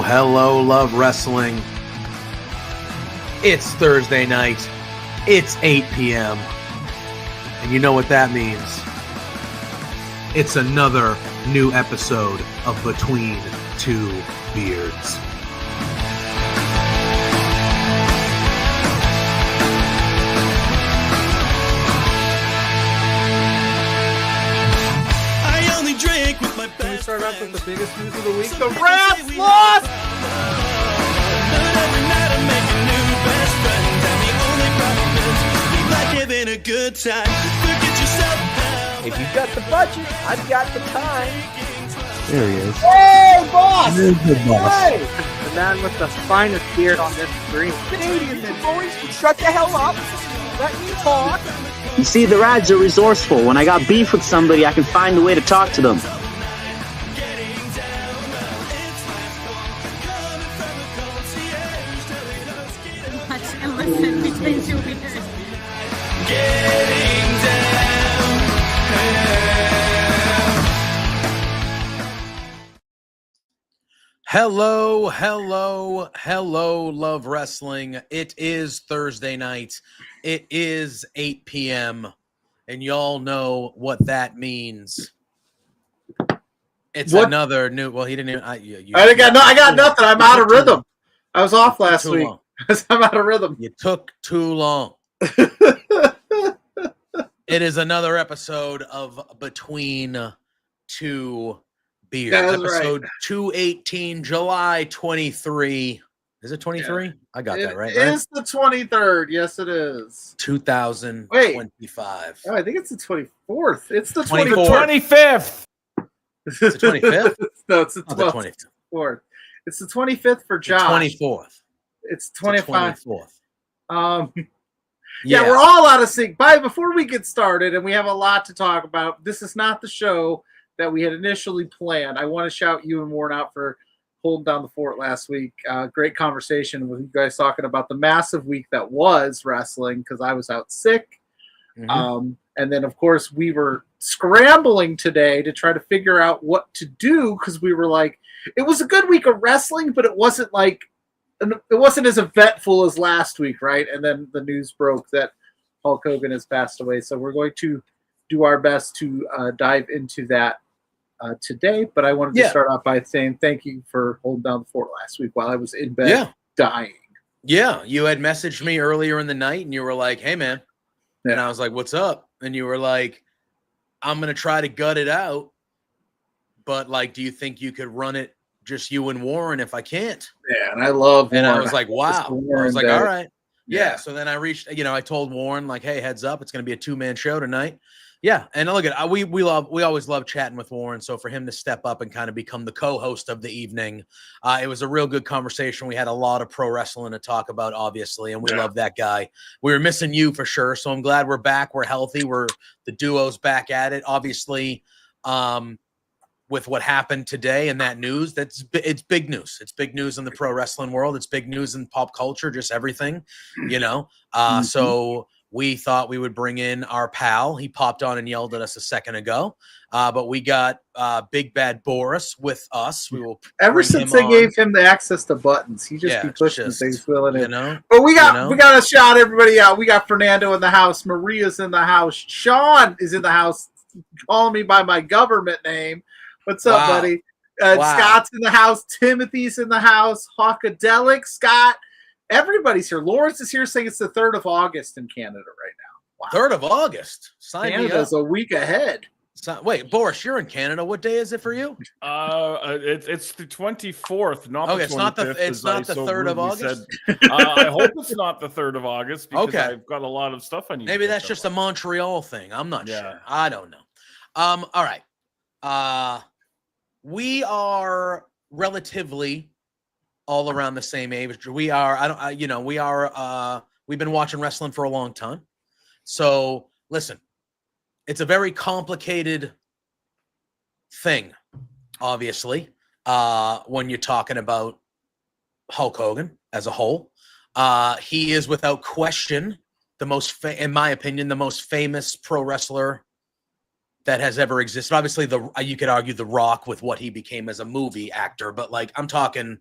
Hello, love wrestling. It's Thursday night. It's 8 p.m. And you know what that means. It's another new episode of Between Two Beards. Can we start off with the biggest news of the week? The Rats lost! If you've got the budget, I've got the time. There he is. Hey, boss! There's the boss. Hey! The man with the finest beard on this screen. Canadian men, boys, shut the hell up. Let me talk. You see, the Rads are resourceful. When I got beef with somebody, I can find a way to talk to them. And listen between two beers. Hello, love wrestling. It is Thursday night. It is 8 p.m. And y'all know what that means. It's What? another new. Well, he didn't even. I got nothing. I'm out of rhythm. I was off last week. Long. I'm out of rhythm. You took too long. It is another episode of Between Two Beers. That's Episode right. 218, July 23. Is it 23? Yeah. I got that right. It is the 23rd. Yes, it is. 2025. Oh, I think it's the 24th. It's the 24th. 25th. It's the 25th? No, it's the Oh, the 24th. It's the 25th for Josh. 24th. It's 25. 24th. Yeah, we're all out of sync. Before we get started, and we have a lot to talk about, this is not the show that we had initially planned. I want to shout you and Warren out for holding down the fort last week. Great conversation with you guys talking about the massive week that was wrestling because I was out sick. Mhm. And then, of course, we were scrambling today to try to figure out what to do because we were like, it was a good week of wrestling, but it wasn't as eventful as last week, right? And then the news broke that Hulk Hogan has passed away. So we're going to do our best to dive into that today. But I wanted to start off by saying thank you for holding down the fort last week while I was in bed dying. Yeah, you had messaged me earlier in the night, and you were like, hey, man. Yeah. And I was like, what's up? And you were like, I'm going to try to gut it out. But, like, do you think you could run it just you and Warren if I can't? Yeah, and I love And Warren. I was like, wow. I was like, all right. Yeah. So then I reached, I told Warren, like, hey, heads up, it's going to be a 2-man show tonight. Yeah. And look at we always love chatting with Warren. So for him to step up and kind of become the co-host of the evening, it was a real good conversation. We had a lot of pro wrestling to talk about, obviously, and we love that guy. We were missing you for sure. So I'm glad we're back. We're healthy. The duo's back at it. Obviously, with what happened today and that news, it's big news. It's big news in the pro wrestling world. It's big news in pop culture, just everything, So we thought we would bring in our pal. He popped on and yelled at us a second ago. But we got Big Bad Boris with us. We will ever since they gave him the access to buttons, he just be pushing things, filling in. But we got to shout everybody out. We got Fernando in the house. Maria's in the house. Sean is in the house, calling me by my government name. What's up, buddy? Scott's in the house. Timothy's in the house. Hawkadelic, Scott. Everybody's here. Lawrence is here saying it's the 3rd of August in Canada right now. Wow. 3rd of August. Sign me up. Canada's a week ahead. Wait, Boris, you're in Canada. What day is it for you? It's the 24th, not the 25th. It's not the 3rd of August. I hope it's not the 3rd of August because I've got a lot of stuff I need. Maybe that's just a Montreal thing. I'm not sure. I don't know. All right. We are relatively all around the same age. We are. We've been watching wrestling for a long time. So listen, it's a very complicated thing, obviously, when you're talking about Hulk Hogan as a whole. He is without question in my opinion, the most famous pro wrestler that has ever existed. Obviously, you could argue The Rock with what he became as a movie actor, but like I'm talking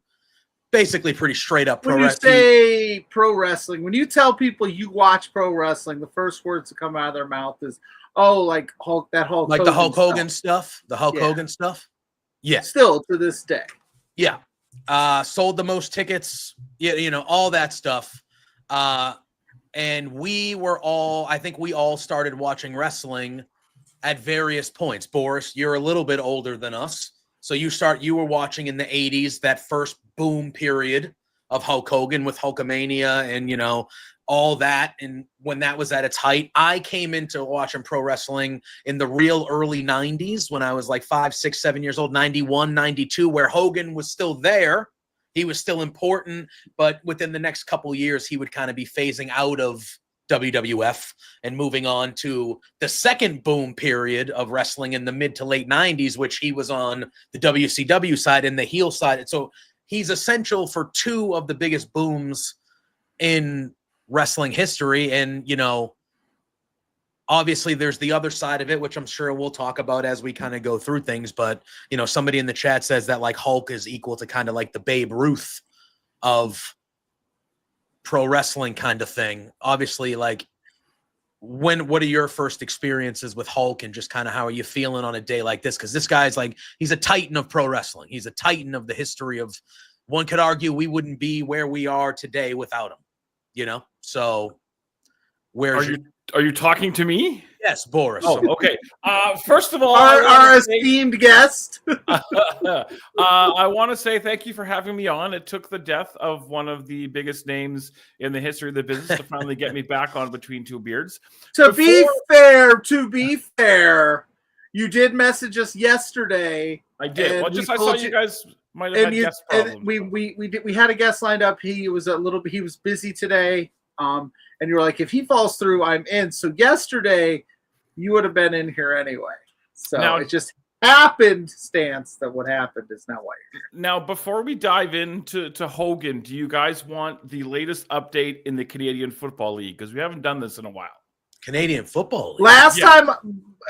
basically pretty straight up pro wrestling. When you say pro wrestling, when you tell people you watch pro wrestling, the first words that come out of their mouth is, "Oh, like Hulk, that Hulk, like Hogan the Hulk Hogan stuff." stuff, the Hulk Hogan stuff." Yeah, still to this day. Yeah, sold the most tickets. Yeah, all that stuff. And I think we all started watching wrestling at various points. Boris, you're a little bit older than us. So you were watching in the 80s, that first boom period of Hulk Hogan with Hulkamania and, all that. And when that was at its height, I came into watching pro wrestling in the real early 90s when I was like 5, 6, 7 years old, 91, 92, where Hogan was still there. He was still important, but within the next couple years, he would kind of be phasing out of WWF and moving on to the second boom period of wrestling in the mid to late 90s, which he was on the WCW side and the heel side. So he's essential for two of the biggest booms in wrestling history. And, obviously there's the other side of it, which I'm sure we'll talk about as we kind of go through things. But, somebody in the chat says that like Hulk is equal to kind of like the Babe Ruth of pro wrestling kind of thing. Obviously, like what are your first experiences with Hulk and just kind of how are you feeling on a day like this? Because this guy's like, he's a titan of pro wrestling. He's a titan of the history of, one could argue we wouldn't be where we are today without him, so are you talking to me? Yes, Boris. Oh, okay. First of all, our esteemed guest. I want to say thank you for having me on. It took the death of one of the biggest names in the history of the business to finally get me back on Between Two Beards. To be fair, you did message us yesterday. I did. Well, I saw you guys might have had guest problems. We had a guest lined up. He was busy today. And you were like, if he falls through, I'm in. So yesterday, you would have been in here anyway. So now, it just happenstance that what happened is now why you're here. Now, before we dive into Hogan, do you guys want the latest update in the Canadian Football League? Because we haven't done this in a while. Canadian Football League? Last time...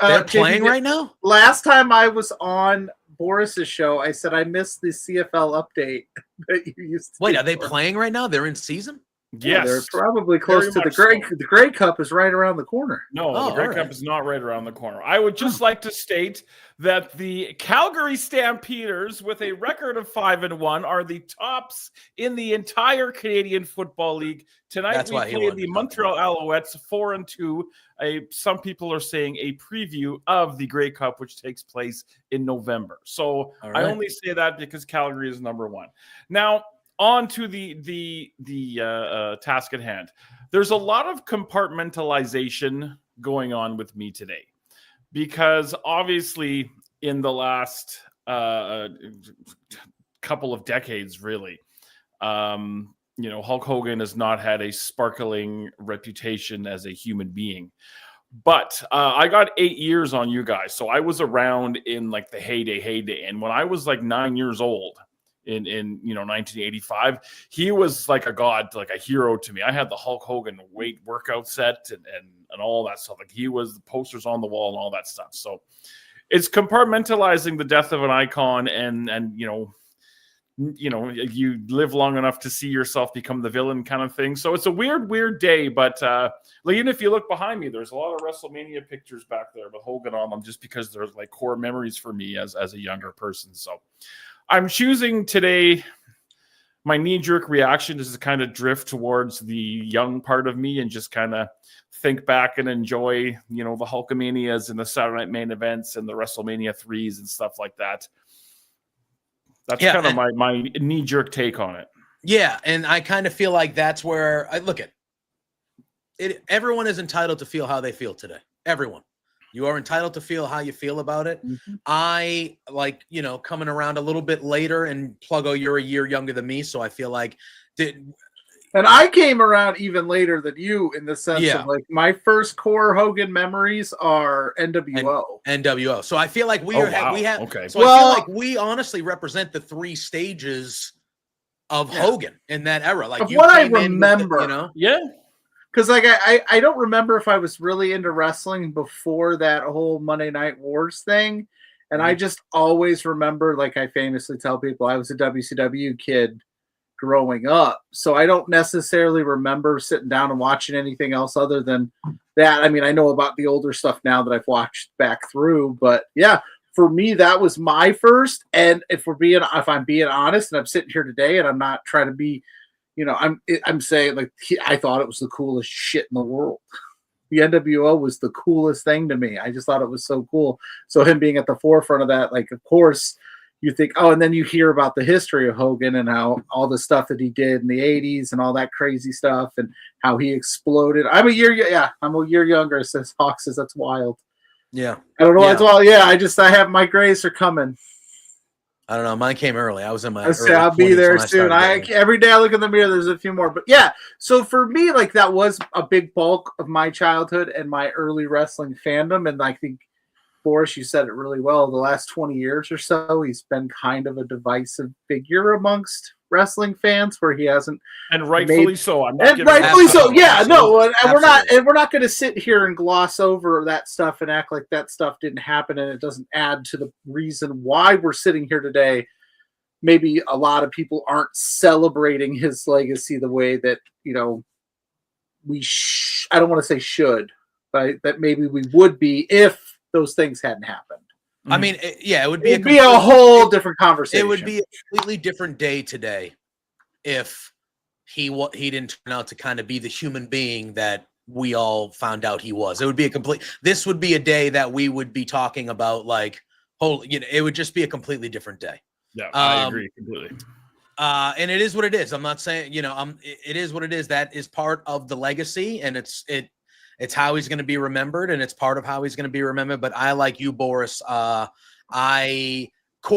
they're playing right now? Last time I was on Boris's show, I said I missed the CFL update that you used to Wait, are they playing right now? They're in season? Yes, they're probably close to the Grey. The Grey Cup is right around the corner. No, the Grey Cup is not right around the corner. I would just like to state that the Calgary Stampeders, with a record of 5-1, are the tops in the entire Canadian Football League. Tonight we play the Montreal Alouettes 4-2. Some people are saying a preview of the Grey Cup, which takes place in November. So I only say that because Calgary is number one. Now, on to the task at hand. There's a lot of compartmentalization going on with me today because obviously in the last couple of decades, really, Hulk Hogan has not had a sparkling reputation as a human being. But I got 8 years on you guys. So I was around in like the heyday. And when I was like 9 years old, in 1985, he was like a god, like a hero to me. I had the Hulk Hogan weight workout set and all that stuff. Like he was the posters on the wall and all that stuff. So it's compartmentalizing the death of an icon and you live long enough to see yourself become the villain kind of thing. So it's a weird day, but even if you look behind me, there's a lot of WrestleMania pictures back there with Hogan on them just because there's like core memories for me as a younger person. So I'm choosing today my knee-jerk reaction is to kind of drift towards the young part of me and just kind of think back and enjoy, the Hulkamanias and the Saturday Night main events and the WrestleMania 3s and stuff like that. That's kind of my knee-jerk take on it. Yeah, and I kind of feel like that's where I look at it. Everyone is entitled to feel how they feel today. Everyone. You are entitled to feel how you feel about it. Mm-hmm. I coming around a little bit later, and Pluggo, you're a year younger than me, so I feel like and I came around even later than you in the sense of like my first core Hogan memories are NWO. NWO. So I feel like we have. Okay. So I feel like we honestly represent the 3 stages of Hogan in that era. Like what I remember, yeah. Because like I don't remember if I was really into wrestling before that whole Monday Night Wars thing, and I just always remember, like I famously tell people, I was a WCW kid growing up, so I don't necessarily remember sitting down and watching anything else other than that. I mean, I know about the older stuff now that I've watched back through, but yeah, for me that was my first. And if I'm being honest, and I'm sitting here today, and I'm not trying to be. I'm saying like I thought it was the coolest shit in the world. The NWO was the coolest thing to me. I just thought it was so cool. So him being at the forefront of that, like of course you think, oh, and then you hear about the history of Hogan and how all the stuff that he did in the 80s and all that crazy stuff and how he exploded. I'm a year younger, says Hawk says that's wild. Yeah. I don't know why it's wild. Yeah, I have my grays are coming. I don't know. Mine came early. I was in my. I'll be there soon. Every day I look in the mirror. There's a few more, but yeah. So for me, like that was a big bulk of my childhood and my early wrestling fandom. And I think Boris, you said it really well. The last 20 years or so, he's been kind of a divisive figure amongst wrestling fans, where he hasn't, and rightfully so. Rightfully so. Yeah, no, and we're not going to sit here and gloss over that stuff and act like that stuff didn't happen, and it doesn't add to the reason why we're sitting here today. Maybe a lot of people aren't celebrating his legacy the way that we. I don't want to say should, but that maybe we would be if those things hadn't happened. I mean, it would be a whole different conversation. It would be a completely different day today if he didn't turn out to kind of be the human being that we all found out he was. It would be this would be a day that we would be talking about it would just be a completely different day. Yeah, I agree completely. And it is what it is. I'm not saying, it is what it is. That is part of the legacy, and it's how he's going to be remembered, and it's part of how he's going to be remembered. But I, like you, Boris, core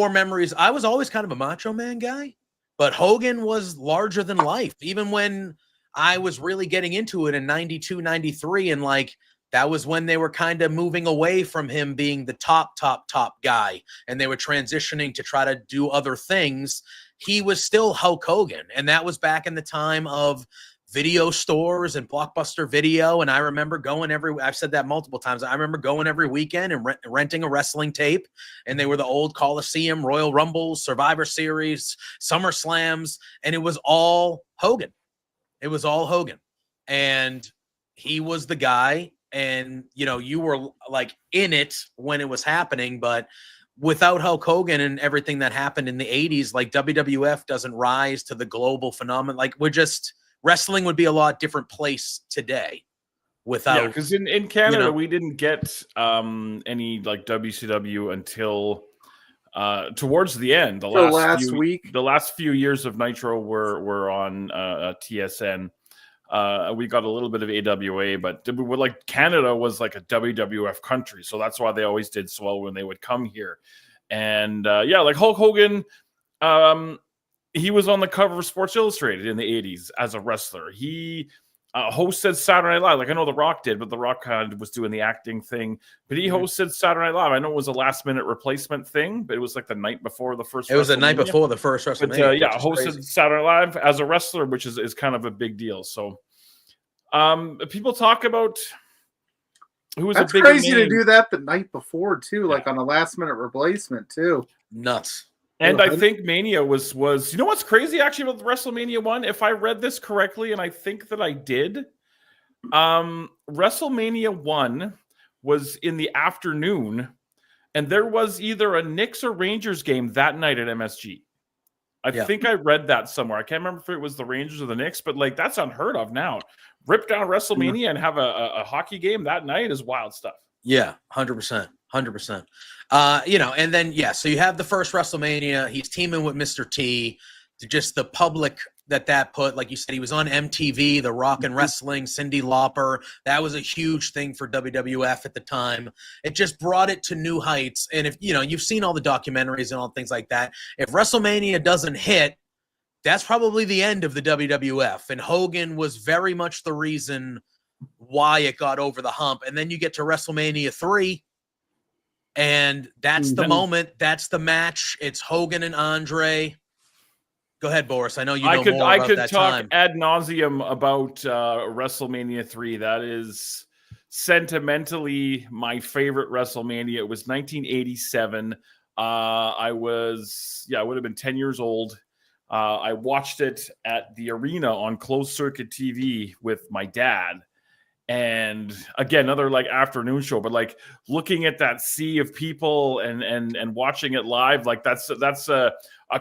memories. I was always kind of a Macho Man guy, but Hogan was larger than life. Even when I was really getting into it in 92, 93, and that was when they were kind of moving away from him being the top guy, and they were transitioning to try to do other things. He was still Hulk Hogan, and that was back in the time of video stores and Blockbuster Video. And I remember going I've said that multiple times. I remember going every weekend and renting a wrestling tape. And they were the old Coliseum, Royal Rumbles, Survivor Series, Summerslams. And it was all Hogan. It was all Hogan. And he was the guy. And, you were in it when it was happening. But without Hulk Hogan and everything that happened in the 80s, WWF doesn't rise to the global phenomenon. Wrestling would be a lot different place today without. Because in Canada, we didn't get any WCW until towards the end. The last few years of Nitro were on TSN. We got a little bit of AWA, but Canada was like a WWF country, so that's why they always did so well when they would come here. And Hulk Hogan. He was on the cover of Sports Illustrated in the 80s as a wrestler. He hosted Saturday Night Live. I know The Rock did, but The Rock was doing the acting thing. But he hosted Saturday Night Live. I know it was a last-minute replacement thing, but it was the night before the first It was the night before the first WrestleMania. But, hosted crazy. Saturday Night Live as a wrestler, which is kind of a big deal. So people talk about who was a big crazy name. To do that the night before, too, on a last-minute replacement, too. Nuts. And I think Mania was what's crazy actually about WrestleMania 1? If I read this correctly, and I think that I did, WrestleMania 1 was in the afternoon, and there was either a Knicks or Rangers game that night at MSG. I think I read that somewhere. I can't remember if it was the Rangers or the Knicks, but like that's unheard of now. Rip down WrestleMania and have a hockey game that night is wild stuff. Yeah, 100%. 100%. And then, so you have the first WrestleMania. He's teaming with Mr. T. Just the public that put, like you said, he was on MTV, The Rock and Wrestling, Cyndi Lauper. That was a huge thing for WWF at the time. It just brought it to new heights. And if, you've seen all the documentaries and all things like that. If WrestleMania doesn't hit, that's probably the end of the WWF. And Hogan was very much the reason why it got over the hump. And then you get to WrestleMania 3, and that's the moment. That's the match. It's Hogan and Andre. Go ahead, Boris. I know you know more about that time. I could talk ad nauseum about WrestleMania 3. That is sentimentally my favorite WrestleMania. It was 1987. I would have been 10 years old. I watched it at the arena on closed circuit TV with my dad. And again, another like afternoon show, but like looking at that sea of people and watching it live, like that's a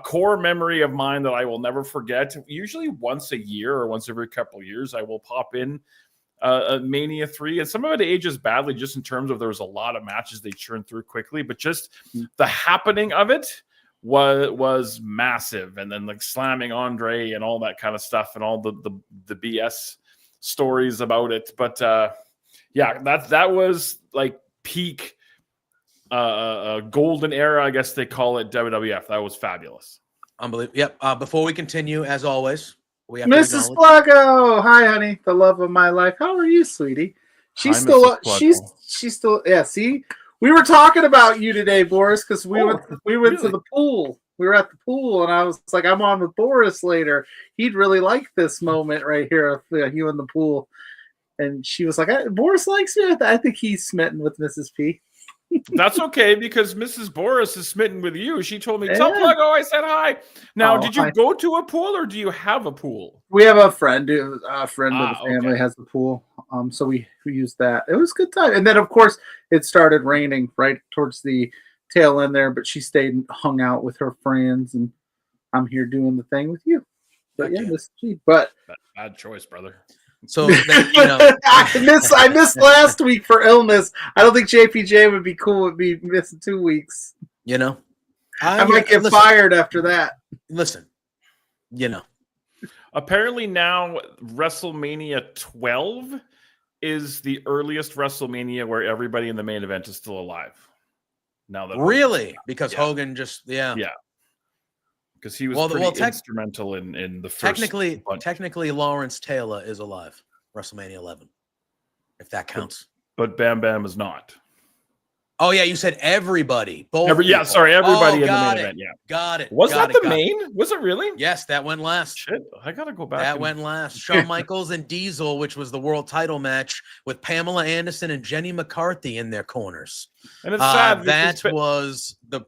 core memory of mine that I will never forget. Usually once a year or once every couple of years, I will pop in a Mania 3, and some of it ages badly just in terms of there was a lot of matches they churned through quickly, but just the happening of it was massive. And then like slamming Andre and all that kind of stuff and all the BS stories about it. But that was like peak golden era, I guess they call it, WWF. That was fabulous. Unbelievable. Yep. Before we continue, as always, we have Mrs. Pluggo. Hi, honey, the love of my life. How are you, sweetie? She's still yeah. See, we were talking about you today, Boris, because we went to the pool. We were at the pool, and I was like, I'm on with Boris later. He'd really like this moment right here of you in the pool. And she was like, Boris likes me. I think he's smitten with Mrs. P. That's okay, because Mrs. Boris is smitten with you. She told me, tell Pluggo I said hi. Now, did you go to a pool, or do you have a pool? We have a friend. A friend of the family has a pool. So we used that. It was a good time. And then, of course, it started raining right towards the tail end there, but she stayed and hung out with her friends, and I'm here doing the thing with you. But bad choice, brother. So I missed last week for illness. I don't think JPJ would be cool with me missing 2 weeks. I might get fired after that. Listen, apparently now WrestleMania 12 is the earliest WrestleMania where everybody in the main event is still alive. Now that really, because Hogan just because he was pretty instrumental in the first. Technically, Lawrence Taylor is alive. WrestleMania 11, if that counts. But Bam Bam is not. Oh yeah, you said everybody. Everybody in the main event. Yeah, got it. Was that the main? Was it really? Yes, that went last. Shit, I gotta go back. That went last. Shawn Michaels and Diesel, which was the world title match with Pamela Anderson and Jenny McCarthy in their corners. And it's sad. That was the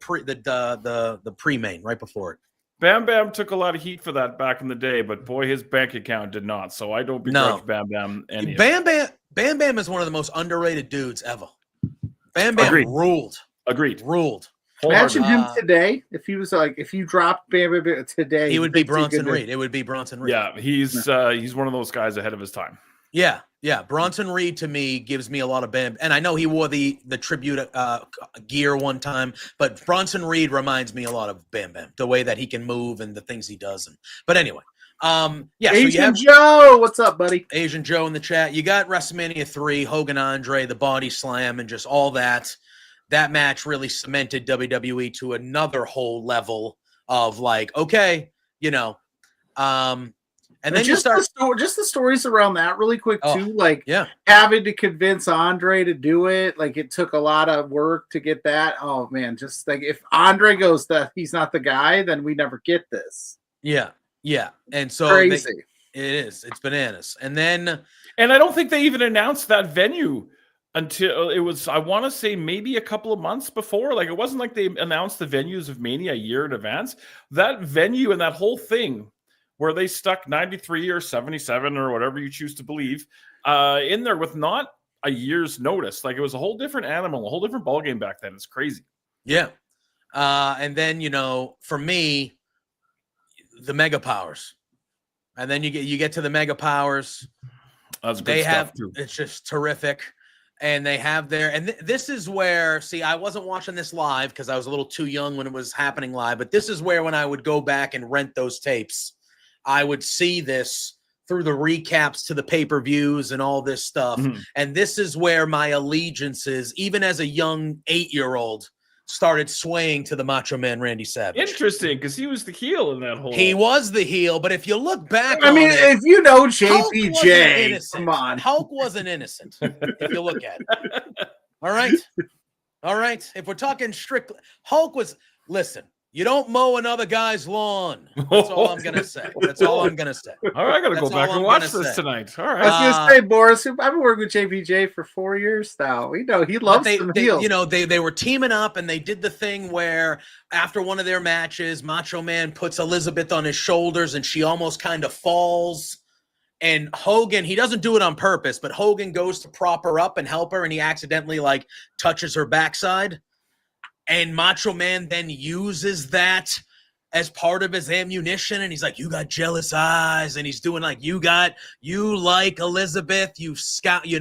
pre-main right before it. Bam Bam took a lot of heat for that back in the day, but boy, his bank account did not. So I don't begrudge Bam Bam any. Bam Bam is one of the most underrated dudes ever. Bam Bam ruled. Agreed. Ruled. Imagine him today. If he was if you dropped Bam Bam today, he would be Bronson Reed. It would be Bronson Reed. Yeah, he's one of those guys ahead of his time. Yeah. Bronson Reed to me gives me a lot of Bam, and I know he wore the tribute gear one time, but Bronson Reed reminds me a lot of Bam Bam, the way that he can move and the things he does. But anyway, Asian Joe, what's up, buddy? Asian Joe in the chat. You got WrestleMania 3, Hogan Andre, the body slam, and just all that. That match really cemented WWE to another whole level of and then just the stories around that really quick too, having to convince Andre to do it. Like it took a lot of work to get that. Oh man, just like if Andre goes that he's not the guy, then we never get this. Yeah. And so crazy. It is. It's bananas. And I don't think they even announced that venue until it was, I want to say maybe a couple of months before. Like it wasn't like they announced the venues of Mania a year in advance. That venue and that whole thing where they stuck 93 or 77 or whatever you choose to believe in there with not a year's notice. Like it was a whole different animal, a whole different ballgame back then. It's crazy. Yeah. And then, for me, the Mega Powers, and then you get to the Mega Powers. That's good stuff too. It's just terrific. And they have this is where, see, I wasn't watching this live because I was a little too young when it was happening live, but this is where when I would go back and rent those tapes, I would see this through the recaps to the pay-per-views and all this stuff. Mm-hmm. And this is where my allegiances, even as a young 8-year-old, started swaying to the Macho Man Randy Savage. Interesting, because he was the heel in that whole. He was the heel, but if you look back, I mean, if you know Hulk wasn't JPJ, innocent. come on. Hulk wasn't innocent. If you look at it, all right. If we're talking strictly, Hulk was. Listen, you don't mow another guy's lawn. That's all I'm gonna say. That's all I'm gonna say. All right, I gotta That's go back all and I'm watch gonna this say. tonight. All I right. was gonna say, Boris, I've been working with JPJ for 4 years now. We know he loves They, some they, heels. you know, they were teaming up, and they did the thing where after one of their matches, Macho Man puts Elizabeth on his shoulders, and she almost kind of falls. And Hogan, he doesn't do it on purpose, but Hogan goes to prop her up and help her, and he accidentally like touches her backside. And Macho Man then uses that as part of his ammunition, and he's like, "You got jealous eyes," and he's doing like, "You like Elizabeth, you stabbing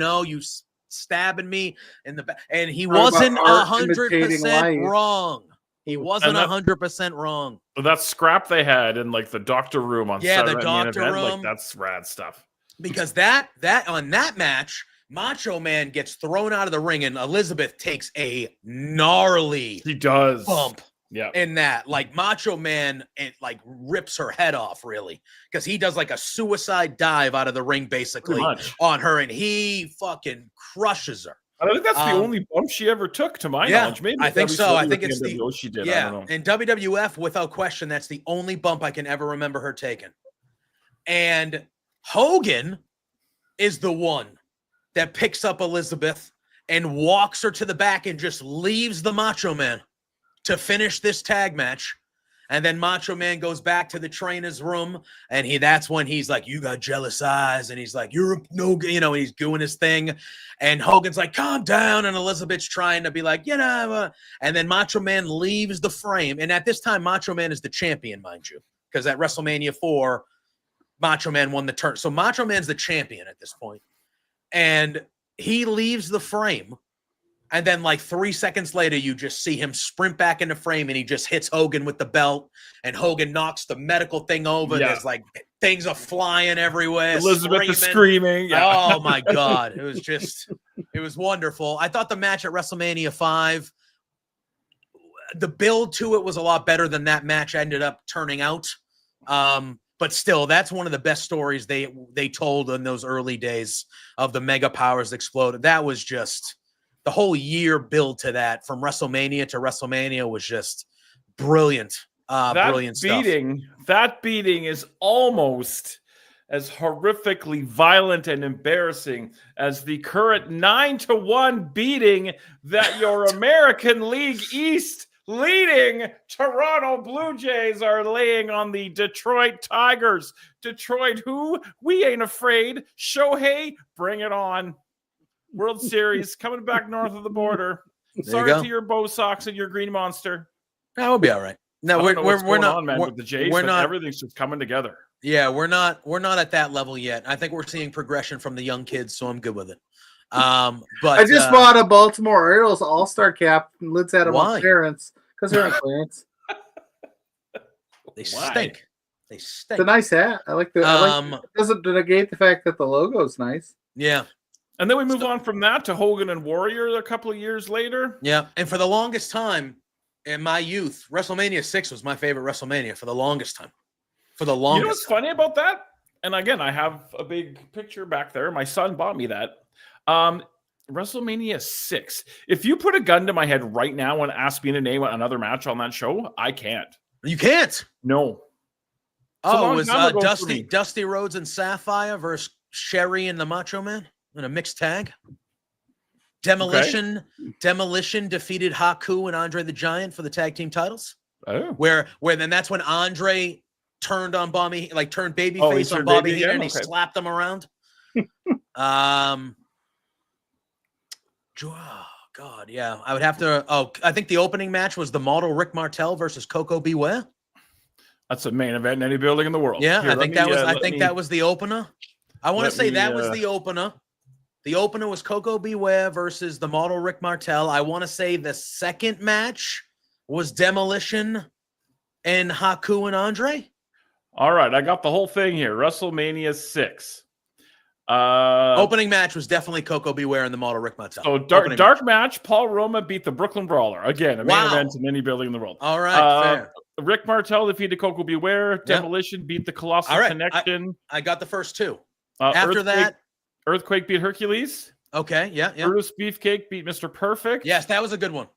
me in the back," and he wasn't about art imitating 100% life. wrong. He wasn't that- 100% wrong. That scrap they had in like the doctor room on Yeah, the Saturday Night doctor Event, room. like that's rad stuff. Because that on that match, Macho Man gets thrown out of the ring, and Elizabeth takes a gnarly He does. bump Yeah. in that. Like Macho Man, it like rips her head off, really, because he does like a suicide dive out of the ring, basically Pretty much. on her, and he fucking crushes her. I think that's the only bump she ever took, to my Yeah, knowledge. Maybe I think so. I think with it's the NWO she did. I yeah. don't know. In WWF, without question, that's the only bump I can ever remember her taking. And Hogan is the one that picks up Elizabeth and walks her to the back and just leaves the Macho Man to finish this tag match. And then Macho Man goes back to the trainer's room, and that's when he's like, "You got jealous eyes," and he's like, "You're no," he's doing his thing, and Hogan's like, "Calm down," and Elizabeth's trying to be like, and then Macho Man leaves the frame, and at this time, Macho Man is the champion, mind you, because at WrestleMania 4, Macho Man won the turn, so Macho Man's the champion at this point, and he leaves the frame. And then like 3 seconds later, you just see him sprint back in the frame, and he just hits Hogan with the belt, and Hogan knocks the medical thing over. Yeah. There's like things are flying everywhere. Elizabeth is screaming. Yeah. Oh my God. It was wonderful. I thought the match at WrestleMania 5, the build to it was a lot better than that match ended up turning out. But still, that's one of the best stories they told in those early days of the Mega Powers exploded. That was just the whole year build to that, from WrestleMania to WrestleMania, was just brilliant. Brilliant stuff. That beating is almost as horrifically violent and embarrassing as the current 9-1 beating that your American League East leading Toronto Blue Jays are laying on the Detroit Tigers. Detroit, who we ain't afraid. Shohei, bring it on. World Series coming back north of the border. Sorry to your Bo Sox and your Green Monster. That will be all right. No, we're not, man, with the Jays. We're but not. Everything's just coming together. Yeah, we're not at that level yet. I think we're seeing progression from the young kids, so I'm good with it. But I just bought a Baltimore Orioles All-Star cap, and Lids had them Why? on clearance because they're on clearance. They Why? stink. They stink. It's a nice hat. I like the. It doesn't negate the fact that the logo's nice. Yeah. And then we move on from that to Hogan and Warrior a couple of years later. Yeah. And for the longest time in my youth, WrestleMania 6 was my favorite WrestleMania for the longest time. For the longest. You know what's funny about that? And again, I have a big picture back there. My son bought me that. WrestleMania 6. If you put a gun to my head right now and ask me to name another match on that show, I can't. You can't. No. Oh, it was Dusty Rhodes and Sapphire versus Sherry and the Macho Man in a mixed tag. Demolition defeated Haku and Andre the Giant for the tag team titles. Oh. Where then that's when Andre turned on Bobby, like turned babyface on Bobby Heenan, and he slapped him around. Oh God, yeah. I would have to. Oh, I think the opening match was the model Rick Martel versus Coco Beware. That's a main event in any building in the world. Yeah, Here, I think that was the opener. I want to say that was the opener. The opener was Coco Beware versus the model Rick Martel. I want to say the second match was Demolition and Haku and Andre. All right, I got the whole thing here. WrestleMania 6. Opening match was definitely Coco Beware and the model Rick Martel. So dark match. Paul Roma beat the Brooklyn Brawler. Again, a main event in any building in the world. All right, fair. Rick Martel defeated Coco Beware. Demolition beat the Colossal Connection. I got the first two. After that, Earthquake beat Hercules. Okay, yeah. Brutus Beefcake beat Mr. Perfect. Yes, that was a good one.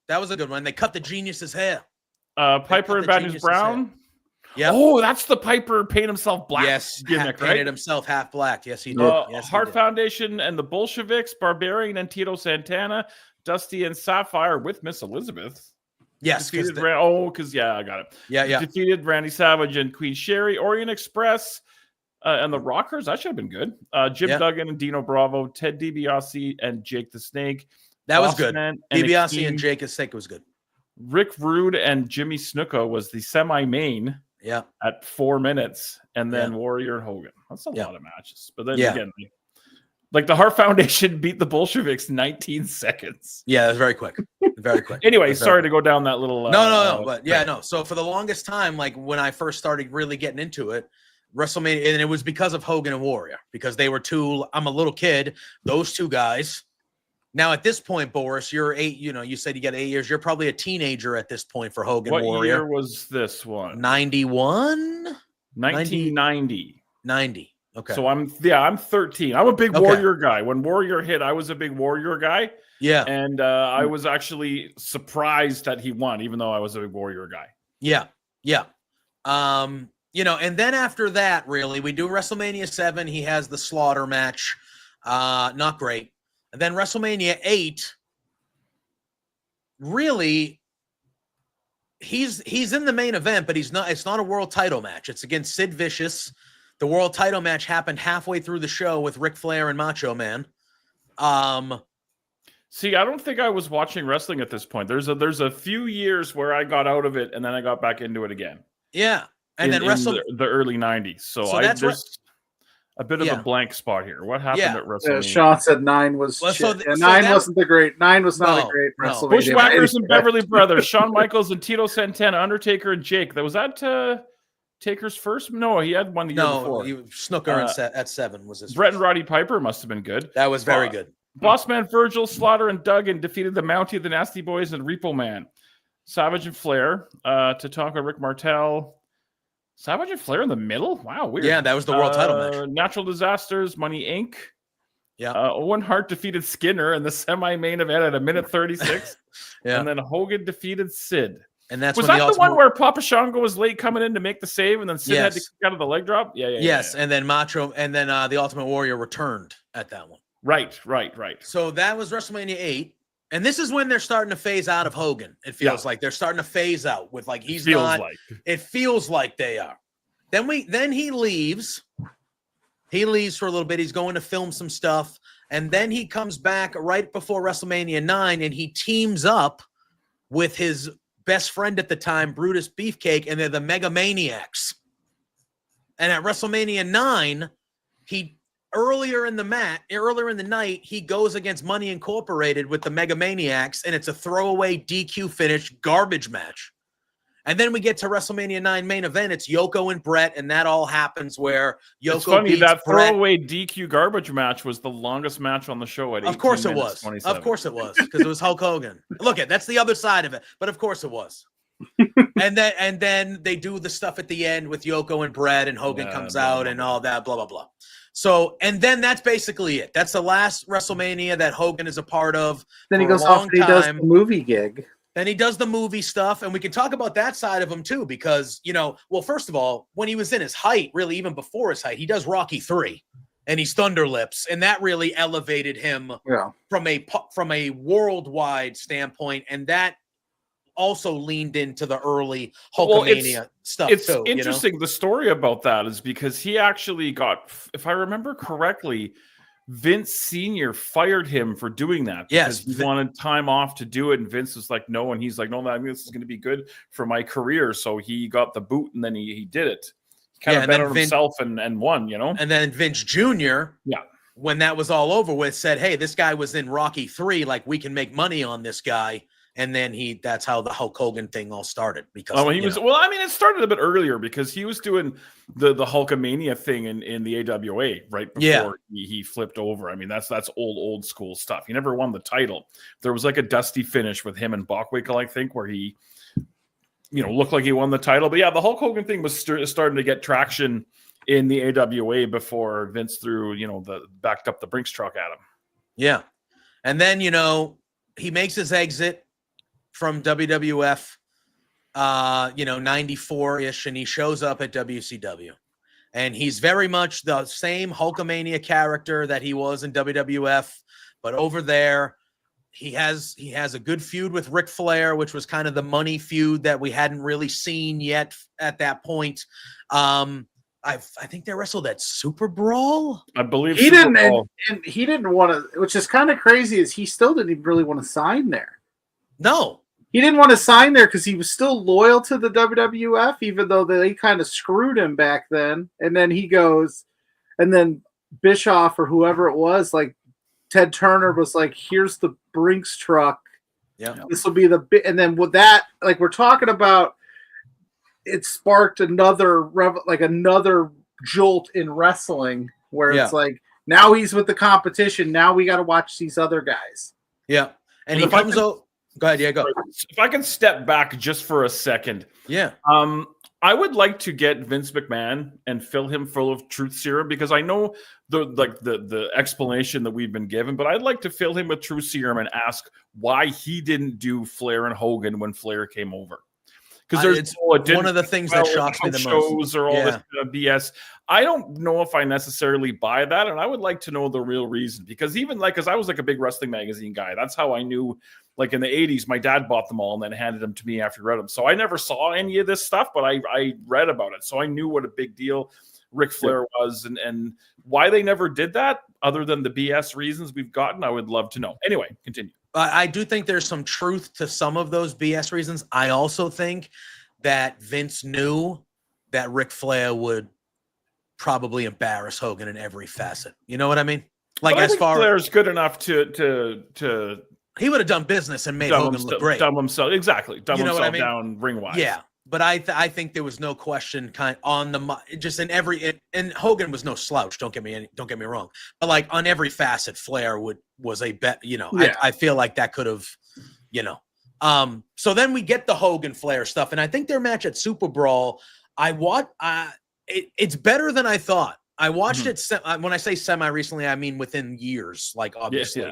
They cut the Genius's hair. Piper and Bad News Brown. Yeah. Oh, that's the Piper paint himself black. Yes, gimmick, painted right? himself half black. Yes, he did. Heart Foundation and the Bolsheviks, Barbarian and Tito Santana, Dusty and Sapphire with Miss Elizabeth. Yes, I got it. Yeah. Defeated Randy Savage and Queen Sherry, Orient Express, and the Rockers. That should have been good. Jim Duggan and Dino Bravo, Ted DiBiase and Jake the Snake. That was good. DiBiase and Jake the Snake was good. Rick Rude and Jimmy Snuka was the semi-main. Yeah. At 4 minutes, and then Warrior and Hogan. That's a lot of matches. But then again, like the Heart Foundation beat the Bolsheviks 19 seconds. Yeah, that was very quick. Very quick. Anyway, sorry to go down that little. No. But no. So for the longest time, like when I first started really getting into it, WrestleMania, and it was because of Hogan and Warrior, because they were two. I'm a little kid. Those two guys. Now, at this point, Boris, you're 8. You said you got 8 years. You're probably a teenager at this point for Hogan Warrior. What year was this one? 91? 1990. 90. Okay. So I'm 13. I'm a big Warrior guy. When Warrior hit, I was a big Warrior guy. Yeah. And I was actually surprised that he won, even though I was a big Warrior guy. Yeah. And then after that, really, we do WrestleMania 7. He has the Slaughter match. Not great. And then WrestleMania 8, really, he's in the main event, but it's not a world title match. It's against Sid Vicious. The world title match happened halfway through the show with Ric Flair and Macho Man. See, I don't think I was watching wrestling at this point. There's a few years where I got out of it and then I got back into it again. Yeah. And then the early 90s. So there's a bit of a blank spot here. What happened at WrestleMania? Sean said 9 was shit. 9 wasn't the great. 9 was not a great WrestleMania. Bushwhackers and Beverly Brothers, Shawn Michaels and Tito Santana, Undertaker and Jake. Was that Taker's first? No, he had one the year before. Snooker at 7 was his. Brett and Roddy Piper must have been good. That was very good. Bossman Virgil, Slaughter, and Duggan defeated the Mountie, the Nasty Boys, and Repo Man. Savage and Flair, Tatanka, Rick Martel. Savage and Flair in the middle? Wow, weird. Yeah, that was the world title match. Natural Disasters, Money Inc. Yeah. Owen Hart defeated Skinner in the semi-main event at 1:36. Yeah. And then Hogan defeated Sid. And that's was that the one where Papa Shango was late coming in to make the save, and then Sid had to kick out of the leg drop? Yes, and then Macho, and then the Ultimate Warrior returned at that one. Right. So that was WrestleMania 8. And this is when they're starting to phase out of Hogan. It feels like they're starting to phase out with it feels like they are. Then he leaves. He leaves for a little bit. He's going to film some stuff. And then he comes back right before WrestleMania 9 and he teams up with his best friend at the time, Brutus Beefcake, and they're the Megamaniacs. And at WrestleMania 9, earlier in the night, he goes against Money Incorporated with the Megamaniacs, and it's a throwaway DQ finish garbage match. And then we get to WrestleMania 9 main event. It's Yoko and Brett, and that all happens where Yoko it's funny, beats that Brett. Throwaway DQ garbage match was the longest match on the show at 18 Of course it minutes, was. 27. Of course it was, because it was Hulk Hogan. Look, that's the other side of it. But of course it was. and then they do the stuff at the end with Yoko and Brett, and Hogan comes out and all that, blah, blah, blah. So, and then that's basically it. That's the last WrestleMania that Hogan is a part of. Then he goes off and he does the movie gig. Then he does the movie stuff, and we can talk about that side of him too, because, first of all, when he was in his height, really even before his height, he does Rocky 3, and he's Thunder Lips, and that really elevated him from a worldwide standpoint, and that also leaned into the early Hulkamania stuff. It's too, interesting. The story about that is because he actually got, if I remember correctly, Vince Sr. fired him for doing that because he wanted time off to do it. And Vince was like, no. And he's like, no, I mean, this is going to be good for my career. So he got the boot and then he did it. He kind of bet on himself and won, you know? And then Vince Jr., when that was all over with, said, hey, this guy was in Rocky 3. Like, we can make money on this guy. And then that's how the Hulk Hogan thing all started. Because well, I mean, it started a bit earlier because he was doing the Hulkamania thing in the AWA right before he flipped over. I mean, that's old school stuff. He never won the title. There was like a dusty finish with him and Bockwinkel, I think, where he, looked like he won the title. But yeah, the Hulk Hogan thing was starting to get traction in the AWA before Vince threw, backed up the Brinks truck at him. Yeah. And then, he makes his exit from WWF, 94-ish, and he shows up at WCW. And he's very much the same Hulkamania character that he was in WWF, but over there, he has a good feud with Ric Flair, which was kind of the money feud that we hadn't really seen yet at that point. I think they wrestled at Super Brawl. I believe he didn't, and he didn't want to, which is kind of crazy, is he still didn't even really want to sign there. No. He didn't want to sign there because he was still loyal to the WWF, even though they kind of screwed him back then. And then he goes, and then Bischoff or whoever it was, like Ted Turner was like, here's the Brinks truck. Yeah. This will be and then with that, like we're talking about, it sparked another jolt in wrestling where it's like, now he's with the competition. Now we got to watch these other guys. Yeah. And he comes out. Go ahead. Yeah, go. If I can step back just for a second. Yeah. I would like to get Vince McMahon and fill him full of truth serum because I know the explanation that we've been given, but I'd like to fill him with truth serum and ask why he didn't do Flair and Hogan when Flair came over. Because there's one of the things that shocks me the most. Or all this BS. I don't know if I necessarily buy that, and I would like to know the real reason. Because because I was like a big wrestling magazine guy. That's how I knew. Like in the 80s, my dad bought them all and then handed them to me after he read them. So I never saw any of this stuff, but I read about it. So I knew what a big deal Ric Flair was and why they never did that, other than the BS reasons we've gotten. I would love to know. Anyway, continue. I do think there's some truth to some of those BS reasons. I also think that Vince knew that Ric Flair would probably embarrass Hogan in every facet. You know what I mean? Like, as far as Flair's good enough to he would have done business and made Hogan look great. Dumb himself down ring-wise. Yeah, but I think there was no question on the just in every and Hogan was no slouch. Don't get me wrong, but like on every facet, Flair was a bet. I feel like that could have, So then we get the Hogan Flair stuff, and I think their match at Super Brawl. It's better than I thought. I watched it when I say semi recently, I mean within years, like obviously.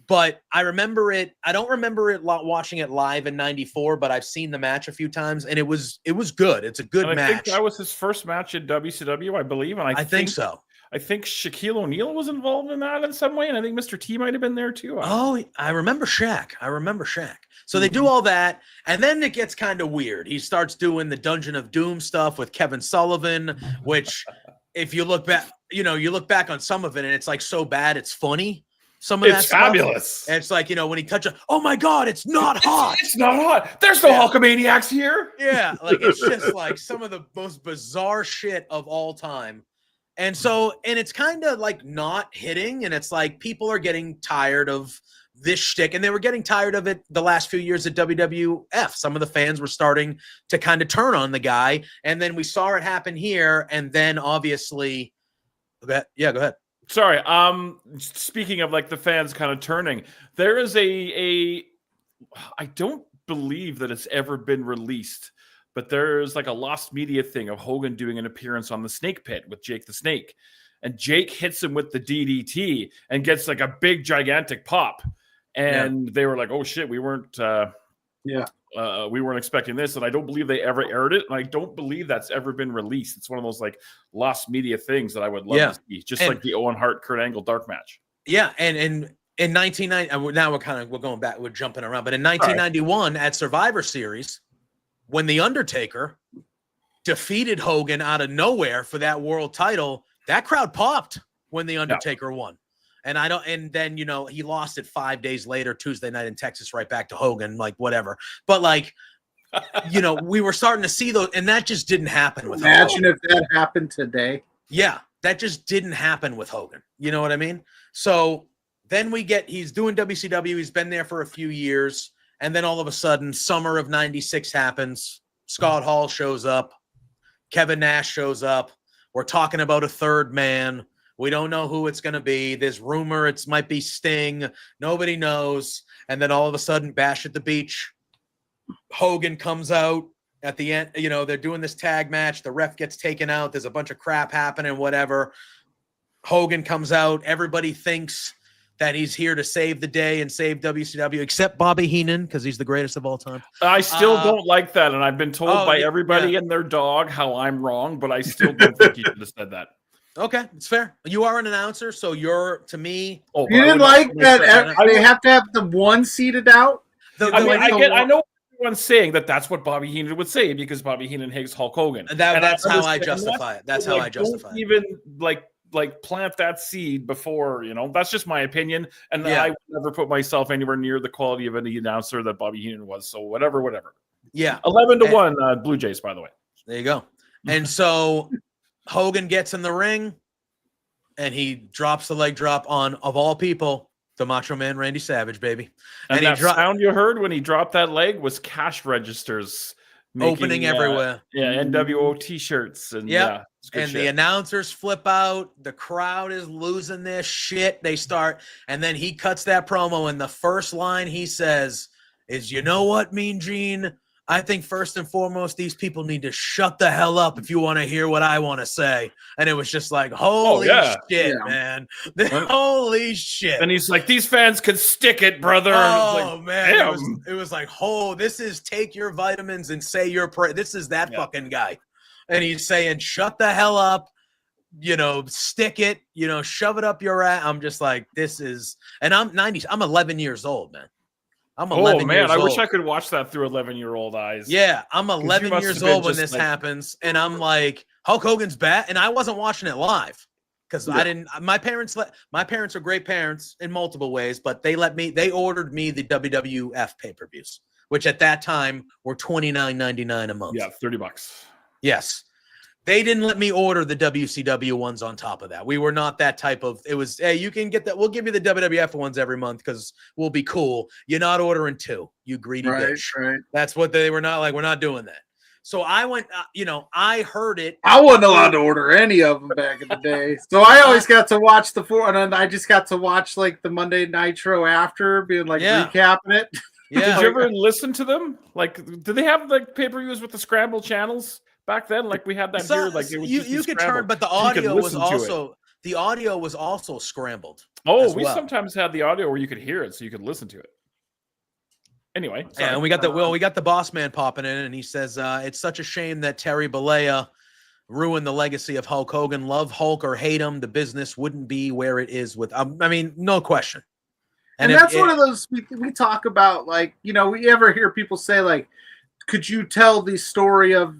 But I remember it. I don't remember it watching it live in '94, but I've seen the match a few times, and it was good. It's a good match. I think that was his first match at WCW, I believe, and I think so. I think Shaquille O'Neal was involved in that in some way, and I think Mr. T might have been there too. I remember Shaq. So they do all that, and then it gets kind of weird. He starts doing the Dungeon of Doom stuff with Kevin Sullivan, which, if you look back, you look back on some of it, and it's like so bad it's funny. Some of it's fabulous. Stuff. It's like, when he touches, oh my God, it's not hot. It's not hot. There's no Hulkamaniacs here. Yeah. Like, it's just like some of the most bizarre shit of all time. And it's kind of like not hitting. And it's like people are getting tired of this shtick. And they were getting tired of it the last few years at WWF. Some of the fans were starting to kind of turn on the guy. And then we saw it happen here. And then obviously, go ahead. Sorry. Speaking of like the fans kind of turning, there is I don't believe that it's ever been released, but there's like a lost media thing of Hogan doing an appearance on the Snake Pit with Jake the Snake, and Jake hits him with the DDT and gets like a big gigantic pop, and they were like, "Oh shit, we weren't." We weren't expecting this, and I don't believe they ever aired it, and I don't believe that's ever been released. It's one of those like lost media things that I would love to see, just like the Owen Hart Kurt Angle dark match. Yeah, and in 1990, now we're going back, we're jumping around, but in 1991 at Survivor Series, when The Undertaker defeated Hogan out of nowhere for that world title, that crowd popped. when the Undertaker won. And then, you know, he lost it 5 days later, Tuesday night in Texas, right back to Hogan, like whatever. But like, you know, we were starting to see those, and that just didn't happen with Hogan. Imagine if that happened today. Yeah, that just didn't happen with Hogan. You know what I mean? So then he's doing WCW. He's been there for a few years. And then all of a sudden, summer of 96 happens. Scott Hall shows up. Kevin Nash shows up. We're talking about a third man. We don't know who it's going to be. There's rumor it might be Sting. Nobody knows. And then all of a sudden, Bash at the Beach. Hogan comes out at the end. You know, they're doing this tag match. The ref gets taken out. There's a bunch of crap happening, whatever. Hogan comes out. Everybody thinks that he's here to save the day and save WCW, except Bobby Heenan, because he's the greatest of all time. I still don't like that, and I've been told by everybody and their dog how I'm wrong, but I still don't think he should have said that. Okay, it's fair. You are an announcer, so you're, to me... You didn't like that they have to have the one seated out? I know everyone's saying that's what Bobby Heenan would say, because Bobby Heenan hates Hulk Hogan. That's how I justify it. That's how I justify it. Even, like plant that seed before, you know, that's just my opinion. And I would never put myself anywhere near the quality of any announcer that Bobby Heenan was. So whatever. Yeah. 11-1 Blue Jays, by the way. There you go. And so Hogan gets in the ring and he drops the leg drop on, of all people, the Macho Man Randy Savage, baby. And that sound you heard when he dropped that leg was cash registers opening everywhere. NWO t-shirts. And the announcers flip out. The crowd is losing their shit. They start, and then he cuts that promo, and the first line he says is, "You know what, Mean Gene? I think first and foremost, these people need to shut the hell up if you want to hear what I want to say." And it was just like, holy shit, man. Holy shit. And he's like, these fans can stick it, brother. Oh, like, man. It was like, this is take your vitamins and say your prayer. This is that fucking guy. And he's saying, shut the hell up, you know, stick it, you know, shove it up your ass. I'm just like, this is, and I'm 11 years old, man. I'm 11 years old. I wish I could watch that through 11-year-old eyes. Yeah, I'm 11 years old when this happens, and I'm like, Hulk Hogan's back, and I wasn't watching it live because I didn't. My parents are great parents in multiple ways, but they ordered me the WWF pay-per-views, which at that time were $29.99 a month. Yeah, $30. Yes. They didn't let me order the WCW ones on top of that. We were not that type of, it was, hey, you can get that. We'll give you the WWF ones every month because we'll be cool. You're not ordering two, you greedy bitch. Right. That's what they were not like. We're not doing that. So I went, I heard it. I wasn't allowed to order any of them back in the day. So I always got to watch and I just got to watch like the Monday Nitro after, being like recapping it. Yeah. Did you ever listen to them? Like, did they have like pay-per-views with the scramble channels? Back then, like we had that here, like it was you could turn, but the audio was also scrambled. Oh, we sometimes had the audio where you could hear it, so you could listen to it. Anyway, and we got the boss man popping in, and he says it's such a shame that Terry Bollea ruined the legacy of Hulk Hogan. Love Hulk or hate him, the business wouldn't be where it is with. I mean, no question. And that's one of those we talk about, like, you know, we ever hear people say, like, could you tell the story of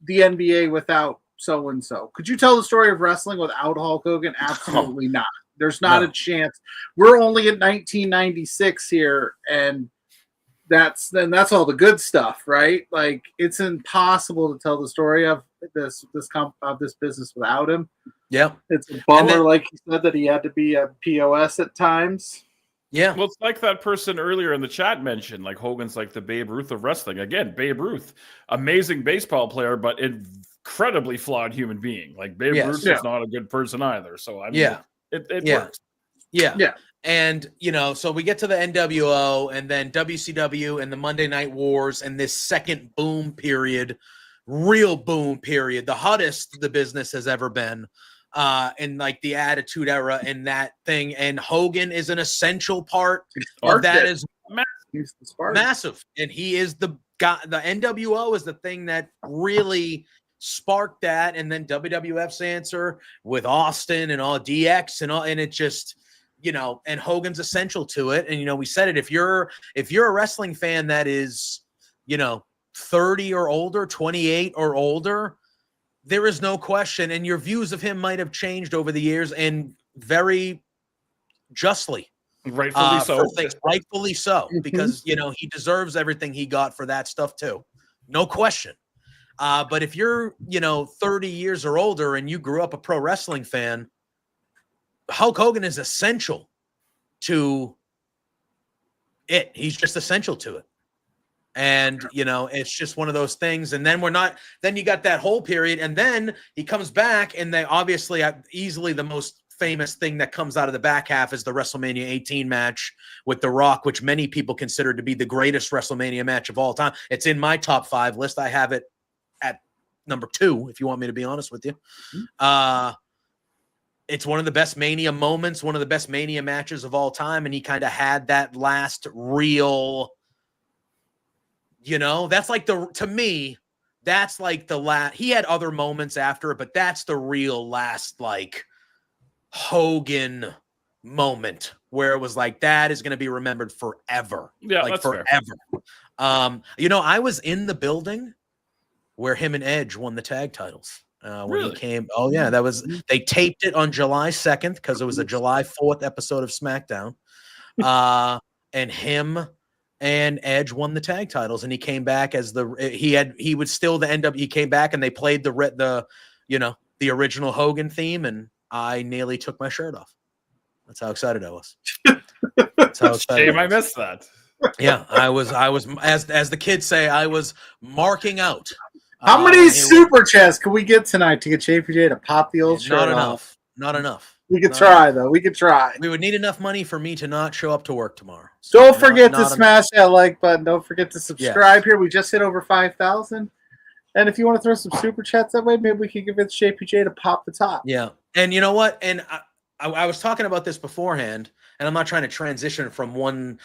the NBA without so and so? Could you tell the story of wrestling without Hulk Hogan? Absolutely not. There's not a chance. We're only in 1996 here, and that's all the good stuff, right? Like, it's impossible to tell the story of this business without him. Yeah, it's a bummer, like you said, that he had to be a POS at times. Yeah. Well, it's like that person earlier in the chat mentioned, like Hogan's like the Babe Ruth of wrestling. Again, Babe Ruth, amazing baseball player, but incredibly flawed human being. Like Babe Ruth is not a good person either. So I mean, it works. Yeah. And, you know, so we get to the NWO and then WCW and the Monday Night Wars and this second boom period, real boom period, the hottest the business has ever been. In like the Attitude Era and that thing, and Hogan is an essential part of that is massive, and he is the guy. The NWO is the thing that really sparked that, and then WWF's answer with Austin and all DX and all, and it just, you know, and Hogan's essential to it. And you know, we said it, if you're a wrestling fan that is, you know, 30 or older, 28 or older, there is no question, and your views of him might have changed over the years, and very justly. Rightfully so. For things, rightfully so, because you know he deserves everything he got for that stuff too, no question. But if you're 30 years or older and you grew up a pro wrestling fan, Hulk Hogan is essential to it. He's just essential to it, and it's just one of those things. And then then you got that whole period, and then he comes back, and they obviously easily the most famous thing that comes out of the back half is the WrestleMania 18 match with The Rock, which many people consider to be the greatest WrestleMania match of all time. It's in my top 5 list. I have it at number 2, if you want me to be honest with you. It's one of the best Mania moments, one of the best Mania matches of all time, and he kind of had that last real, that's like to me, that's like the last. He had other moments after it, but that's the real last, like, Hogan moment where it was like that is going to be remembered forever. Yeah, like that's forever. Fair. I was in the building where him and Edge won the tag titles when he came. Oh yeah, they taped it on July 2nd because it was a July 4th episode of SmackDown. And him and Edge won the tag titles, and he came back as he would still end up. He came back and they played the original Hogan theme, and I nearly took my shirt off. That's how excited I was. That's how excited Shame I missed that. Yeah, I was as the kids say, I was marking out. How many super chats can we get tonight to get JPJ to pop the old shirt off? Not enough. We could try, though. We could try. We would need enough money for me to not show up to work tomorrow. So don't forget to smash that like button. Don't forget to subscribe here. We just hit over 5,000. And if you want to throw some super chats that way, maybe we can convince JPJ to pop the top. Yeah. And you know what? And I was talking about this beforehand, and I'm not trying to transition from one,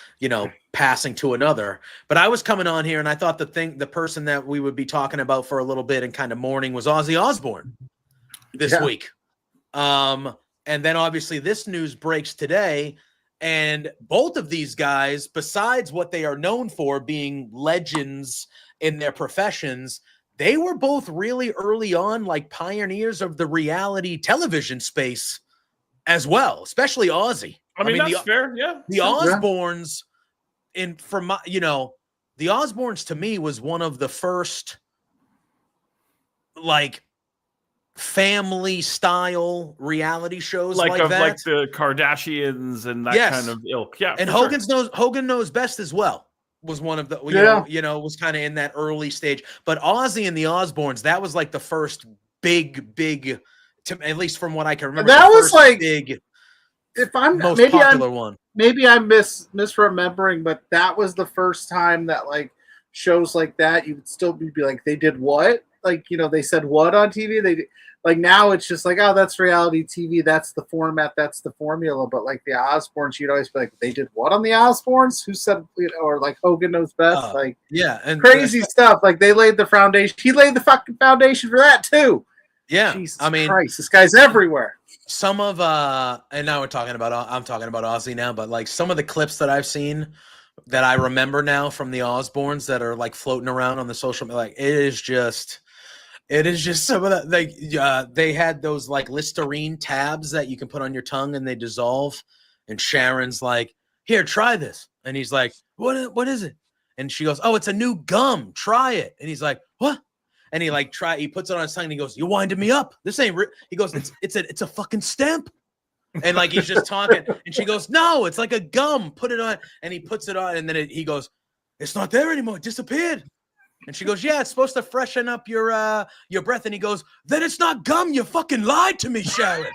passing to another, but I was coming on here and I thought the person that we would be talking about for a little bit and kind of mourning was Ozzy Osbourne this week. And then obviously this news breaks today, and both of these guys, besides what they are known for being legends in their professions, they were both really early on, like pioneers of the reality television space as well, especially Ozzy. I mean that's fair. Yeah. The Osbournes the Osbournes to me was one of the first like family style reality shows like that. Like the Kardashians and that kind of ilk. Yeah. And Hogan Knows Best as well. Was one of the was kind of in that early stage, but Ozzy and the Osbournes, that was like the first big at least from what I can remember, that was like big, if I'm most maybe popular I'm one. Maybe I'm misremembering, but that was the first time that like shows like that you would still be like, they did what? Like, they said what on TV? They like now it's just like, oh, that's reality TV. That's the format. That's the formula. But like the Osbournes, you'd always be like, they did what on the Osbournes? Who said, or like Hogan Knows Best? And crazy stuff. Like they laid the foundation. He laid the fucking foundation for that too. Yeah. Jesus Christ, this guy's everywhere. Some of and now I'm talking about Ozzy now, but like some of the clips that I've seen that I remember now from the Osbournes that are like floating around on the social media, like it is just some of that. Like they had those like Listerine tabs that you can put on your tongue and they dissolve. And Sharon's like, "Here, try this," and he's like, "What is it?" And she goes, "Oh, it's a new gum. Try it." And he's like, "What?" And he puts it on his tongue and he goes, "You winded me up. This ain't He goes, it's a fucking stamp." And like he's just talking, and she goes, "No, it's like a gum. Put it on." And he puts it on, and then he goes, "It's not there anymore. It disappeared." And she goes, "Yeah, it's supposed to freshen up your breath." And he goes, "Then it's not gum. You fucking lied to me, Sharon."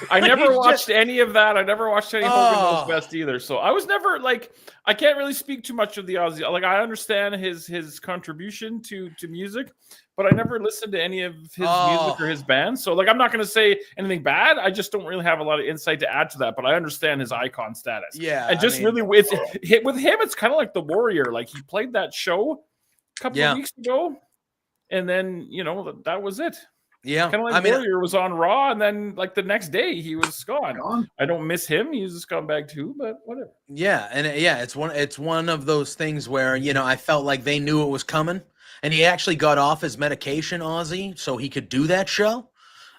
I never watched any of that. I never watched any Hogan Knows Best either. So I was never like, I can't really speak too much of the Ozzy. Like I understand his contribution to music, but I never listened to any of his music or his band. So like, I'm not going to say anything bad. I just don't really have a lot of insight to add to that, but I understand his icon status. Yeah. And just really with him, it's kind of like the Warrior. Like he played that show a couple of weeks ago, and then, that was it. Yeah. Kind of like Warrior was on Raw, and then like the next day he was gone. I don't miss him. He's a scumbag too, but whatever. Yeah. And it's one of those things where, I felt like they knew it was coming. And he actually got off his medication, Ozzy, so he could do that show.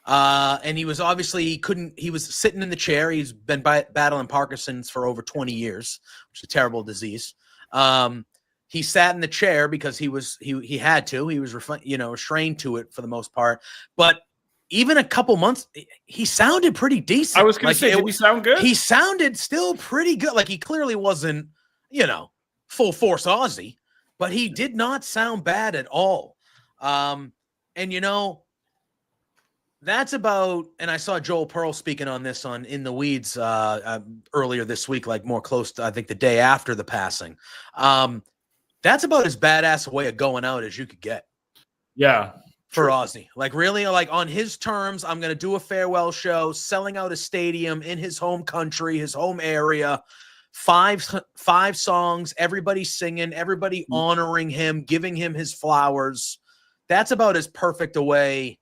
And he was obviously he was sitting in the chair. He's been battling Parkinson's for over 20 years, which is a terrible disease. He sat in the chair because he had to. He was restrained to it for the most part. But even a couple months, he sounded pretty decent. I was going to say, did he sound good? He sounded still pretty good. Like he clearly wasn't, full force Ozzy, but he did not sound bad at all. And that's about, and I saw Joel Pearl speaking on this on In the Weeds earlier this week, like more close to, I think, the day after the passing. That's about as badass a way of going out as you could get. Yeah. For Ozzy. Like really, like on his terms, I'm going to do a farewell show, selling out a stadium in his home country, his home area, five songs, everybody singing, everybody honoring him, giving him his flowers. That's about as perfect a way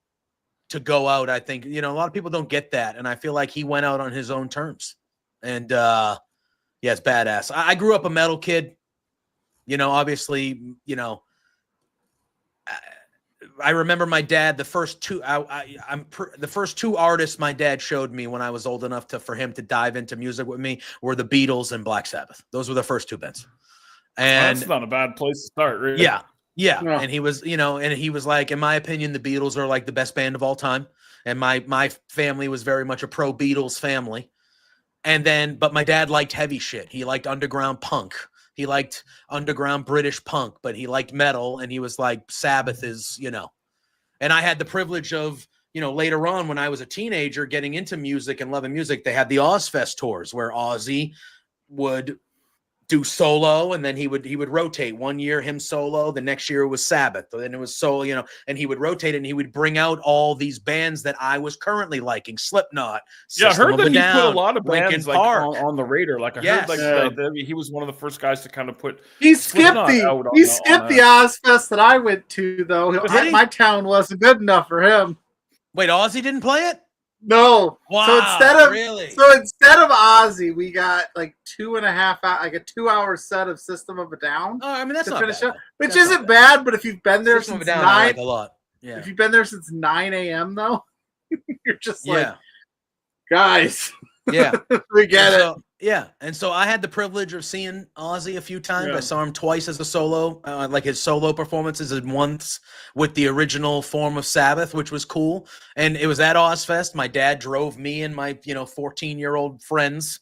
to go out, I think. A lot of people don't get that, and I feel like he went out on his own terms. And it's badass. I grew up a metal kid. Obviously, I remember my dad, the first two artists my dad showed me when I was old enough for him to dive into music with me were the Beatles and Black Sabbath. Those were the first two bands. And that's not a bad place to start, really. Yeah. And he was, and he was like, in my opinion, the Beatles are like the best band of all time. And my family was very much a pro Beatles family. But my dad liked heavy shit. He liked underground punk. He liked underground British punk, but he liked metal, and he was like, Sabbath is, And I had the privilege of, later on when I was a teenager getting into music and loving music, they had the Ozfest tours where Ozzy would do solo, and then he would rotate. One year him solo, the next year it was Sabbath, then it was solo, and he would rotate, and he would bring out all these bands that I was currently liking. Slipknot. I heard that he put a lot of bands Linkin Park. on the radar. Like I heard, he was one of the first guys to kind of put. He skipped the Ozfest that I went to, though. My town wasn't good enough for him. Wait, Ozzy didn't play it? No. Wow. So instead of Ozzy, we got like 2.5 hours, like a 2-hour set of System of a Down. Oh, I mean that's not bad. Which isn't bad, but if you've been there since 9, I like a lot. Yeah. If you've been there since 9 a.m. though, you're just like, guys. Yeah, we get it. Yeah, and so I had the privilege of seeing Ozzy a few times. Yeah. I saw him twice as a solo, like his solo performances, and once with the original form of Sabbath, which was cool. And it was at Ozfest. My dad drove me and my 14-year-old friends.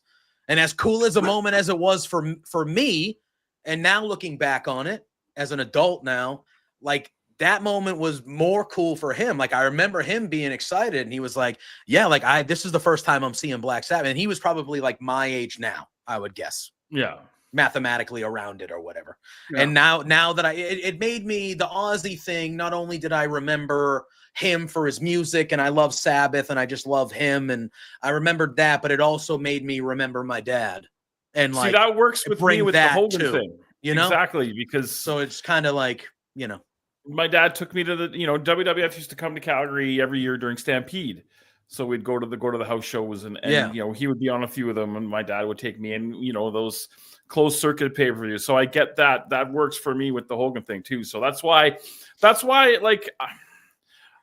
And as cool as a moment as it was for me, and now looking back on it as an adult now, like that moment was more cool for him. Like I remember him being excited, and he was like, yeah, like this is the first time I'm seeing Black Sabbath. And he was probably like my age now, I would guess. Yeah. Mathematically around it or whatever. Yeah. And now that it made me the Ozzy thing. Not only did I remember him for his music, and I love Sabbath, and I just love him, and I remembered that, but it also made me remember my dad. And like, that works with me with the Hogan thing. Exactly. Because so it's kind of like, my dad took me to the, WWF used to come to Calgary every year during Stampede. So we'd go to the house shows and he would be on a few of them, and my dad would take me in, those closed circuit pay-per-views. So I get that. That works for me with the Hogan thing too. So that's why like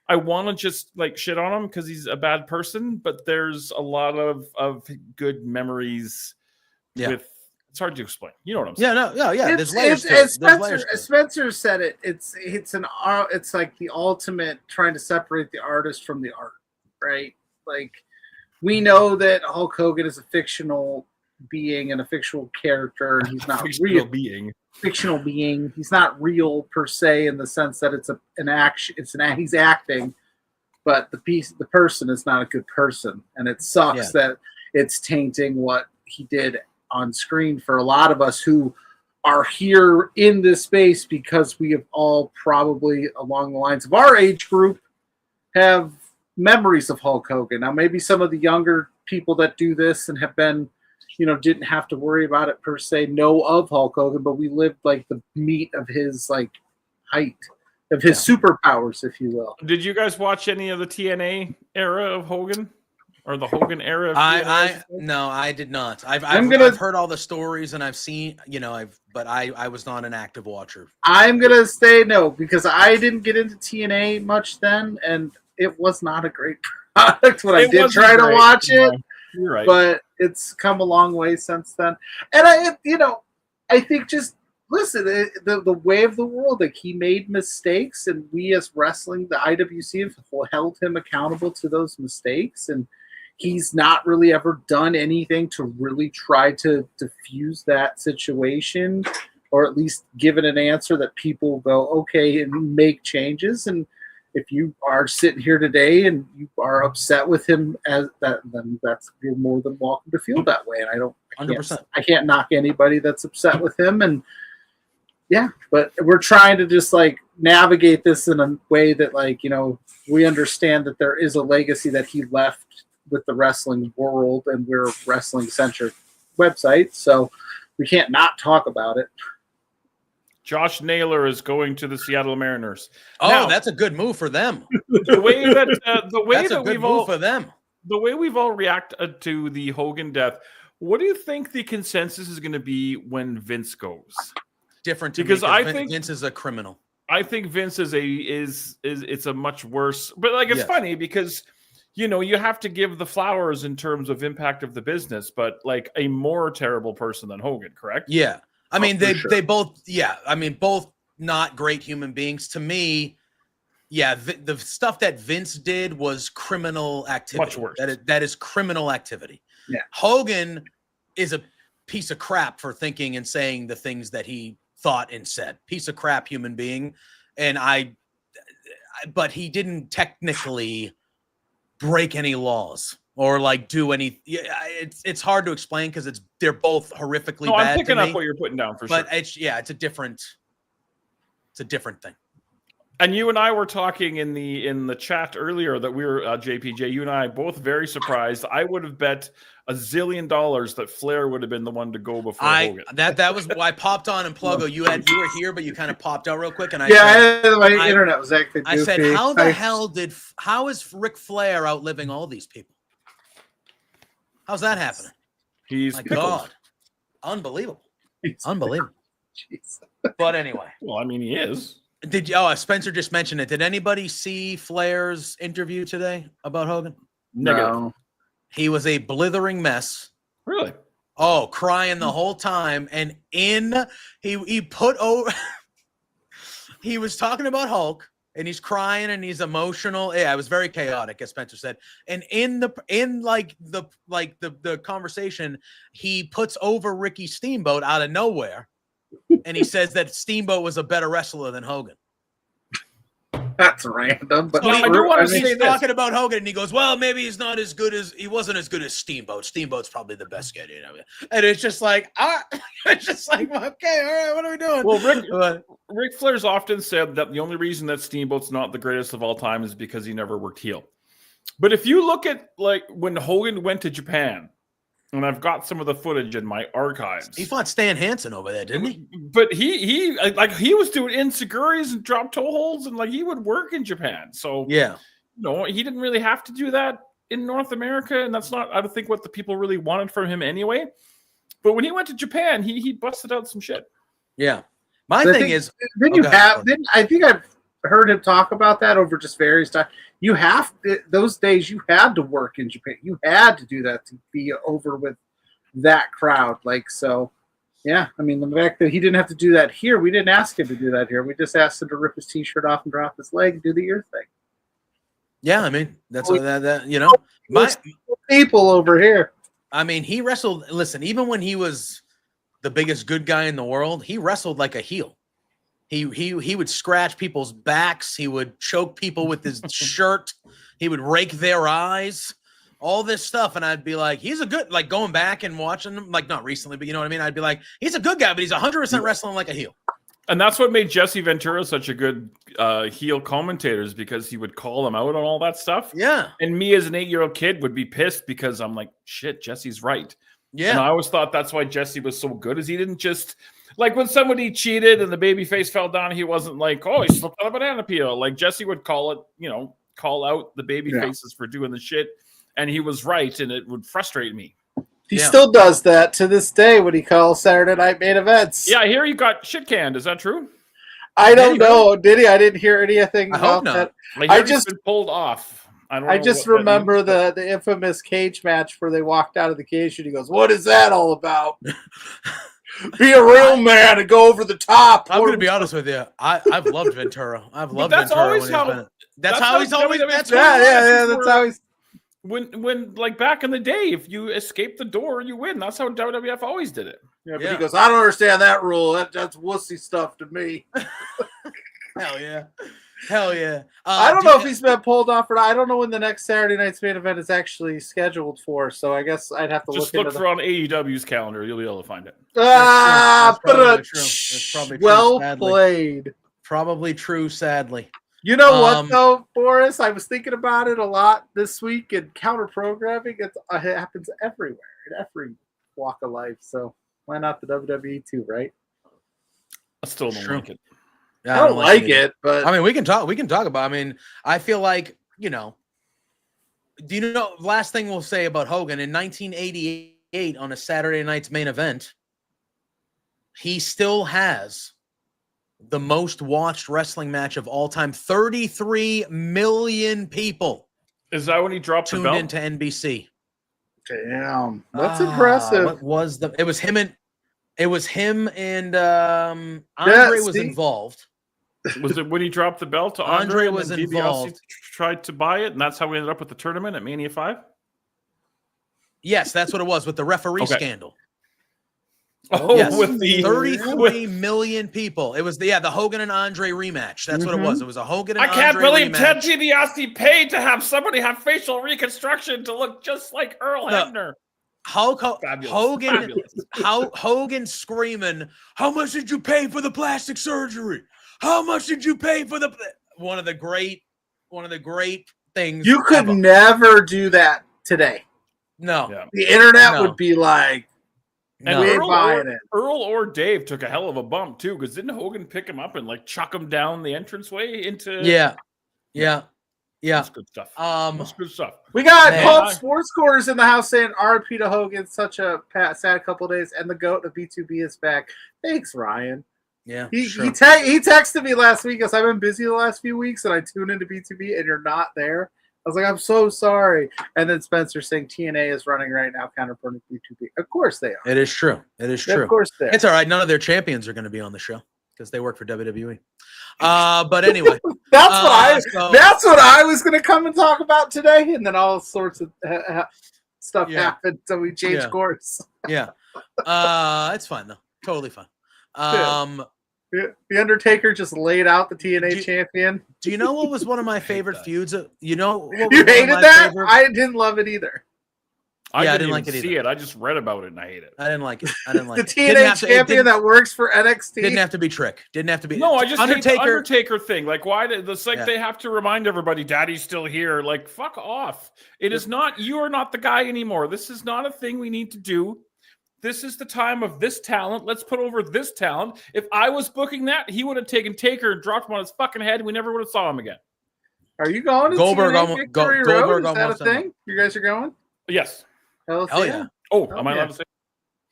I want to just like shit on him because he's a bad person, but there's a lot of good memories with. It's hard to explain. You know what I'm saying? Yeah. There's layers to it. Spencer said it. It's like the ultimate trying to separate the artist from the art, right? Like we know that Hulk Hogan is a fictional being and a fictional character, and he's not real being. Fictional being. He's not real per se in the sense that it's an action. He's acting, but the person is not a good person, and it sucks that it's tainting what he did on screen for a lot of us who are here in this space because we have all probably along the lines of our age group have memories of Hulk Hogan. Now, maybe some of the younger people that do this and have been, didn't have to worry about it per se, know of Hulk Hogan, but we lived like the meat of his like height of his superpowers, if you will. Did you guys watch any of the TNA era of Hogan? Or the Hogan era? No, I did not. I've heard all the stories, and I've seen, but I was not an active watcher. I'm gonna say no because I didn't get into TNA much then, and it was not a great product when I did wasn't try to great. watch it. No, you're right. But it's come a long way since then. And I think just listen, the way of the world, like he made mistakes, and we as wrestling, the IWC have held him accountable to those mistakes, and he's not really ever done anything to really try to diffuse that situation, or at least give it an answer that people go, okay, and make changes. And if you are sitting here today and you are upset with him as that, then you're more than welcome to feel that way. And 100%. I can't knock anybody that's upset with him. And yeah, but we're trying to just like navigate this in a way that we understand that there is a legacy that he left with the wrestling world, and we're a wrestling centric website, so we can't not talk about it. Josh Naylor is going to the Seattle Mariners. Oh, Now, that's a good move for them. the way that we've all reacted to the Hogan death. What do you think the consensus is going to be when Vince goes? Different to Because me, I think Vince is a criminal. I think Vince is it's a much worse. But it's funny because you have to give the flowers in terms of impact of the business, but like a more terrible person than Hogan, correct? Yeah. I mean, they both, both not great human beings. To me, the stuff that Vince did was criminal activity. Much worse. That is criminal activity. Yeah. Hogan is a piece of crap for thinking and saying the things that he thought and said. Piece of crap human being. But he didn't technically break any laws or like do any. It's hard to explain because they're both horrifically bad. I'm picking up what you're putting down for sure. But it's a different thing. And you and I were talking in the chat earlier that we were JPJ. You and I both very surprised. I would have bet $1 zillion that Flair would have been the one to go before Hogan. That was why I popped on and Pluggo. You were here, but you kind of popped out real quick, and my internet was acting goofy. I said, how is Ric Flair outliving all these people? How's that happening? He's my pickled. God, unbelievable, unbelievable. Jeez. But anyway, well, I mean, he is. Spencer just mentioned it. Did anybody see Flair's interview today about Hogan? No. He was a blithering mess. Really? Oh, crying the whole time. And he put over he was talking about Hulk, and he's crying and he's emotional. Yeah, it was very chaotic, as Spencer said. And in the conversation, he puts over Ricky Steamboat out of nowhere. And he says that Steamboat was a better wrestler than Hogan. That's random, but he's talking about Hogan, and he goes, "Well, maybe he wasn't as good as Steamboat. Steamboat's probably the best guy." And it's just like, okay, all right, what are we doing? Well, Ric Flair's often said that the only reason that Steamboat's not the greatest of all time is because he never worked heel. But if you look at like when Hogan went to Japan. And I've got some of the footage in my archives. He fought Stan Hansen over there, didn't he? But he was doing enziguris and drop toe holds, and like he would work in Japan. So yeah, he didn't really have to do that in North America, and that's not, I don't think, what the people really wanted from him anyway. But when he went to Japan, he busted out some shit. Yeah, I think I've heard him talk about that over just various times. Those days you had to work in Japan. You had to do that to be over with that crowd. Yeah. I mean, the fact that he didn't have to do that here, we didn't ask him to do that here. We just asked him to rip his t-shirt off and drop his leg and do the ear thing. Yeah, I mean, that's people over here. I mean, he wrestled. Listen, even when he was the biggest good guy in the world, he wrestled like a heel. He would scratch people's backs. He would choke people with his shirt. He would rake their eyes. All this stuff, and I'd be like, he's a good. Like going back and watching him, like not recently, but you know what I mean. I'd be like, he's a good guy, but he's 100% wrestling like a heel. And that's what made Jesse Ventura such a good heel commentator, is because he would call him out on all that stuff. Yeah. And me as an 8-year-old kid would be pissed because I'm like, shit, Jesse's right. Yeah. And I always thought that's why Jesse was so good, is he didn't just. Like when somebody cheated and the baby face fell down, he wasn't like, oh, he slipped on a banana peel. Like Jesse would call out the baby faces for doing the shit. And he was right. And it would frustrate me. He still does that to this day when he calls Saturday Night Main Events. Yeah, I hear you got shit canned. Is that true? I don't know. Did he? I didn't hear anything about that. I just been pulled off. I just remember the infamous cage match where they walked out of the cage and he goes, "What is that all about?" Be a real man and go over the top. I'm going to be honest with you. I've loved Ventura. I've loved Ventura when he's been. That's how he's always. That's that's how he's. When like back in the day, if you escape the door, you win. That's how WWF always did it. Yeah, but he goes, "I don't understand that rule. That's wussy stuff to me." Hell yeah. Hell yeah. I don't know if he's been pulled off or not. I don't know when the next Saturday night's main event is actually scheduled for, so I guess I'd have to just look for on AEW's calendar. You'll be able to find it. That's probably true. That's probably well true, played. Probably true, sadly. You know what, though, Boris? I was thinking about it a lot this week, and counter-programming, it happens everywhere, in every walk of life, so why not the WWE too, right? I still don't like it. Yeah, I don't like it, but I mean, we can talk about. I mean, I feel like, do you know? Last thing we'll say about Hogan in 1988 on a Saturday night's main event, he still has the most watched wrestling match of all time. 33 million people. Is that when he dropped the belt? Tuned into NBC. Damn, that's impressive. What was it was him and Andre was involved. Was it when he dropped the belt to Andre and was then involved. DiBiase tried to buy it, and that's how we ended up with the tournament at Mania 5? Yes, that's what it was with the referee scandal. Oh, yes. with the 33 million people. It was the Hogan and Andre rematch. That's what it was. It was a Hogan and I can't Andre believe rematch. Ted DiBiase paid to have somebody have facial reconstruction to look just like Earl Hebner. Hogan screaming, "How much did you pay for the plastic surgery? How much did you pay for the?" One of the great things. You could never do that today. No, the internet would be like, and Earl or Dave took a hell of a bump too, because didn't Hogan pick him up and like chuck him down the entranceway into? Yeah. That's good stuff. That's good stuff. We got Pulp Sports Quarters in the house saying RP to Hogan. Such a sad couple of days, and the GOAT of B2B is back. Thanks, Ryan. Yeah, he texted me last week because I've been busy the llast few weeks, and I tuned into B2B, and you're not there. I was like, I'm so sorry. And then Spencer saying TNA is running right now, counterpunting B2B. Of course they are. It is true. Of course they are. It's all right. None of their champions are going to be on the show because they work for WWE. But anyway, that's what I was going to come and talk about today, and then all sorts of stuff happened, so we changed course. It's fine though. Totally fine. The Undertaker just laid out the TNA champion. Do you know what was one of my favorite feuds? You hated that? I didn't love it either. I didn't like it either. I just read about it and I hate it. I didn't like it. The TNA champion that works for NXT didn't have to be Trick. Didn't have to be. No, I just hate the Undertaker thing. Like, why? It's like they have to remind everybody, Daddy's still here. Like, fuck off. It is not. You are not the guy anymore. This is not a thing we need to do. This is the time of this talent. Let's put over this talent. If I was booking that, he would have taken Taker and dropped him on his fucking head, and we never would have saw him again. Are you going to Goldberg? Goldberg, is that a thing? You guys are going? Yes. Hell yeah. Oh, am I allowed to say?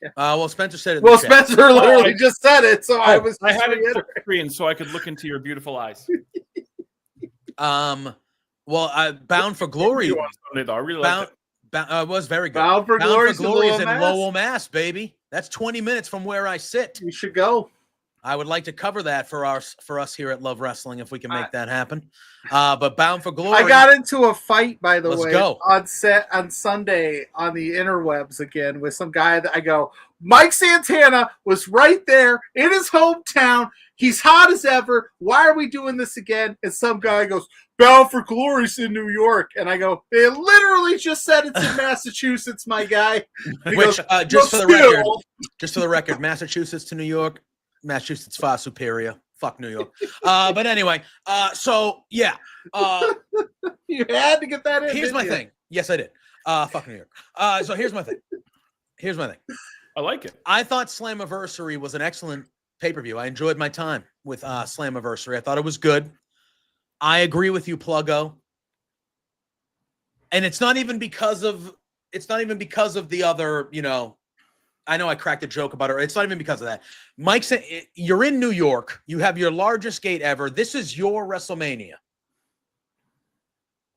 Yeah. Well, Spencer said it. Well, Spencer literally just said it, so I had it on the screen so I could look into your beautiful eyes. Bound for Glory. I really liked it. Was very good. Bound for Glory is in Lowell, Mass, baby. That's 20 minutes from where I sit. You should go. I would like to cover that for us here at Love Wrestling if we can make that happen. But Bound for Glory. I got into a fight, by the way, go. on Sunday on the interwebs again with some guy that I go, Mike Santana was right there in his hometown. He's hot as ever. Why are we doing this again? And some guy goes, Bound for Glory's in New York. And I go, they literally just said it's in Massachusetts, my guy. Which, just for the record, Massachusetts to New York, Massachusetts far superior. Fuck New York. But anyway, you had to get that in. Here's my thing. Yes, I did. Fuck New York. So here's my thing. I like it. I thought Slammiversary was an excellent pay-per-view. I enjoyed my time with Slammiversary. I thought it was good. I agree with you, Pluggo. And it's not even because of the other, I know I cracked a joke about it. It's not even because of that. Mike said, you're in New York. You have your largest gate ever. This is your WrestleMania.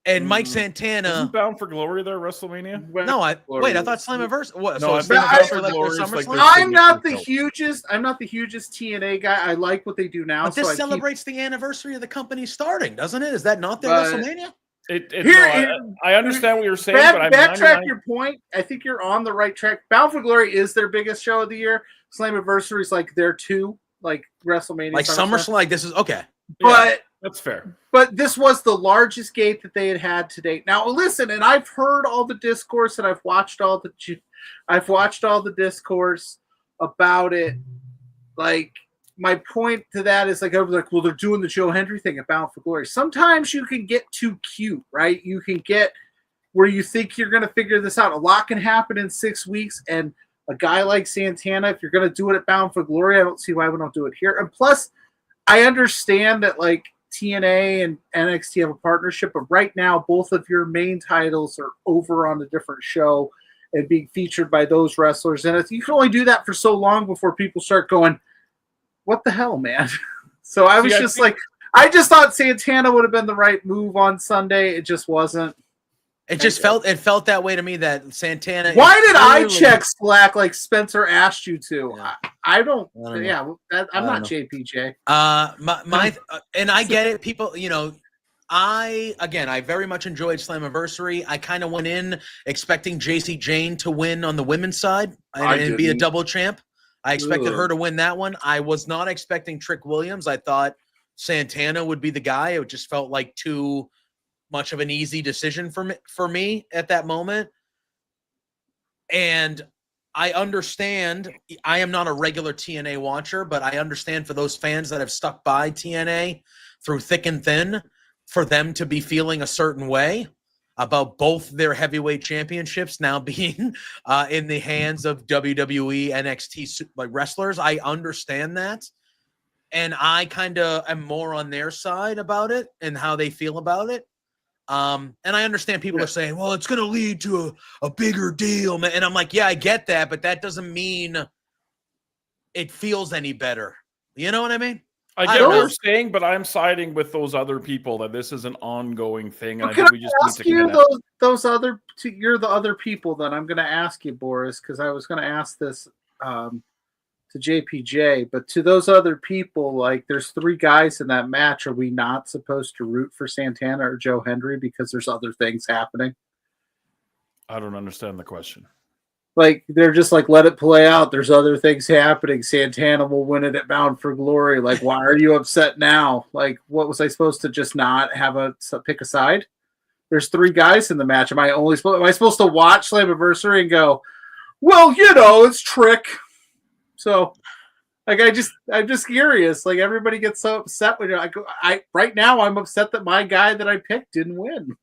And Mike Santana. Isn't Bound for Glory there, WrestleMania? No, I thought Slammiversary. What? No, so I it's think Slammiversary like Glory the is like SummerSlam? their I'm not the signature hugest TNA guy. I like what they do now. But this so celebrates the anniversary of the company starting, doesn't it? Is that not their But- WrestleMania? I understand what you're saying, but I'm backtrack your point. I think you're on the right track. Bound for Glory is their biggest show of the year. Slammiversary is like their two, like WrestleMania, Like SummerSlam. Like this is okay. But that's fair. But this was the largest gate that they had to date. Now listen, and I've heard all the discourse, and I've watched all the discourse about it. Like, my point to that is like, I was like, well, they're doing the Joe Hendry thing at Bound for Glory. Sometimes you can get too cute, right? You can get where you think you're going to figure this out. A lot can happen in 6 weeks, and a guy like Santana, if you're going to do it at Bound for Glory, I don't see why we don't do it here. And plus, I understand that like TNA and NXT have a partnership, but right now both of your main titles are over on a different show and being featured by those wrestlers. And you can only do that for so long before people start going, what the hell, man? So I was I just thought Santana would have been the right move on Sunday. It just wasn't. It felt that way to me that Santana. Why did I check Slack like Spencer asked you to? Yeah. I don't. I I'm not JPJ. And I get it. People, I very much enjoyed Slammiversary. I kind of went in expecting JC Jane to win on the women's side and be a double champ. I expected her to win that one. I was not expecting Trick Williams. I thought Santana would be the guy. It just felt like too much of an easy decision for me at that moment. And I understand, I am not a regular TNA watcher, but I understand for those fans that have stuck by TNA through thick and thin, for them to be feeling a certain way about both their heavyweight championships now being in the hands of WWE NXT wrestlers. I understand that. And I kind of am more on their side about it and how they feel about it. And I understand people are saying, well, it's going to lead to a bigger deal. And I'm like, yeah, I get that, but that doesn't mean it feels any better. You know what I mean? I get what you're saying, but I'm siding with those other people that this is an ongoing thing. And I think we just need to you're the other people that I'm going to ask you, Boris, because I was going to ask this to JPJ, but to those other people, like there's 3 guys in that match. Are we not supposed to root for Santana or Joe Hendry because there's other things happening? I don't understand the question. Like they're just like, let it play out. There's other things happening. Santana will win it at Bound for Glory. Like, why are you upset now? Like, what was I supposed to just not have pick a side? There's 3 guys in the match. Am I supposed to watch Slammiversary and go, well, it's Trick. So, like, I'm just curious. Like, everybody gets so upset when right now I'm upset that my guy that I picked didn't win.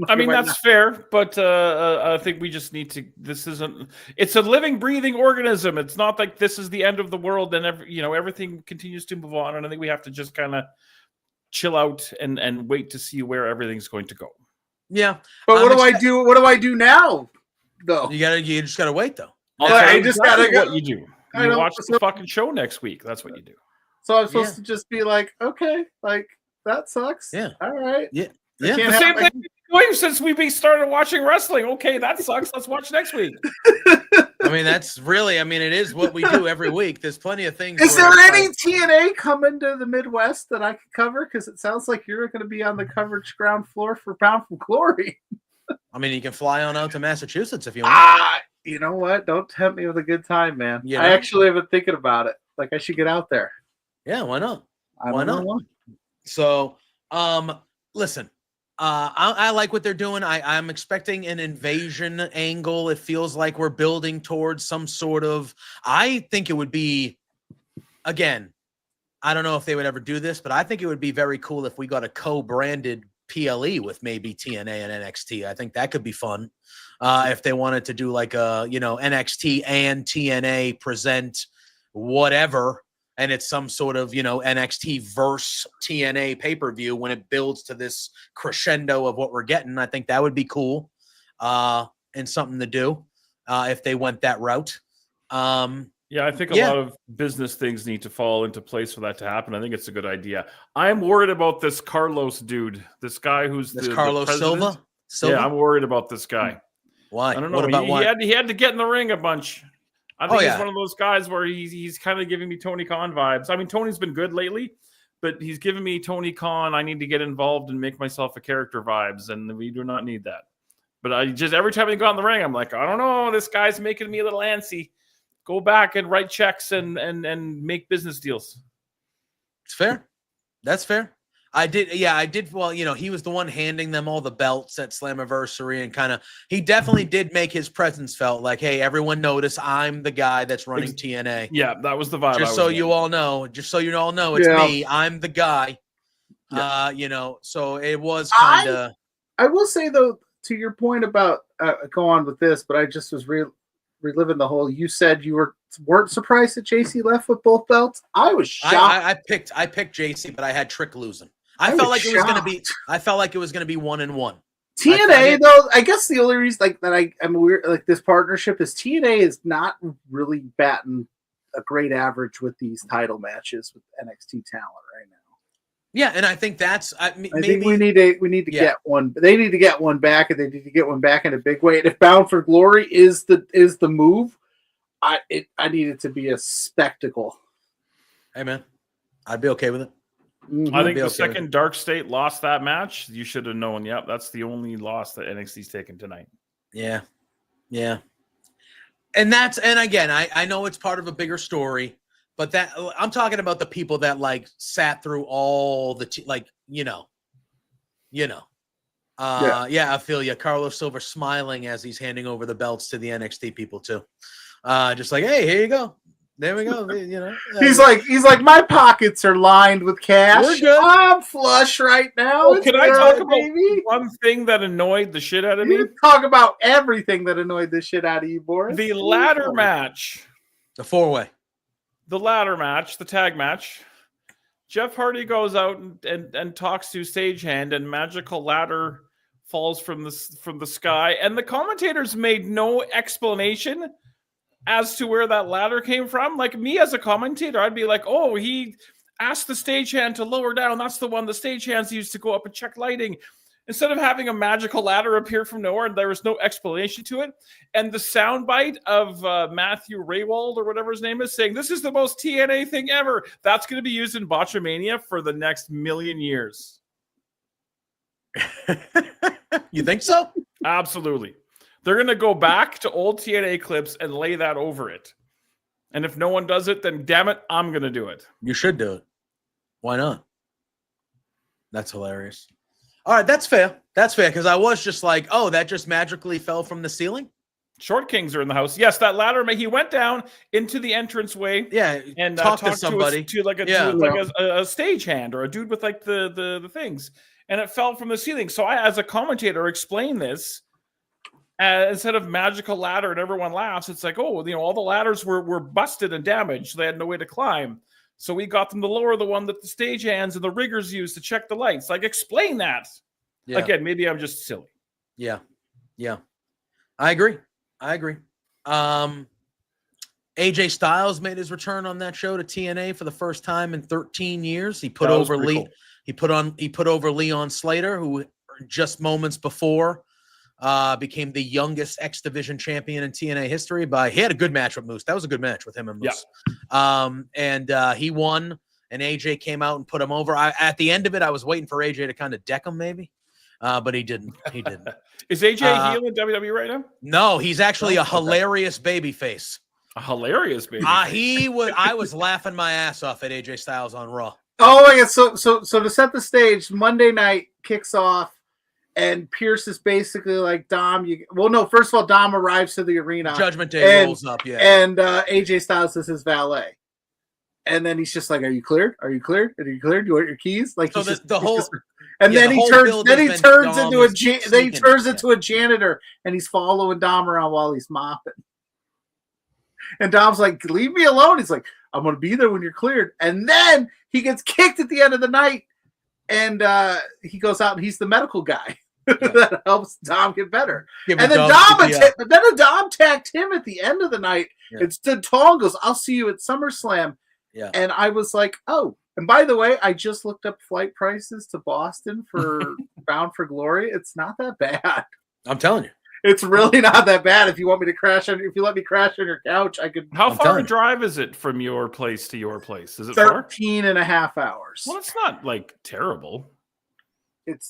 I mean, that's fair, but I think we just need to. It's a living, breathing organism. It's not like this is the end of the world and everything continues to move on. And I think we have to just kind of chill out and wait to see where everything's going to go. Yeah, but what do I do? What do I do now? Though you just gotta wait though. I just gotta go. What you do? You watch the fucking show next week. That's what you do. So I'm supposed to just be like, okay, like that sucks. Yeah. All right. Yeah. The same thing we're doing since we started watching wrestling. Okay, that sucks. Let's watch next week. I mean, it is what we do every week. There's plenty of things. Is there any TNA coming to the Midwest that I could cover? Because it sounds like you're going to be on the coverage ground floor for Bound for Glory. I mean, you can fly on out to Massachusetts if you want. You know what? Don't tempt me with a good time, man. I actually have been thinking about it. Like, I should get out there. Yeah, why not? Why not? So, listen, I like what they're doing. I'm expecting an invasion angle. It feels like we're building towards some sort of. I think it would be, again, I don't know if they would ever do this, but I think it would be very cool if we got a co-branded PLE with maybe TNA and NXT. I think that could be fun. If they wanted to do like a, NXT and TNA present whatever, and it's some sort of, NXT verse TNA pay-per-view when it builds to this crescendo of what we're getting. I think that would be cool and something to do if they went that route. Yeah, I think a lot of business things need to fall into place for that to happen. I think it's a good idea. I'm worried about this Carlos dude, this guy who's the Carlos president. Silva. Yeah, I'm worried about this guy. Why? I don't know. What about he had to get in the ring a bunch. I think he's one of those guys where he's kind of giving me Tony Khan vibes. I mean, Tony's been good lately, but he's giving me Tony Khan, I need to get involved and make myself a character vibes, and we do not need that. But I just, every time he got in the ring, I'm like, I don't know, this guy's making me a little antsy. Go back and write checks and make business deals. It's fair. That's fair. I did. Well, he was the one handing them all the belts at Slammiversary, and he definitely did make his presence felt. Like, hey, everyone notice I'm the guy that's running TNA. Yeah, that was the vibe. Just so you all know, it's me. I'm the guy. Yeah. So it was kind of. I will say though, to your point about go on with this, but I just was reliving the whole. You said you weren't surprised that JC left with both belts. I was shocked. I picked JC, but I had Trick losing. I felt like it was going to be 1-1. TNA though, I guess the only reason that I'm weird this partnership is TNA is not really batting a great average with these title matches with NXT talent right now. Yeah, and I think that's I think we need to get one. They need to get one back, and they need to get one back in a big way. And if Bound for Glory is the move, I need it to be a spectacle. Hey man, I'd be okay with it. I think the second Dark State lost that match, you should have known. Yep, that's the only loss that NXT's taken tonight. Yeah. And again, I know it's part of a bigger story, but that I'm talking about the people that sat through all the I feel you. Carlos Silva smiling as he's handing over the belts to the NXT people too. Just like, hey, here you go. There we go. He's like, my pockets are lined with cash. We're good. I'm flush right now. Can I talk about one thing that annoyed the shit out of me? You talk about everything that annoyed the shit out of you, Boris. The ladder match. The 4-way. The ladder match, the tag match. Jeff Hardy goes out and talks to Stagehand, and magical ladder falls from the sky, and the commentators made no explanation as to where that ladder came from. Like, me as a commentator, I'd be like, oh, he asked the stagehand to lower down. That's the one the stagehands used to go up and check lighting. Instead of having a magical ladder appear from nowhere, and there was no explanation to it. And the soundbite of Matthew Raywald, or whatever his name is, saying, this is the most TNA thing ever. That's going to be used in Botchamania for the next million years. You think so? Absolutely. They're going to go back to old TNA clips and lay that over it. And if no one does it, then damn it, I'm going to do it. You should do it. Why not? That's hilarious. All right, that's fair. That's fair, because I was just like, oh, that just magically fell from the ceiling? Short Kings are in the house. Yes, that ladder, he went down into the entranceway. Yeah, and talked to somebody. To a stagehand or a dude with the things. And it fell from the ceiling. So I, as a commentator, explain this. Instead of magical ladder and everyone laughs, it's like, oh, all the ladders were busted and damaged. So they had no way to climb. So we got them to lower the one that the stagehands and the riggers used to check the lights. Like, explain that. Yeah. Again, maybe I'm just silly. Yeah. I agree. AJ Styles made his return on that show to TNA for the first time in 13 years. He put over Lee. Cool. He put over Leon Slater, who just moments before became the youngest X Division champion in TNA history. He had a good match with Moose. That was a good match with him and Moose. Yeah. He won, and AJ came out and put him over. At the end of it, I was waiting for AJ to kind of deck him, maybe, but he didn't. Is AJ heel in WWE right now? No, he's actually a hilarious babyface. A hilarious babyface. I was laughing my ass off at AJ Styles on Raw. Oh my God! So to set the stage, Monday night kicks off. And Pierce is basically like, Dom, first of all, Dom arrives to the arena. Judgment Day rolls up, yeah. And AJ Styles is his valet. And then he's just like, are you cleared? Are you cleared? Are you cleared? Do you want your keys? Like, so then he turns into a janitor, and he's following Dom around while he's mopping. And Dom's like, leave me alone. He's like, I'm going to be there when you're cleared. And then he gets kicked at the end of the night. And he goes out and he's the medical guy. that helps Dom get better. Give And then Dom tagged him at the end of the night and stood tall and goes, "I'll see you at SummerSlam." Yeah. And I was like, "Oh." And by the way, I just looked up flight prices to Boston for Bound for Glory. It's not that bad. I'm telling you. It's really not that bad. If you want me to if you let me crash on your couch, I could. How far a drive is it from your place to your place? Is it 13 and a half hours? Well, it's not like terrible.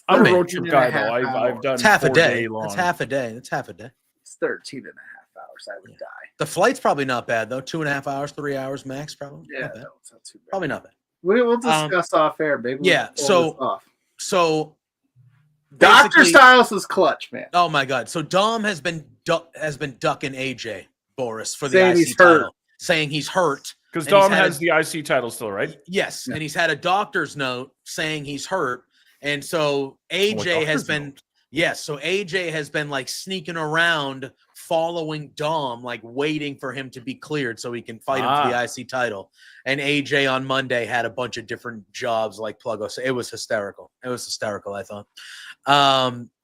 I'm a road trip guy though. I've done it's half a day. Long. It's half a day. It's half a day. It's 13 and a half hours. I would die. The flight's probably not bad though. 2.5 hours, 3 hours max, probably. Yeah, no, it's not too bad. Probably not bad. We'll discuss off air, baby. Yeah. So Dr. Styles is clutch, man. Oh my God. So Dom has been ducking AJ Boris for the saying IC he's title, hurt. Saying he's hurt. Because Dom has the IC title still, right? Yes. Yeah. And he's had a doctor's note saying he's hurt. And so AJ has been so AJ has been like sneaking around following Dom, like waiting for him to be cleared so he can fight him for the IC title. And AJ on Monday had a bunch of different jobs like PLUGGO. So it was hysterical. I thought.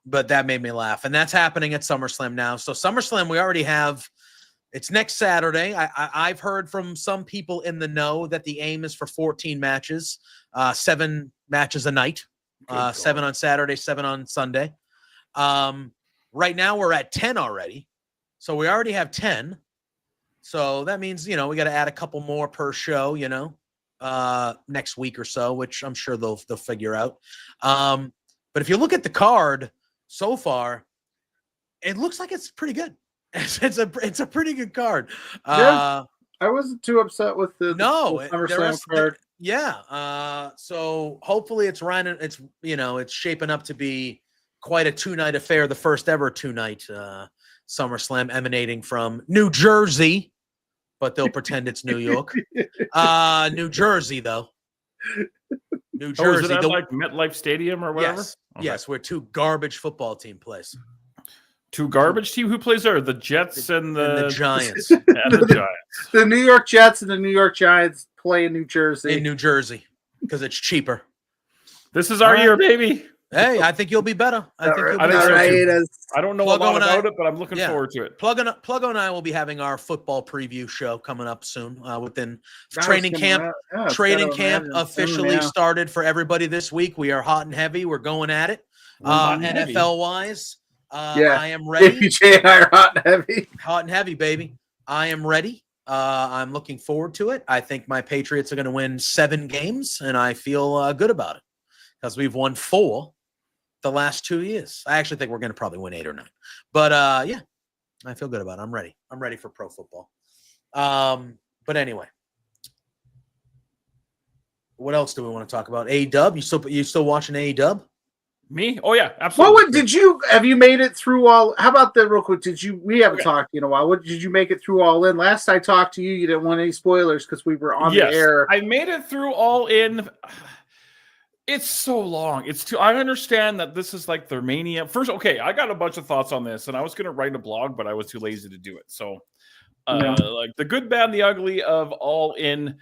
But that made me laugh. And that's happening at SummerSlam now. So SummerSlam, we already have, it's next Saturday. I've heard from some people in the know that the aim is for 14 matches, 7 matches a night, 7 on Saturday, 7 on Sunday. Right now we're at 10 already. So we already have 10. So that means, we got to add a couple more per show, next week or so, which I'm sure they'll figure out. But if you look at the card so far, it looks like it's pretty good. It's a pretty good card. I wasn't too upset with the SummerSlam card. Yeah. So hopefully it's running. It's shaping up to be quite a 2-night affair. The first ever 2-night SummerSlam emanating from New Jersey, but they'll pretend it's New York. New Jersey, though. New Jersey. Is it at like MetLife Stadium or whatever? Yes. Okay. Yes, where 2 garbage football team plays. 2 garbage team? Who plays there? The Jets and the Giants. And the Giants. The New York Jets and the New York Giants play in New Jersey. In New Jersey, because it's cheaper. This is our year, baby. Hey, I think you'll be better. I don't know a lot about it, but I'm looking forward to it. PLUGGO and I will be having our football preview show coming up soon. Within training camp. Training camp officially started for everybody this week. We are hot and heavy. We're going at it. NFL wise, I am ready. AJ and I are hot and heavy. Hot and heavy, baby. I am ready. I'm looking forward to it. I think my Patriots are going to win 7 games, and I feel good about it because we've won 4 the last 2 years. I actually think we're going to probably win 8 or 9. But I feel good about it. I'm ready. I'm ready for pro football. But anyway, what else do we want to talk about? AEW. You still watching AEW? Me? Oh yeah, absolutely. Have you made it through all? How about that real quick? We haven't talked in a while. Did you make it through All In? Last I talked to you, you didn't want any spoilers because we were on the air. I made it through All In. It's so long. I understand that this is like their mania. First, okay, I got a bunch of thoughts on this, and I was going to write a blog, but I was too lazy to do it. So, like the good, bad, and the ugly of All In.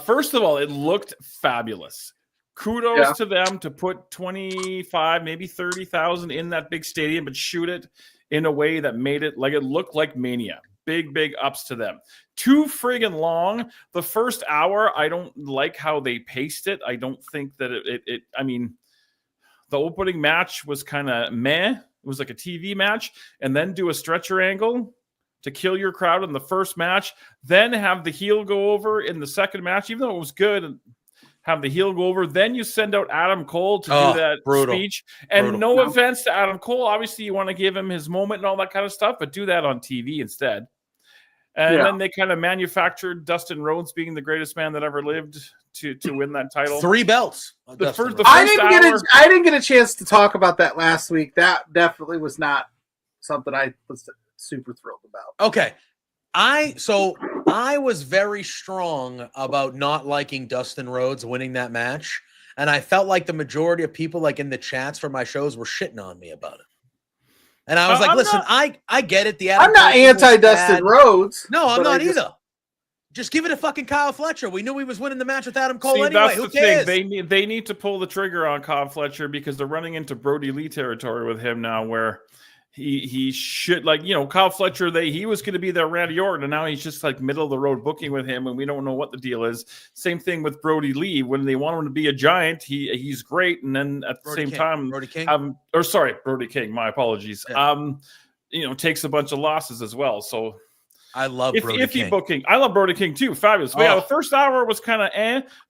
First of all, it looked fabulous. Kudos to them to put 25, maybe 30,000 in that big stadium, but shoot it in a way that made it like it looked like Mania. Big ups to them. Too friggin' long. The first hour, I don't like how they paced it. I don't think that I mean, the opening match was kind of meh. It was like a TV match, and then do a stretcher angle to kill your crowd in the first match, then have the heel go over in the second match, even though it was good. Have the heel go over, then you send out Adam Cole to do that speech. And no offense to Adam Cole, obviously you want to give him his moment and all that kind of stuff, but do that on TV instead. And then they kind of manufactured Dustin Rhodes being the greatest man that ever lived to win that title. 3 belts. The first I didn't get a chance to talk about that last week. That definitely was not something I was super thrilled about. Okay. I was very strong about not liking Dustin Rhodes winning that match, and I felt like the majority of people like in the chats for my shows were shitting on me about it. And I was like, listen, I get it. I'm not anti Dustin Rhodes. No, I'm not either. Just give it to fucking Kyle Fletcher. We knew he was winning the match with Adam Cole See, anyway. that's Who the cares? thing. They need to pull the trigger on Kyle Fletcher because they're running into Brody Lee territory with him now, where he should, like, Kyle Fletcher. He was going to be the Randy Orton, and now he's just like middle of the road booking with him, and we don't know what the deal is. Same thing with Brody Lee. When they want him to be a giant, he's great, and then at the same time, Brody King. Brody King. My apologies. Yeah. Takes a bunch of losses as well. So. I love Brody King. Booking. I love Brody King too. Fabulous. But yeah, the first hour was kind of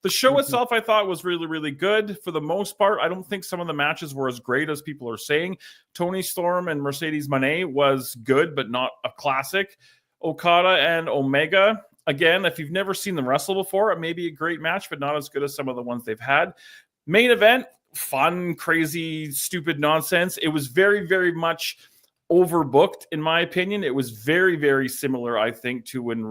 The show itself, I thought, was really, really good for the most part. I don't think some of the matches were as great as people are saying. Tony Storm and Mercedes Moné was good, but not a classic. Okada and Omega, again, if you've never seen them wrestle before, it may be a great match, but not as good as some of the ones they've had. Main event, fun, crazy, stupid nonsense. It was very, very much overbooked, in my opinion. It was very, very similar, I think, to when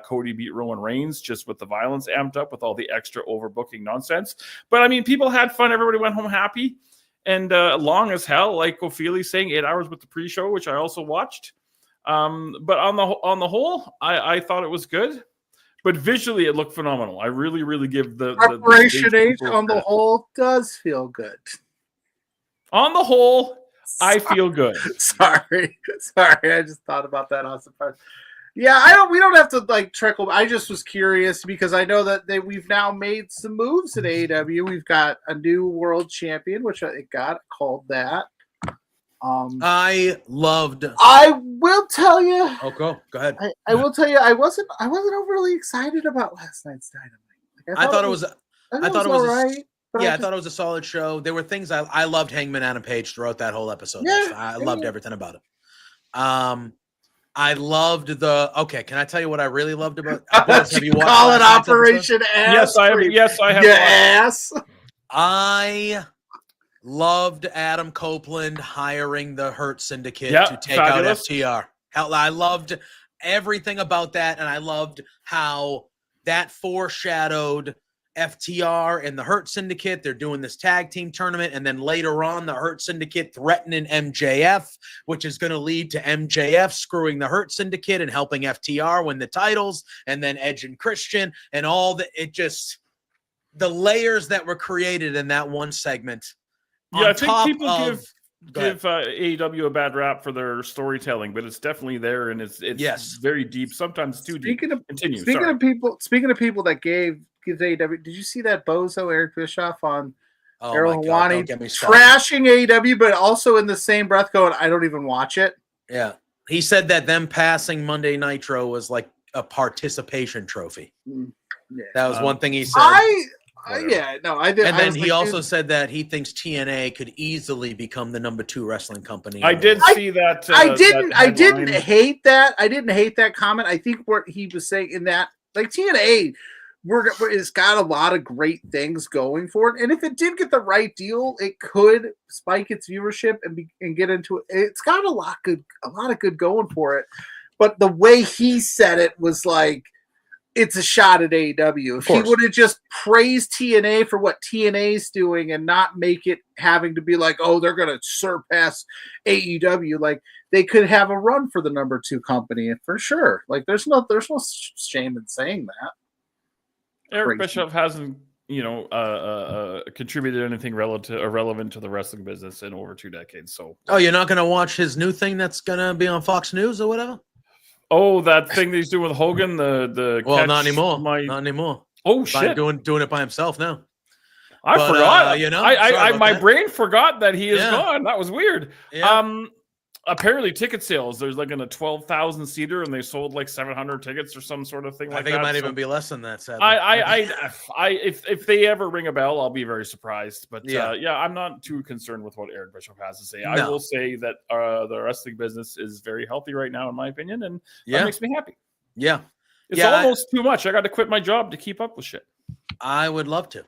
Cody beat Roman Reigns, just with the violence amped up with all the extra overbooking nonsense. But I mean, people had fun. Everybody went home happy and long as hell, like Ophelia saying, 8 hours with the pre-show, which I also watched. But on the whole, I thought it was good. But visually, it looked phenomenal. I really, really give the Preparation H on the whole does feel good. On the whole, I feel good. Sorry. I just thought about that on surprise. Yeah, we don't have to like trickle. I just was curious because I know that we've now made some moves at AEW. We've got a new world champion, which it got called that. I will tell you. Oh, go ahead. I will tell you. I wasn't overly excited about last night's Dynamite. I thought it was all right. I thought it was a solid show. There were things I loved. Hangman Adam Page throughout that whole episode. Yeah, I loved everything about it. I loved can I tell you what I really loved about? Have you watched call it Operation Ass? Yes, I have. Yes, I have. Yes. I loved Adam Copeland hiring the Hurt Syndicate to take fabulous. out FTR. I loved everything about that, and I loved how that foreshadowed FTR and the Hurt Syndicate. They're doing this tag team tournament, and then later on, the Hurt Syndicate threatening MJF, which is going to lead to MJF screwing the Hurt Syndicate and helping FTR win the titles, and then Edge and Christian, and all the the layers that were created in that one segment. Yeah, I think people give AEW a bad rap for their storytelling, but it's definitely there, and it's very deep, sometimes too deep. Speaking of people that gave AEW, did you see that bozo Eric Bischoff on Errol Hawani trashing AEW, but also in the same breath going, I don't even watch it? Yeah. He said that them passing Monday Nitro was like a participation trophy. Yeah. That was one thing he said. And then he also said that he thinks TNA could easily become the #2 wrestling company. I did see that. I didn't hate that. I didn't hate that comment. I think what he was saying in that, like, TNA, it's got a lot of great things going for it, and if it did get the right deal, it could spike its viewership and get into it. It's got a lot of good going for it. But the way he said it was like, it's a shot at AEW. If he would have just praised TNA for what TNA's doing and not make it having to be like, oh, they're going to surpass AEW, like, they could have a run for the #2 company for sure. Like, there's no shame in saying that. Eric Bischoff hasn't, contributed anything relevant to the wrestling business in over 2 decades. So, you're not going to watch his new thing that's going to be on Fox News or whatever? Oh, that thing that he's doing with Hogan, not anymore. Not anymore. Oh shit, doing it by himself now. I forgot. My brain forgot that he is gone. That was weird. Yeah. Apparently, ticket sales. There's like a 12,000 seater, and they sold like 700 tickets or some sort of thing like that. I think it might even be less than that. Sadly. If they ever ring a bell, I'll be very surprised. But I'm not too concerned with what Eric Bischoff has to say. No. I will say that the wrestling business is very healthy right now, in my opinion, and that makes me happy. Yeah, it's almost too much. I got to quit my job to keep up with shit. I would love to.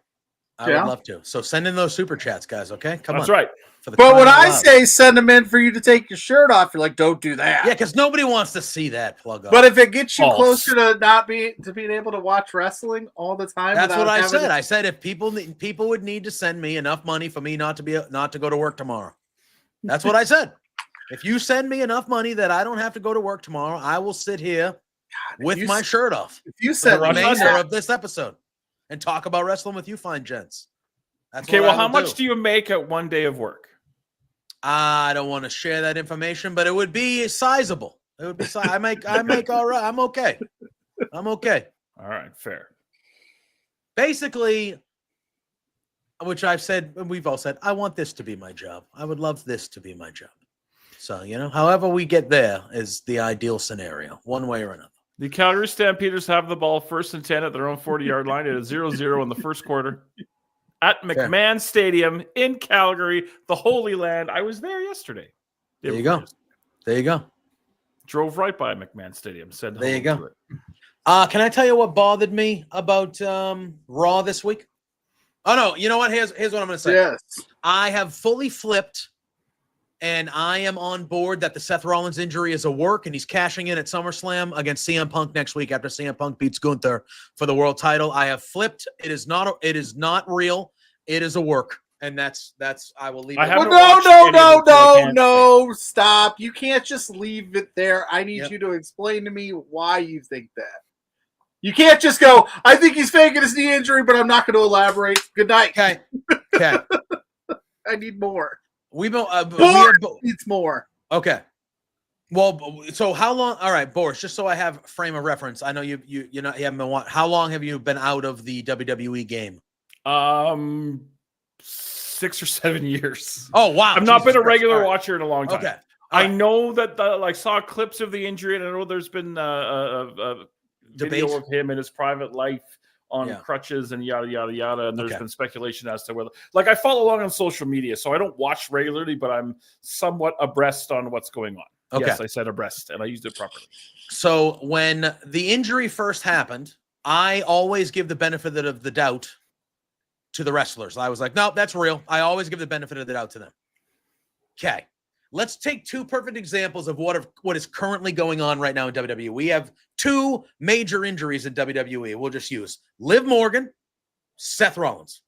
I would love to. So send in those super chats, guys. Okay, come on. That's right. But when I say send them in for you to take your shirt off, you're like, don't do that. Yeah, because nobody wants to see that plug. But if it gets you closer to being able to watch wrestling all the time, that's what I said. I said if people would need to send me enough money for me not to go to work tomorrow. That's what I said. If you send me enough money that I don't have to go to work tomorrow, I will sit here with my shirt off If you for said the remainder that, of this episode and talk about wrestling with you fine gents. That's Okay, what well, I how will much do you make at one day of work? I don't want to share that information, but it would be sizable. It would be. I make all right. I'm okay. I'm okay. All right, fair. Basically, which I've said, and we've all said, I want this to be my job. I would love this to be my job. So, however we get there is the ideal scenario, one way or another. The Calgary Stampeders have the ball 1st and 10 at their own 40-yard line. It is 0-0 in the first quarter at McMahon Stadium in Calgary, the Holy Land. I was there yesterday. There you go. There you go. Drove right by McMahon Stadium. Said there you hello go. to it. Can I tell you what bothered me about Raw this week? Oh, no. You know what? Here's what I'm going to say. yes. I have fully flipped, and I am on board that the Seth Rollins injury is a work, and he's cashing in at SummerSlam against CM Punk next week after CM Punk beats Gunther for the world title. I have flipped. It is not real. It is a work, and that's I will leave it. No, stop. You can't just leave it there. I need you to explain to me why you think that. You can't just go, I think he's faking his knee injury, but I'm not going to elaborate. Good night. Okay. I need more. We needs more. Okay. Well, so how long? All right, Boris. Just so I have frame of reference, I know you haven't been. How long have you been out of the WWE game? 6 or 7 years. Oh wow! I've not been a regular watcher in a long time. Okay. I know that I saw clips of the injury, and I know there's been a video of him in his private life on crutches and yada yada yada, and there's been speculation as to whether, I follow along on social media, so I don't watch regularly, but I'm somewhat abreast on what's going on. Okay. Yes, I said abreast, and I used it properly. So when the injury first happened, I always give the benefit of the doubt to the wrestlers. I was like, no, that's real. I always give the benefit of the doubt to them. Okay. Let's take two perfect examples of what is currently going on right now in WWE. We have two major injuries in WWE. We'll just use Liv Morgan, Seth Rollins.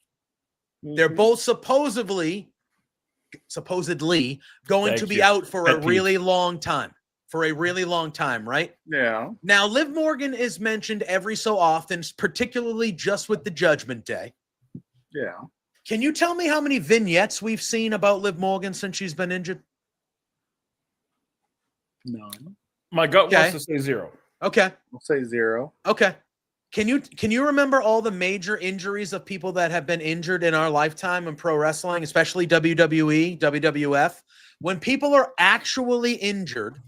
Mm-hmm. They're both supposedly going to be out for a really long time. Right? Yeah. Now, Liv Morgan is mentioned every so often, particularly just with the Judgment Day. Yeah. Can you tell me how many vignettes we've seen about Liv Morgan since she's been injured? No. My gut wants to say 0. Okay. I'll say 0. Okay. Can you remember all the major injuries of people that have been injured in our lifetime in pro wrestling, especially WWE, WWF? When people are actually injured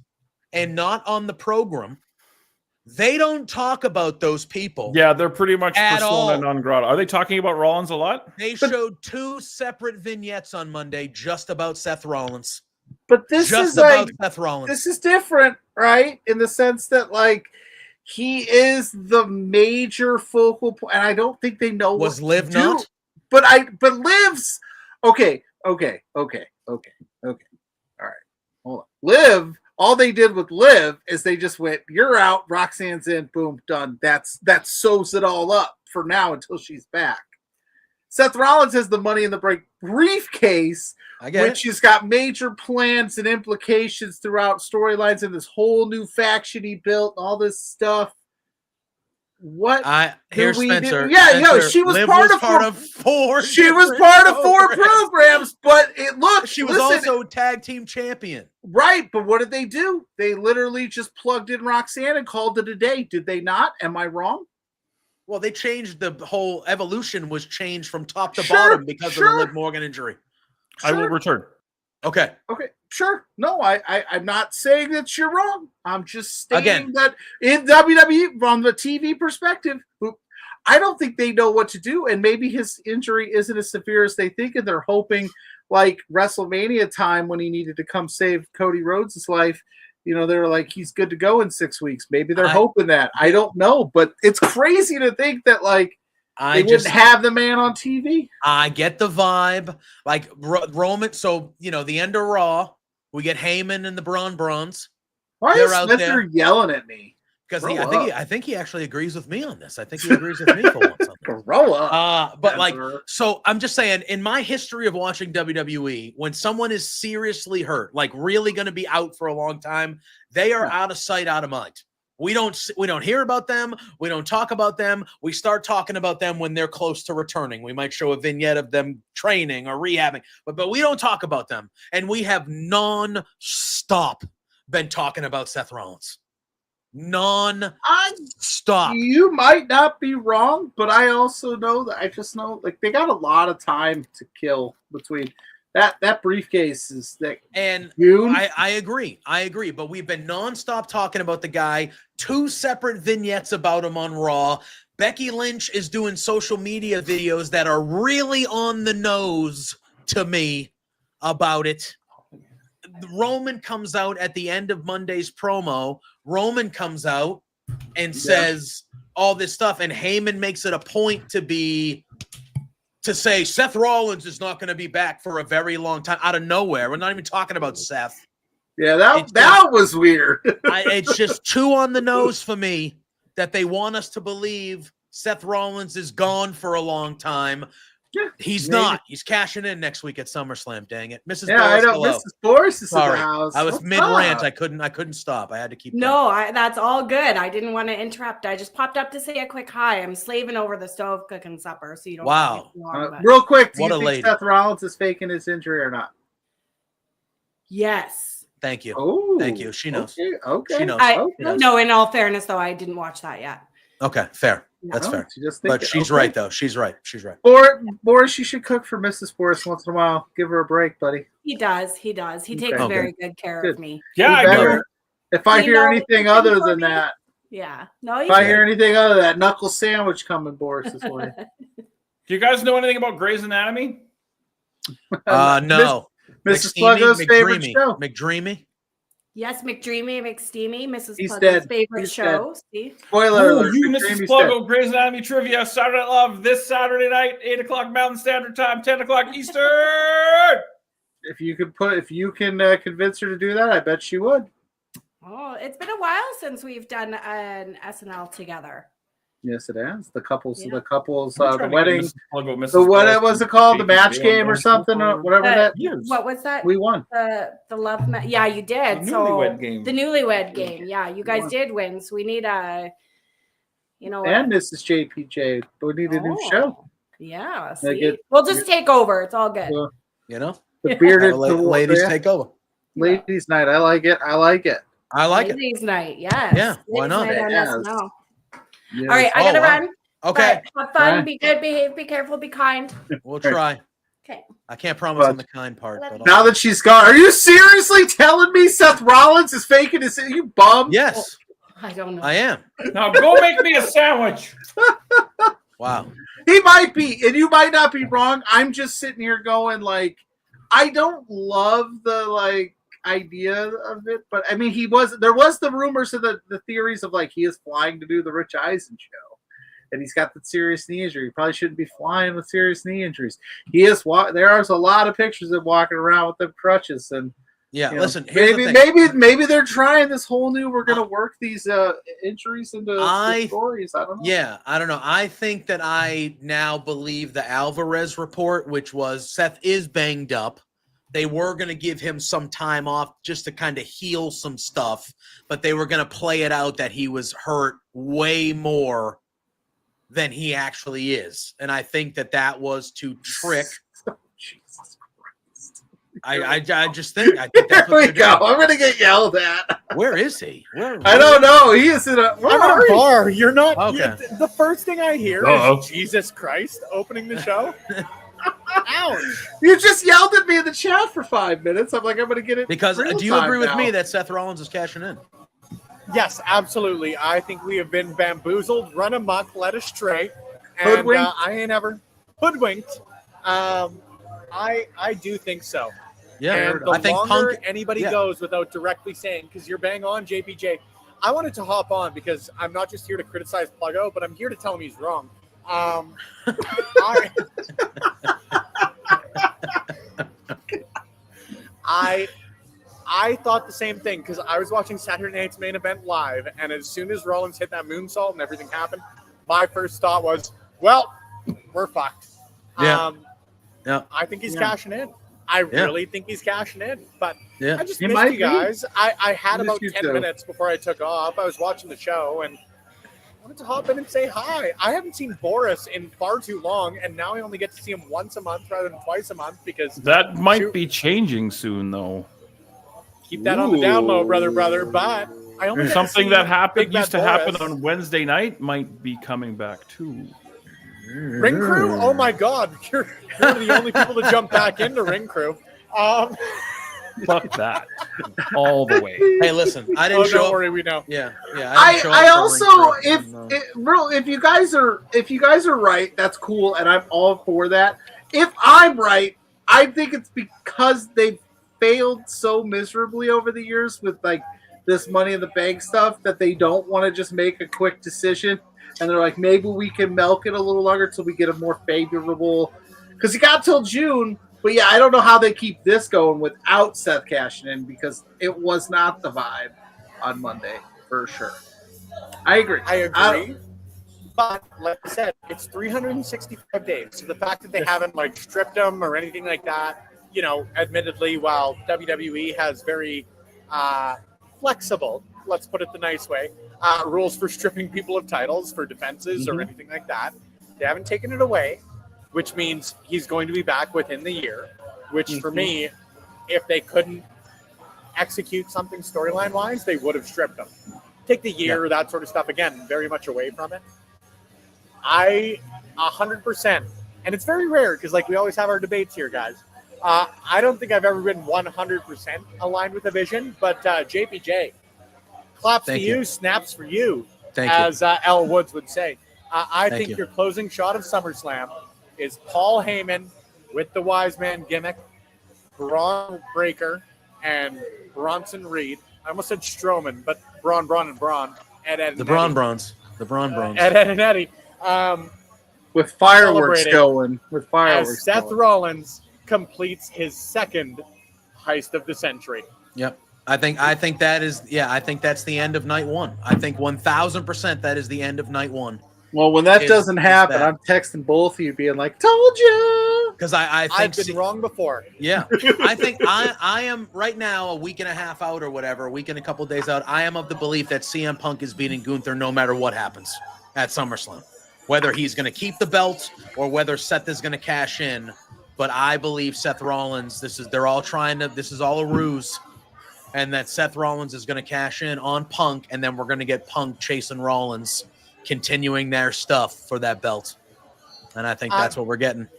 and not on the program, they don't talk about those people. Yeah, they're pretty much persona non grata. Are they talking about Rollins a lot? They showed 2 separate vignettes on Monday just about Seth Rollins. But this just is about Seth Rollins. This is different, right? In the sense that he is the major focal point, and I don't think they know was what Liv to not. Do. But Liv's okay. All right, hold on. Liv. All they did with Liv is they just went, "You're out." Roxanne's in. Boom, done. That sews it all up for now until she's back. Seth Rollins has the Money in the Bank briefcase, which has got major plans and implications throughout storylines and this whole new faction he built, all this stuff. What? Here's Spencer. She was part of 4. She was part of 4 programs, but she was also tag team champion. Right, but what did they do? They literally just plugged in Roxanne and called it a day. Did they not? Am I wrong? Well, they changed the whole evolution was changed from top to bottom because of the Liv Morgan injury. I will return. Okay. Sure. No, I'm not saying that you're wrong. I'm just stating that in WWE, from the TV perspective, I don't think they know what to do. And maybe his injury isn't as severe as they think. And they're hoping WrestleMania time when he needed to come save Cody Rhodes' life. They were like, he's good to go in 6 weeks. Maybe they're hoping that. I don't know. But it's crazy to think that they wouldn't have the man on TV. I get the vibe. Roman. So, the end of Raw, we get Heyman and the Brawns. Why is Spencer yelling at me? Because I think he actually agrees with me on this. I think he agrees with me for once. Grow up. But so I'm just saying, in my history of watching WWE, when someone is seriously hurt, really going to be out for a long time, they are out of sight, out of mind. We don't hear about them. We don't talk about them. We start talking about them when they're close to returning. We might show a vignette of them training or rehabbing, but we don't talk about them. And we have non-stop been talking about Seth Rollins. Non-stop. You might not be wrong, but I also know that I just know like they got a lot of time to kill between that briefcase is that. And June. I agree. But we've been nonstop talking about the guy. 2 separate vignettes about him on Raw. Becky Lynch is doing social media videos that are really on the nose to me about it. Roman comes out at the end of Monday's promo. Roman comes out and says all this stuff, and Heyman makes it a point to say Seth Rollins is not going to be back for a very long time out of nowhere. We're not even talking about Seth. Yeah, that was weird. It's just too on the nose for me that they want us to believe Seth Rollins is gone for a long time. Yeah, he's not. He's cashing in next week at SummerSlam. Dang it, Mrs. Yeah, Boris, I know. hello. Mrs. Boris is in Sorry, the house. I was What's mid-rant. up? I couldn't stop. I had to keep. No, that's all good. I didn't want to interrupt. I just popped up to say a quick hi. I'm slaving over the stove cooking supper, so you don't. Wow. Real quick, do What you a think lady. Seth Rollins is faking his injury or not? Yes. Thank you. Oh, Thank you. She knows. Okay. She knows. Okay. No, in all fairness, though, I didn't watch that yet. Okay, fair. That's No, fair. she just But thinking, she's okay. right, though. She's right. She's right. Or Boris, you should cook for Mrs. Boris once in a while. Give her a break, buddy. He does. He does. He takes Okay. very good care of me. Yeah, I You know. better. If I You hear know, anything you other know than me. that, Yeah. No, if I hear anything other than that, knuckle sandwich coming Boris's way. Do you guys know anything about Grey's Anatomy? No. Mrs. Pluggo's favorite show. McDreamy. Yes, McDreamy, McSteamy, Mrs. He's Pluggo's dead. favorite He's show. See? Spoiler Ooh, alert. you, McDreamy's Mrs. dead. Pluggo, Grey's Anatomy Trivia, Saturday Night Love, this Saturday night, 8 o'clock Mountain Standard Time, 10 o'clock Eastern. If you can convince her to do that, I bet she would. Oh, it's been a while since we've done an SNL together. Yes, it has. The couples, Yeah. the couples, I'm the trying to wedding, get Mrs. Pluggo, Mrs. the what Pluggo, was it called? The match Baby game or Jane, something, or whatever that. years. What was that? We won. The love yeah, you did. The So newlywed game. the newlywed game. Yeah, you guys won. did win. So we need a And Mrs. JPJ. We need a new show. Yeah. They See? get- We'll just take over. It's all good. Yeah. You know, The bearded ladies yeah. take over. Ladies' night. I like it. I like it. I like it. Ladies' night. Yes. Yeah, why not? Ladies' night on Yes. SNL. Yes. All right, I gotta Oh, wow. run. Okay, But have fun. Bye. Be good. Behave. Be careful. Be kind. we'll try. Okay. I can't promise But- on the kind part, but Now that she's gone, are you seriously telling me Seth Rollins is faking his? You bum. yes, I don't know. I am. Now go make me a sandwich. Wow. He might be, and you might not be wrong. I'm just sitting here going like, I don't love the like idea of it, but I mean, there was the rumors of the theories of like he is flying to do the Rich Eisen show, and he's got the serious knee injury. He probably shouldn't be flying with serious knee injuries. There's a lot of pictures of walking around with them crutches, and Yeah, you know, listen, here's the thing. maybe they're trying this whole new. We're gonna work these injuries into stories. I don't know. Yeah, I don't know. I think that I now believe the Alvarez report, which was Seth is banged up. They were going to give him some time off just to kind of heal some stuff, but they were going to play it out that he was hurt way more than he actually is. And I think that was to trick. Jesus Christ. I just think that's There what we they're go. doing. I'm gonna get yelled at. Where is he? I don't know. He is in a. Where I'm are at a you? bar. You're not. Okay. The first thing I hear Uh-oh. is Jesus Christ opening the show. Ouch. You just yelled at me in the chat for 5 minutes. I'm like, I'm gonna get it. Because real do you time agree with now. me that Seth Rollins is cashing in? Yes, absolutely. I think we have been bamboozled, run amok, led astray, and Hoodwinked? I ain't ever hoodwinked. I do think so. Yeah, And the I think longer Punk. anybody yeah. goes without directly saying, because you're bang on, JPJ. I wanted to hop on because I'm not just here to criticize Pluggo, but I'm here to tell him he's wrong. I thought the same thing because I was watching Saturday Night's Main Event live, and as soon as Rollins hit that moonsault and everything happened, my first thought was, well, we're fucked. Yeah. Yeah. I think he's cashing in. I really think he's cashing in, but Yeah. I just He missed might you be. guys. I had Missed about you 10 too. minutes before I took off. I was watching the show and I wanted to hop in and say hi. I haven't seen Boris in far too long, and now I only get to see him once a month rather than twice a month because That might be changing soon, though. keep that on the down low, brother. But I only get to Something see that happened Big Bad used to happen Boris. on Wednesday night might be coming back too. Ring Crew. Oh my God, you're one of the only people to jump back into Ring Crew. Fuck that, all the way. Hey, listen, I didn't show Don't up. worry, we know. Yeah. didn't show I up for also, Ring Crew. if you guys are right, that's cool, and I'm all for that. If I'm right, I think it's because they failed so miserably over the years with like this Money in the Bank stuff that they don't want to just make a quick decision, and they're like, maybe we can milk it a little longer till we get a more favorable. Because you got till June. But yeah, I don't know how they keep this going without Seth cashing in because it was not the vibe on Monday for sure. I agree. I agree. But like I said, it's 365 days. So the fact that they haven't like stripped them or anything like that, you know, admittedly, while WWE has very flexible, let's put it the nice way, rules for stripping people of titles for defenses or anything like that, they haven't taken it away. Which means he's going to be back within the year, which for me, if they couldn't execute something storyline-wise, they would have stripped him. Take the year, that sort of stuff, again, very much away from it. I 100%, and it's very rare because like we always have our debates here, guys. I don't think I've ever been 100% aligned with a vision, but JPJ, claps Thank for you. you, snaps for you, Thank you. as Elle Woods would say. I Thank think you. your closing shot of SummerSlam is Paul Heyman with the Wise Man gimmick, Braun Breaker, and Bronson Reed. I almost said Strowman, but Braun, and Ed, and The Braun Eddie. Bronze. The Braun Bronze. Ed, and Eddie. With fireworks Celebrating going. With fireworks As Seth going. Rollins completes his second heist of the century. Yep. I think that is I think that's the end of night one. I think 1000% that is the end of night one. Well, when that doesn't happen, that. I'm texting both of you being like, told you. Because I think I've been wrong before. Yeah. I think I am right now a week and a half out or whatever, a week and a couple of days out. I am of the belief that CM Punk is beating Gunther no matter what happens at SummerSlam. Whether he's going to keep the belt or whether Seth is going to cash in. But I believe Seth Rollins, this is all a ruse. And that Seth Rollins is going to cash in on Punk, and then we're going to get Punk chasing Rollins, continuing their stuff for that belt. And I think that's what we're getting.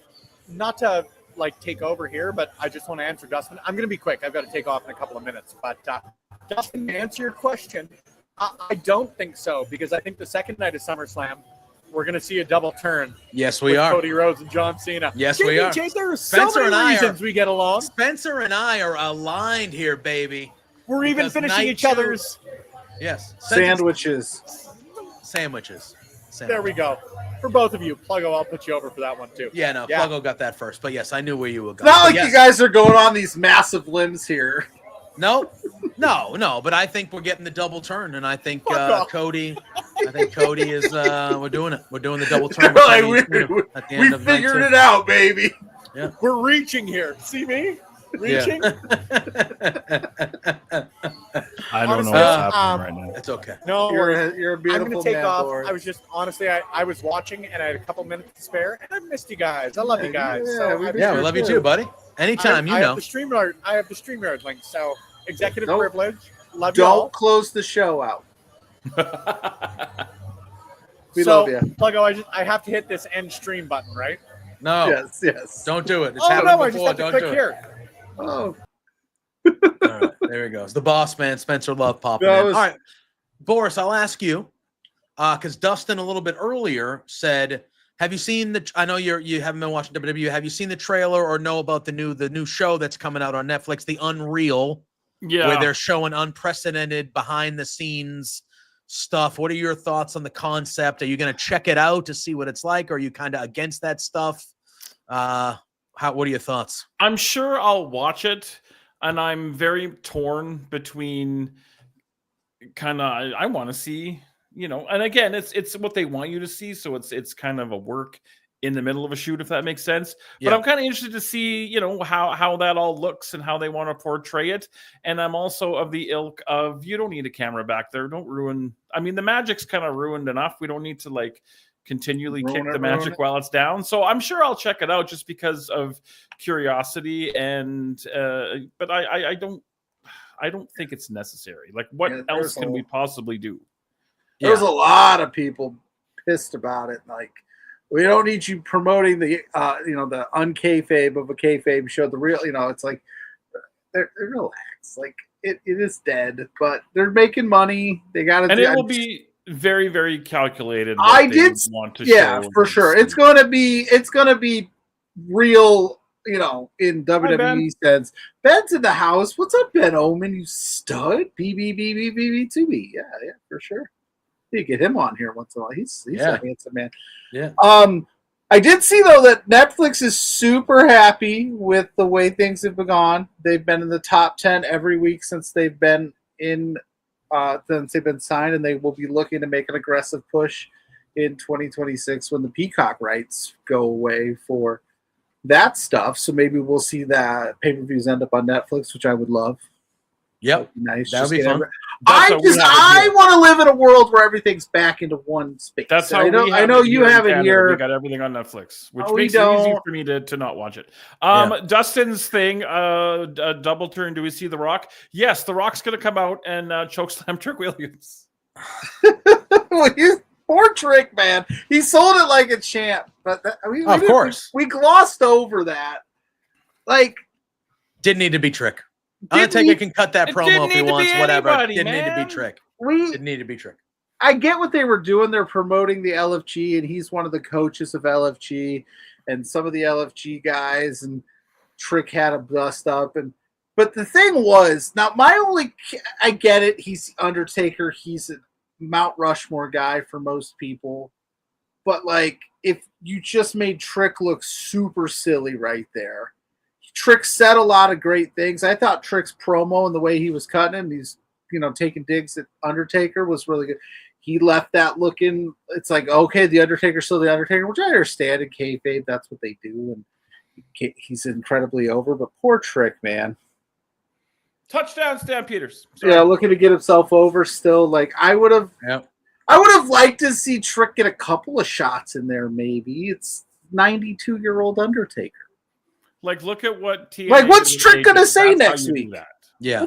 Not to like take over here, but I just want to answer Dustin. I'm going to be quick. I've got to take off in a couple of minutes. But Dustin, to answer your question, I don't think so because I think the second night of SummerSlam, we're going to see a double turn. Yes, we with are. Cody Rhodes and John Cena. Yes, we are. There are Spencer so many and I reasons we get along. Spencer and I are aligned here, baby. We're even Because finishing night each two- other's. Yes. Sandwiches. Sandwiches. There we go. For both of you, Pluggo, I'll put you over for that one too. Yeah, no, Pluggo got that first. But yes, I knew where you were going. Not like But yes. you guys are going on these massive limbs here. No. But I think we're getting the double turn, and I think Cody. I think Cody is. We're doing it. We're doing the double turn. with Cody, at the We end of night figured two. it out, baby. Yeah. We're reaching here. See me? Reaching? I don't know Honestly, what's happening right now. It's okay. No, You're a I'm beautiful going to take man, off. Boris. I was just, honestly, I was watching and I had a couple minutes to spare, and I missed you guys. I love you guys. Yeah, we Yeah, we love you too, buddy. Anytime, I you know. have the StreamYard link, so executive Nope. privilege. Love you Don't all. close the show out. We So, love you. Pluggo, I have to hit this end stream button, right? No, Yes. don't do it. It's Oh, happened no, I just before. have to Don't click do it. here. Oh, All right, there he goes. The boss man, Spencer Love, popping That in. was- All right, Boris, I'll ask you because Dustin a little bit earlier said, "Have you seen the? I know you haven't been watching WWE. Have you seen the trailer or know about the new show that's coming out on Netflix, The Unreal, Yeah. where they're showing unprecedented behind the scenes stuff? What are your thoughts on the concept? Are you going to check it out to see what it's like? Or are you kind of against that stuff? What are your thoughts? I'm sure I'll watch it, and I'm very torn between kind of I want to see, and again, it's what they want you to see, so it's kind of a work in the middle of a shoot, if that makes sense. But Yeah. I'm kind of interested to see, you know, how that all looks and how they want to portray it. And I'm also of the ilk of, you don't need a camera back there. Don't ruin. I mean, the magic's kind of ruined enough. We don't need to like continually kick the magic while it's down. So I'm sure I'll check it out just because of curiosity. And but I don't think it's necessary. Like, what else can we possibly do? There's a lot of people pissed about it. Like, we don't need you promoting the the unkayfabe of a kayfabe show. The real, it's like they're relaxed. Like it is dead, but they're making money. They got to, and it will be very, very calculated. Want to show for sure. It's gonna be real. In WWE sense. Ben's in the house. What's up, Ben Omen? You stud. BB2B. Yeah, for sure. You get him on here once in a while. He's a handsome man. Yeah. I did see though that Netflix is super happy with the way things have gone. They've been in the top 10 every week since they've been signed, and they will be looking to make an aggressive push in 2026 when the Peacock rights go away for that stuff. So maybe we'll see that pay-per-views end up on Netflix, which I would love. Yep. Nice. That would be fun. I want to live in a world where everything's back into one space. That's how I know you have it here. We got everything on Netflix, which makes it easy for me to not watch it. Dustin's thing, double turn. Do we see The Rock? Yes, The Rock's going to come out and chokeslam Trick Williams. Poor Trick, man. He sold it like a champ. But of course. We glossed over that. Like, didn't need to be Trick. Undertaker can cut that promo if he wants, whatever. Didn't need to be Trick. Didn't need to be Trick. I get what they were doing. They're promoting the LFG, and he's one of the coaches of LFG, and some of the LFG guys, and Trick had a bust up. But the thing was, now I get it. He's Undertaker. He's a Mount Rushmore guy for most people. But, like, if you just made Trick look super silly right there. Trick said a lot of great things. I thought Trick's promo and the way he was cutting him, he's taking digs at Undertaker was really good. He left that looking. It's like, okay, the Undertaker's still the Undertaker, which I understand in kayfabe. That's what they do, and he's incredibly over. But poor Trick, man. Touchdown, Stampeders. Sorry. Yeah, looking to get himself over still. Like I would have liked to see Trick get a couple of shots in there. Maybe it's 92-year-old Undertaker. Like, look at what TNA. Like, what's Trick gonna say next week? Yeah.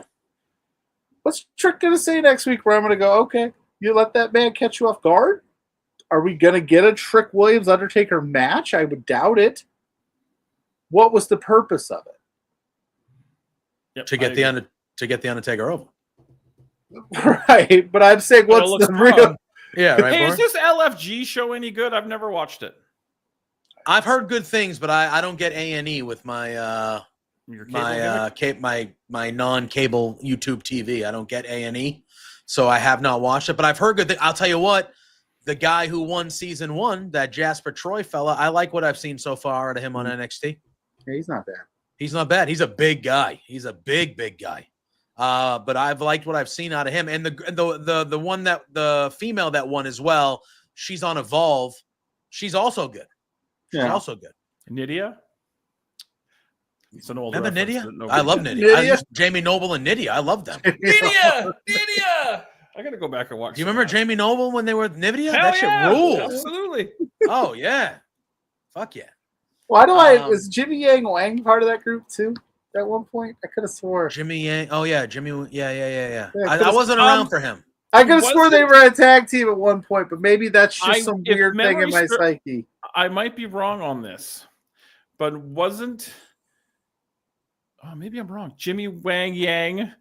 What's Trick gonna say next week? Where I'm gonna go? Okay, you let that man catch you off guard. Are we gonna get a Trick Williams Undertaker match? I would doubt it. What was the purpose of it? Yep, to get the Undertaker over. Right, but I'm saying, what's the real? Yeah, right. Hey, is this LFG show any good? I've never watched it. I've heard good things, but I don't get A&E with my my non-cable YouTube TV. I don't get A&E, so I have not watched it. But I've heard good things. I'll tell you what, the guy who won season 1, that Jasper Troy fella, I like what I've seen so far out of him on NXT. Yeah, he's not bad. He's not bad. He's a big guy. He's a big guy. But I've liked what I've seen out of him. And the one that the female that won as well, she's on Evolve. She's also good. She's also good. Nydia? It's an old Remember reference. Nydia? I love Nydia. Jamie Noble and Nydia. I love them. Nydia! I got to go back and watch. Do you remember Jamie Noble when they were with Nydia? Hell That yeah, shit rules. Absolutely. Oh, yeah. Fuck yeah. Why do was Jimmy Yang Wang part of that group too at one point? I could have swore. Jimmy Yang. Oh, yeah. Jimmy. Yeah. I wasn't around for him. I could have swore they were a tag team at one point, but maybe that's just some weird thing in my psyche. I might be wrong on this, but wasn't... Oh, maybe I'm wrong. Jimmy Wang Yang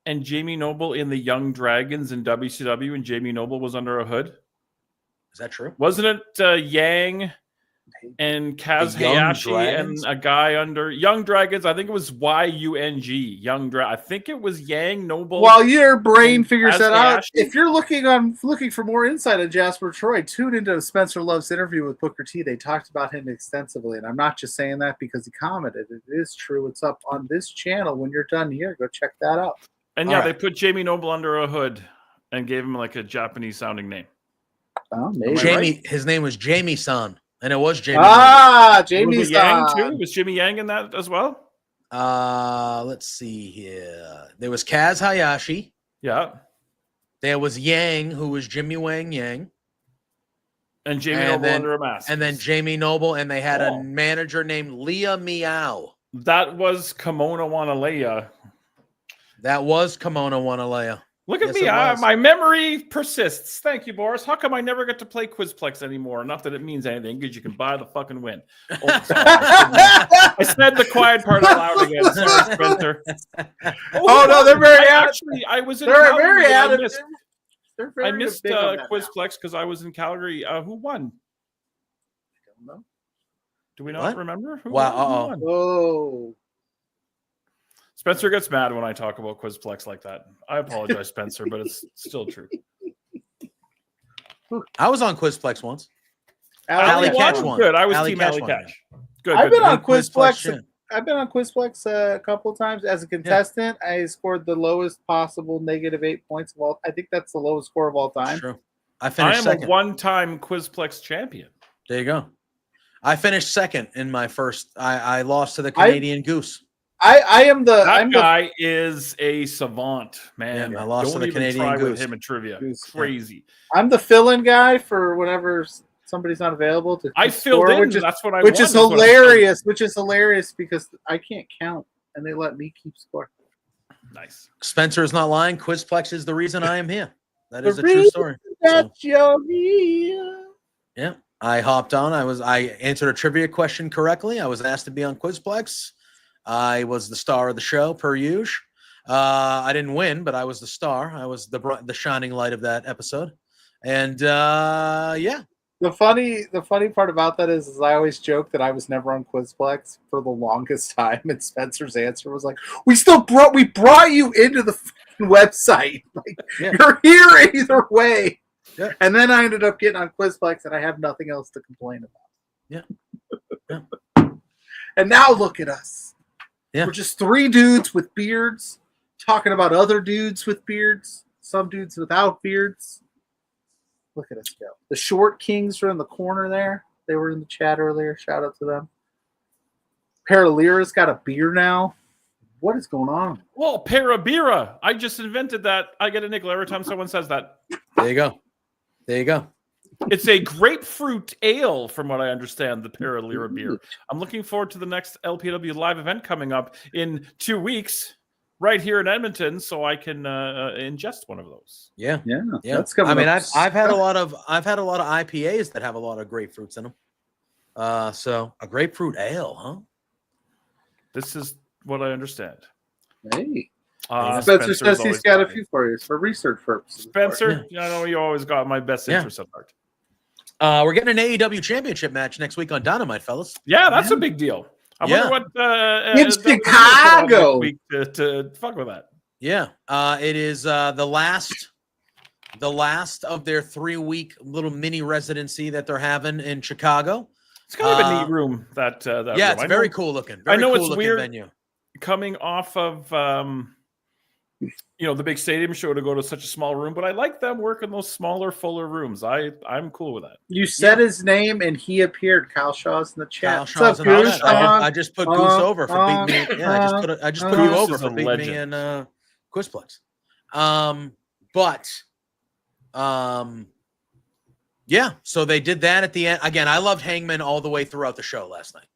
and Jamie Noble in the Young Dragons in WCW, and Jamie Noble was under a hood. Is that true? Wasn't it Yang and Kaz Hayashi and a guy under Young Dragons? I think it was YUNG. I think it was Yang Noble. While your brain figures that out, if you're looking for more insight on Jasper Troy, tune into Spencer Love's interview with Booker T. They talked about him extensively, and I'm not just saying that because he commented. It is true. It's up on this channel. When you're done here, go check that out. And they put Jamie Noble under a hood and gave him like a Japanese sounding name. Oh, maybe. His name was Jamie San. And it was Jamie. Jamie's was it Yang on. too? Was Jimmy Yang in that as well? Let's see here. There was Kaz Hayashi. Yeah. There was Yang, who was Jimmy Wang Yang. And Jamie Noble under a mask. And then Jamie Noble, and they had a manager named Leah Meow. That was Kimona Wanalea. That was Kimona Wanalea. Look at me. My memory persists. Thank you, Boris. How come I never get to play Quizplex anymore? Not that it means anything, because you can buy the fucking win. Oh, sorry. I said the quiet part out loud again. Sorry, Spencer. No, they're very actually, I was in They're Calgary. very I I missed Quizplex because I was in Calgary. Who won? I don't know. Do we not remember? Who Wow. won? Oh. Spencer gets mad when I talk about Quizplex like that. I apologize, Spencer, but it's still true. I was on Quizplex once. Alley Catch one. Good. I was Alley Team Catch Alley one. Catch. Good. I've been on Quizplex, Quizplex. yeah. I've been on Quizplex a couple of times as a contestant. I scored the lowest possible -8 points of all. I think that's the lowest score of all time. True. I I finished am second. a one-time Quizplex champion. There you go. I finished second in my first. I lost to the Canadian Goose. I am the. That guy is a savant, man. Yeah, I lost to the Canadian try Goose. with him in trivia. Goose, Crazy. I'm the fill-in guy for whenever somebody's not available to. I filled score, in. which is, That's what I. which won, is what I'm hilarious. Which is hilarious because I can't count, and they let me keep score. Nice. Spencer is not lying. Quizplex is the reason I am here. That The is a true reason story. That you're here. Yeah, I hopped on. I answered a trivia question correctly. I was asked to be on Quizplex. I was the star of the show, per usual. I didn't win, but I was the star. I was the shining light of that episode. And yeah. The funny part about that is I always joke that I was never on Quizplex for the longest time, and Spencer's answer was like, we brought you into the website. Like, you're here either way. Yeah. And then I ended up getting on Quizplex, and I have nothing else to complain about. Yeah. And now look at us. Yeah. We're just 3 dudes with beards talking about other dudes with beards, some dudes without beards. Look at us go. The Short Kings are in the corner there. They were in the chat earlier. Shout out to them. Paralira's got a beer now. What is going on? Well, Parabira. I just invented that. I get a nickel every time someone says that. There you go. There you go. It's a grapefruit ale, from what I understand, the Paralira beer. I'm looking forward to the next LPW live event coming up in 2 weeks, right here in Edmonton, so I can ingest one of those. Yeah. That's coming. I mean, up. I've had a lot of IPAs that have a lot of grapefruits in them. So a grapefruit ale, huh? This is what I understand. Hey. Spencer's Spencer says he's always got a funny. few for you for research purposes. Spencer, I know you always got my best interest at heart. We're getting an AEW championship match next week on Dynamite, fellas. Yeah, that's a big deal. I wonder what it's Chicago week to fuck with that. Yeah, it is the last of their 3-week little mini residency that they're having in Chicago. It's kind of a neat room. That yeah, room. it's very cool looking. Very I know cool it's looking weird venue. Coming off of the big stadium show to go to such a small room, but I like them working those smaller, fuller rooms. I'm cool with that. You said his name and he appeared. Kyle Shaw's in the chat. Kyle Shaw's in the chat. I just put Goose over for beating me. Yeah, I just put you over for beating me in Quizplex. Yeah, so they did that at the end. Again, I loved Hangman all the way throughout the show last night.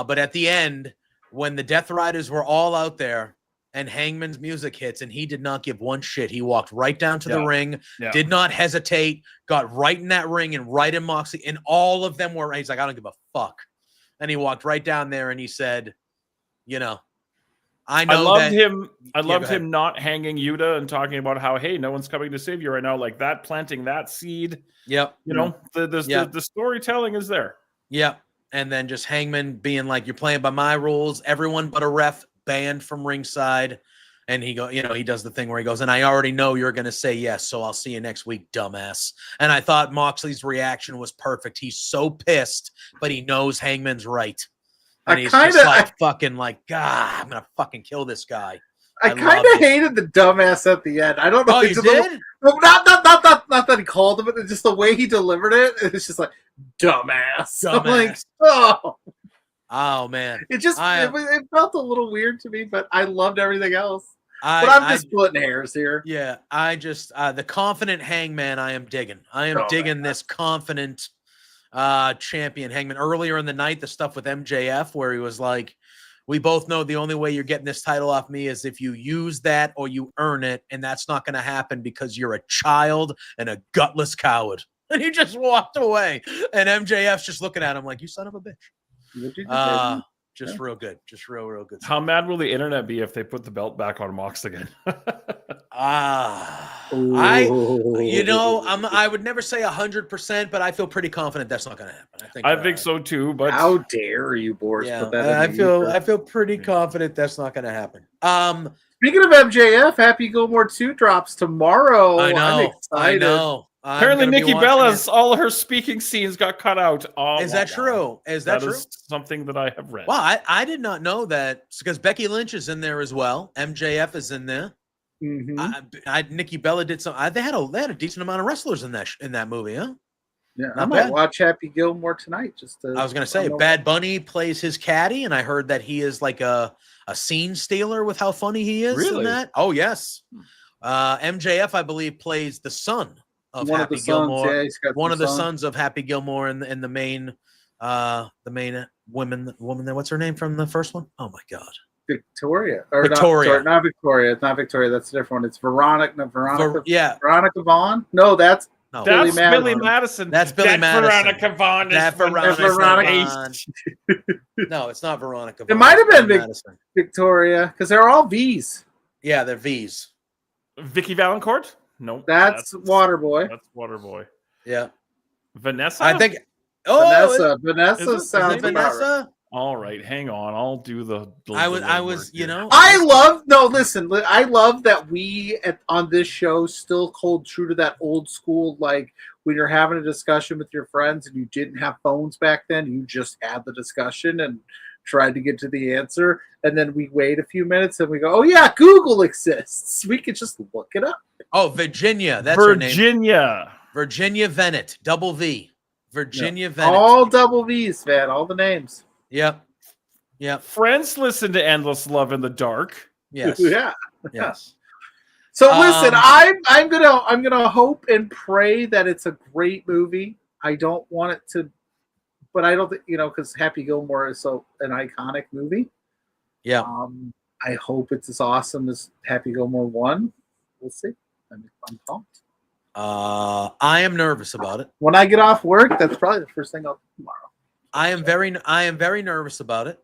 But at the end, when the Death Riders were all out there and Hangman's music hits and he did not give one shit, he walked right down to the ring, did not hesitate, got right in that ring and right in Moxley, and all of them were, he's like, I don't give a fuck. And he walked right down there and he said, I loved him not hanging Yuta and talking about how, hey, no one's coming to save you right now, like that, planting that seed. Yep. The storytelling is there. Yep. And then just Hangman being like, you're playing by my rules. Everyone but a ref banned from ringside. And he does the thing where he goes, and I already know you're going to say yes, so I'll see you next week, dumbass. And I thought Moxley's reaction was perfect. He's so pissed, but he knows Hangman's right. And he's fucking like, God, I'm going to fucking kill this guy. I kind of hated the dumbass at the end. I don't know. Oh, you did? Not that he called him, but just the way he delivered it. It's just like dumbass. I'm like, oh man, it felt a little weird to me, but I loved everything else. But I'm just splitting hairs here. Yeah, I just the confident Hangman. I am digging. I am digging this confident champion Hangman. Earlier in the night, the stuff with MJF where he was like, "We both know the only way you're getting this title off me is if you use that or you earn it, and that's not going to happen because you're a child and a gutless coward." And he just walked away, and MJF's just looking at him like, "You son of a bitch." Just real good. Just real good. How mad will the internet be if they put the belt back on Mox again? I would never say 100%, but I feel pretty confident that's not going to happen. I think so too. But how dare you, Boris? Yeah, put that I feel pretty confident that's not going to happen. Speaking of MJF, Happy Gilmore 2 drops tomorrow. I know. I'm excited. I know. Apparently, Nikki Bella's all her speaking scenes got cut out. Is that true? Is that true? Is something that I have read. Well, I did not know that because Becky Lynch is in there as well. MJF is in there. Mm-hmm. Nikki Bella did some. They had a decent amount of wrestlers in that movie, huh? Yeah, I might watch Happy Gilmore tonight. I was going to say, Bad Bunny plays his caddy, and I heard that he is like a scene stealer with how funny he is. Really? In that. Oh yes. MJF, I believe, plays the son of Happy Gilmore. Yeah, one of the sons of Happy Gilmore and the main woman there. What's her name from the first one? Oh my God. Victoria. Not Victoria. It's not Victoria. That's a different one. It's Veronica. Veronica Vaughn? No, that's Billy Madison. That's Billy Madison. Veronica Vaughn. Veronica. No, it's not Veronica Vaughn. It might have been Victoria because they're all V's. Yeah, they're V's. Vicky Valancourt? No. That's Waterboy. That's Waterboy. Yeah. Vanessa? I think. Vanessa sounds Vanessa. All right, hang on. I'll do the I was, I love that we on this show still hold true to that old school, like when you're having a discussion with your friends and you didn't have phones back then, you just had the discussion and tried to get to the answer, and then we wait a few minutes and we go, "Oh yeah, Google exists. We could just look it up." Oh, Virginia. That's her name. Virginia Venet. Double V. Virginia Venet. All double V's, man. All the names. Yep. Friends listen to Endless Love in the Dark. Yes. Yeah. Yes. So listen, I'm gonna hope and pray that it's a great movie. I don't want it to, but I don't think because Happy Gilmore is so an iconic movie. Yeah. I hope it's as awesome as Happy Gilmore 1. We'll see. I'm pumped. I am nervous about it. When I get off work, that's probably the first thing I'll do tomorrow. I am very nervous about it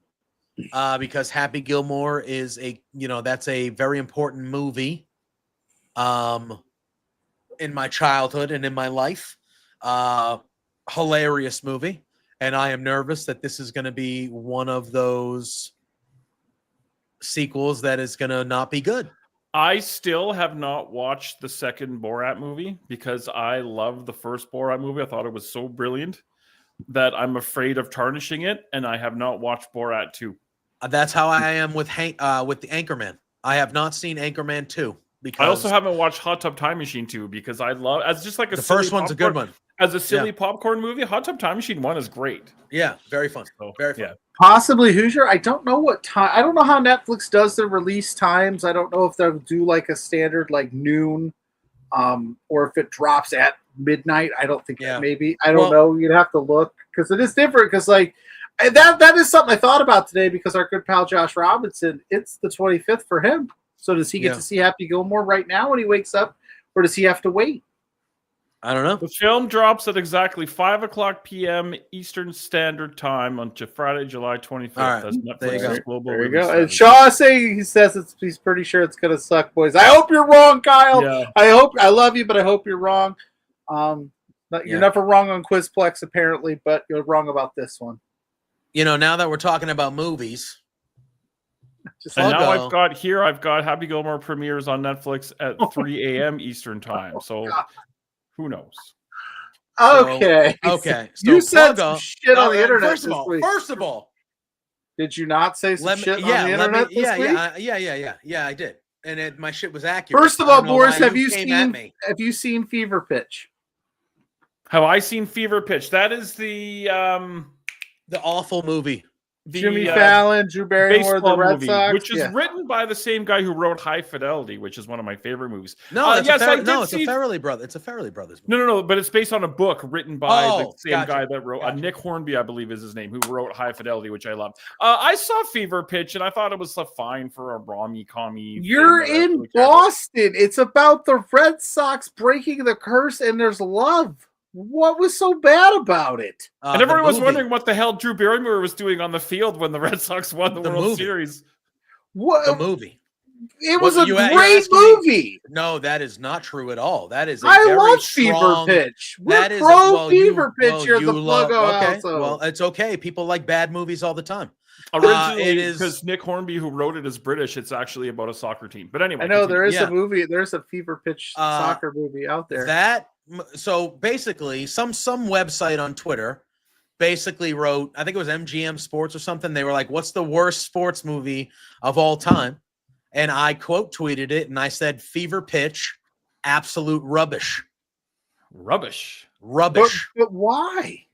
because Happy Gilmore is that's a very important movie in my childhood and in my life. Hilarious movie, and I am nervous that this is going to be one of those sequels that is going to not be good. I still have not watched the second Borat movie because I loved the first Borat movie. I thought it was so brilliant that I'm afraid of tarnishing it, and I have not watched Borat 2. That's how I am with the Anchorman. I have not seen Anchorman 2 because I also haven't watched Hot Tub Time Machine 2 because I love as just like the first one's a good one. As a silly popcorn movie, Hot Tub Time Machine 1 is great. Yeah, very fun. Very fun. Yeah. Possibly Hoosier. I don't know what time. I don't know how Netflix does their release times. I don't know if they'll do like a standard like noon, or if it drops at midnight. I don't think maybe. I don't know. You'd have to look because it is different. Because like that is something I thought about today because our good pal Josh Robinson. It's the 25th for him. So does he get to see Happy Gilmore right now when he wakes up, or does he have to wait? I don't know. The film drops at exactly 5:00 p.m. Eastern Standard Time on Friday, July 25th. All right. That's Netflix's global There you release. go. And Shaw he says he's pretty sure it's gonna suck, boys. I hope you're wrong, Kyle. Yeah. I love you, but I hope you're wrong. You're never wrong on Quizplex, apparently, but you're wrong about this one. Now that we're talking about movies. And now I've got Happy Gilmore premieres on Netflix at 3 a.m. Eastern Time. So who knows? Okay. So you said some shit on the internet. First of all, did you not say some shit on the internet? Yeah, I did. and my shit was accurate. First of I all, don't know Boris, why have you came at me. seen Fever Pitch? Have I seen Fever Pitch? That is the awful movie. Jimmy Fallon, Drew Barrymore, the Red movie, Sox, which is written by the same guy who wrote High Fidelity, which is one of my favorite movies. No, yes, I did it's see... a Farrelly brother. It's a Farrelly brothers movie. No, but it's based on a book written by the same gotcha. guy that wrote Nick Hornby, I believe is his name, who wrote High Fidelity, which I love. I saw Fever Pitch and I thought it was fine for a rom-commie. You're in Boston. It's about the Red Sox breaking the curse, and there's love. What was so bad about it? And everyone was wondering what the hell Drew Barrymore was doing on the field when the Red Sox won the World Series. What the movie? It was a great movie. No, that is not true at all. That is I love Fever Pitch. We're pro Fever Pitch here at the Pluggo house. Well, it's okay. People like bad movies all the time. Originally, it is because Nick Hornby, who wrote it, is British. It's actually about a soccer team. But anyway, I know there is a movie. There's a Fever Pitch soccer movie out there. So basically, some website on Twitter basically wrote, I think it was MGM Sports or something. They were like, "What's the worst sports movie of all time?" And I quote tweeted it, and I said, "Fever Pitch, absolute rubbish." Rubbish. But why?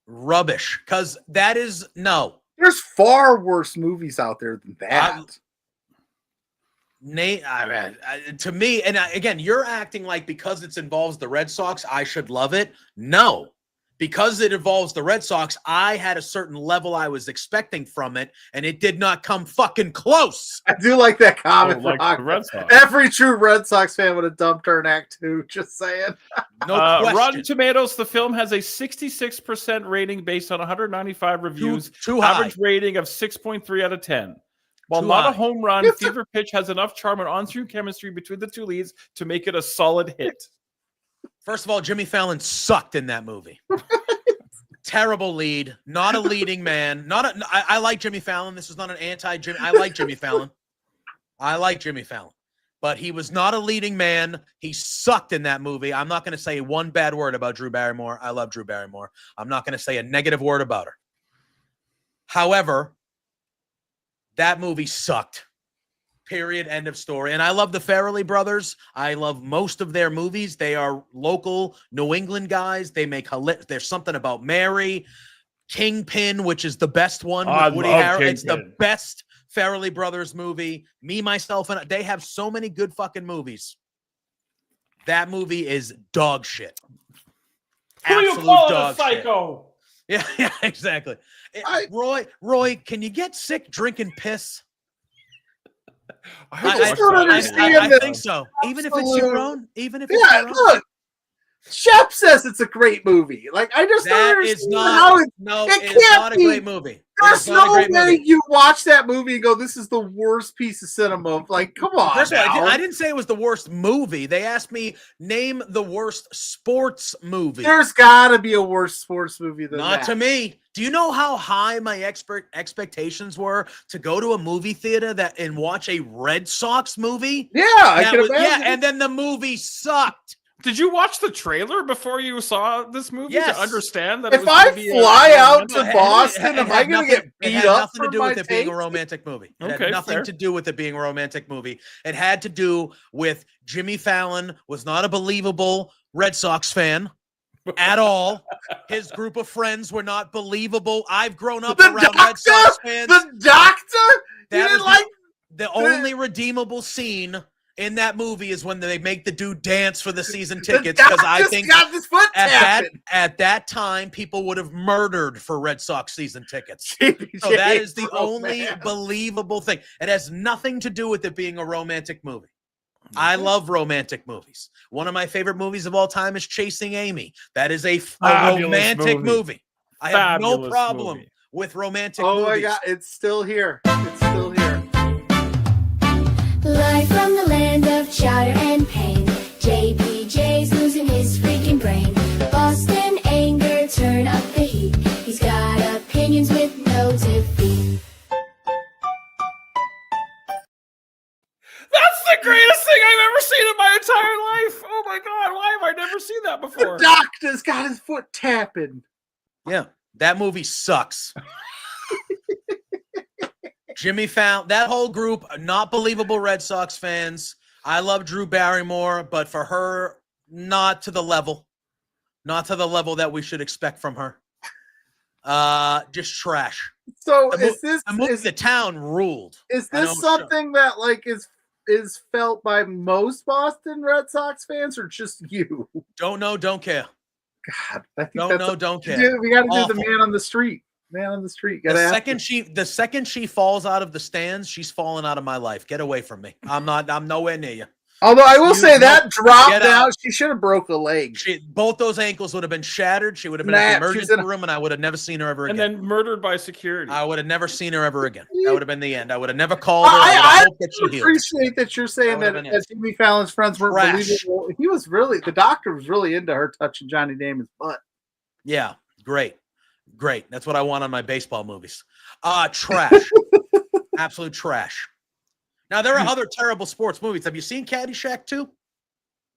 Rubbish. Because that is no. There's far worse movies out there than that. To me, and again, you're acting like because it involves the Red Sox, I should love it. No, because it involves the Red Sox, I had a certain level I was expecting from it, and it did not come fucking close. I do like that comment. Like the Red Sox. Every true Red Sox fan would have dumped her in Act 2. Just saying. No question. Rotten Tomatoes, the film has a 66% rating based on 195 reviews. Too high. Average rating of 6.3 out of 10. While not a home run, Fever Pitch has enough charm and on-screen chemistry between the two leads to make it a solid hit. First of all, Jimmy Fallon sucked in that movie. Terrible lead. Not a leading man. I like Jimmy Fallon. This is not an anti-Jimmy. I like Jimmy Fallon. But he was not a leading man. He sucked in that movie. I'm not going to say one bad word about Drew Barrymore. I love Drew Barrymore. I'm not going to say a negative word about her. However, that movie sucked. Period. End of story. And I love the Farrelly brothers. I love most of their movies. They are local New England guys. They make there's something about Mary, Kingpin, which is the best one with Woody Harrelson. It's the best Farrelly brothers movie. Me, myself, and they have so many good fucking movies. That movie is dog shit. Who you calling a psycho? Yeah, exactly. Roy, can you get sick drinking piss? I don't understand. I think so. Even if it's your own. Look, Shep says it's a great movie. Like I just don't understand how it can't be. A great movie. There's no way you watch that movie and go, "This is the worst piece of cinema." Like, come on. First of all, I didn't say it was the worst movie. They asked me name the worst sports movie. There's got to be a worse sports movie than that. Not to me. Do you know how high my expectations were to go to a movie theater and watch a Red Sox movie? Yeah, I can imagine. Yeah, and then the movie sucked. Did you watch the trailer before you saw this movie to understand that? If I fly out to Boston, am I going to get beat up? It had nothing to do with it being a romantic movie. It had nothing to do with it being a romantic movie. It had to do with Jimmy Fallon was not a believable Red Sox fan at all. His group of friends were not believable. I've grown up around Red Sox fans. The doctor? That was the only redeemable scene in that movie is when they make the dude dance for the season tickets, because I think at that time people would have murdered for Red Sox season tickets. So that is the only believable thing. It has nothing to do with it being a romantic movie. I love romantic movies. One of my favorite movies of all time is Chasing Amy. That is a romantic movie. I have no problem with romantic movies. Oh my God, it's still here. It's still here. Live from the land of chowder and pain, JPJ's losing his freaking brain. Boston anger, turn up the heat. He's got opinions with no defeat. That's the greatest thing I've ever seen in my entire life. Oh my God, why have I never seen that before? The doctor's got his foot tapping. Yeah, that movie sucks. Jimmy Fallon, that whole group, not believable Red Sox fans. I love Drew Barrymore, but for her, not to the level that we should expect from her. Just trash. So the town ruled. Is this something that like is felt by most Boston Red Sox fans or just you? Don't know, don't care. God, I think don't care. We got to do the man on the street. Man on the street. The second she falls out of the stands, she's fallen out of my life. Get away from me. I'm nowhere near you. Although I will say that drop down, she should have broke a leg. Both those ankles would have been shattered. She would have been in the emergency room, and I would have never seen her ever again. And then murdered by security. I would have never seen her ever again. That would have been the end. I would have never called her. I appreciate that you're saying that Jimmy Fallon's friends weren't believable. He was the doctor was really into her touching Johnny Damon's butt. Yeah, great. That's what I want on my baseball movies. Trash. Absolute trash. Now, there are other terrible sports movies. Have you seen Caddyshack 2?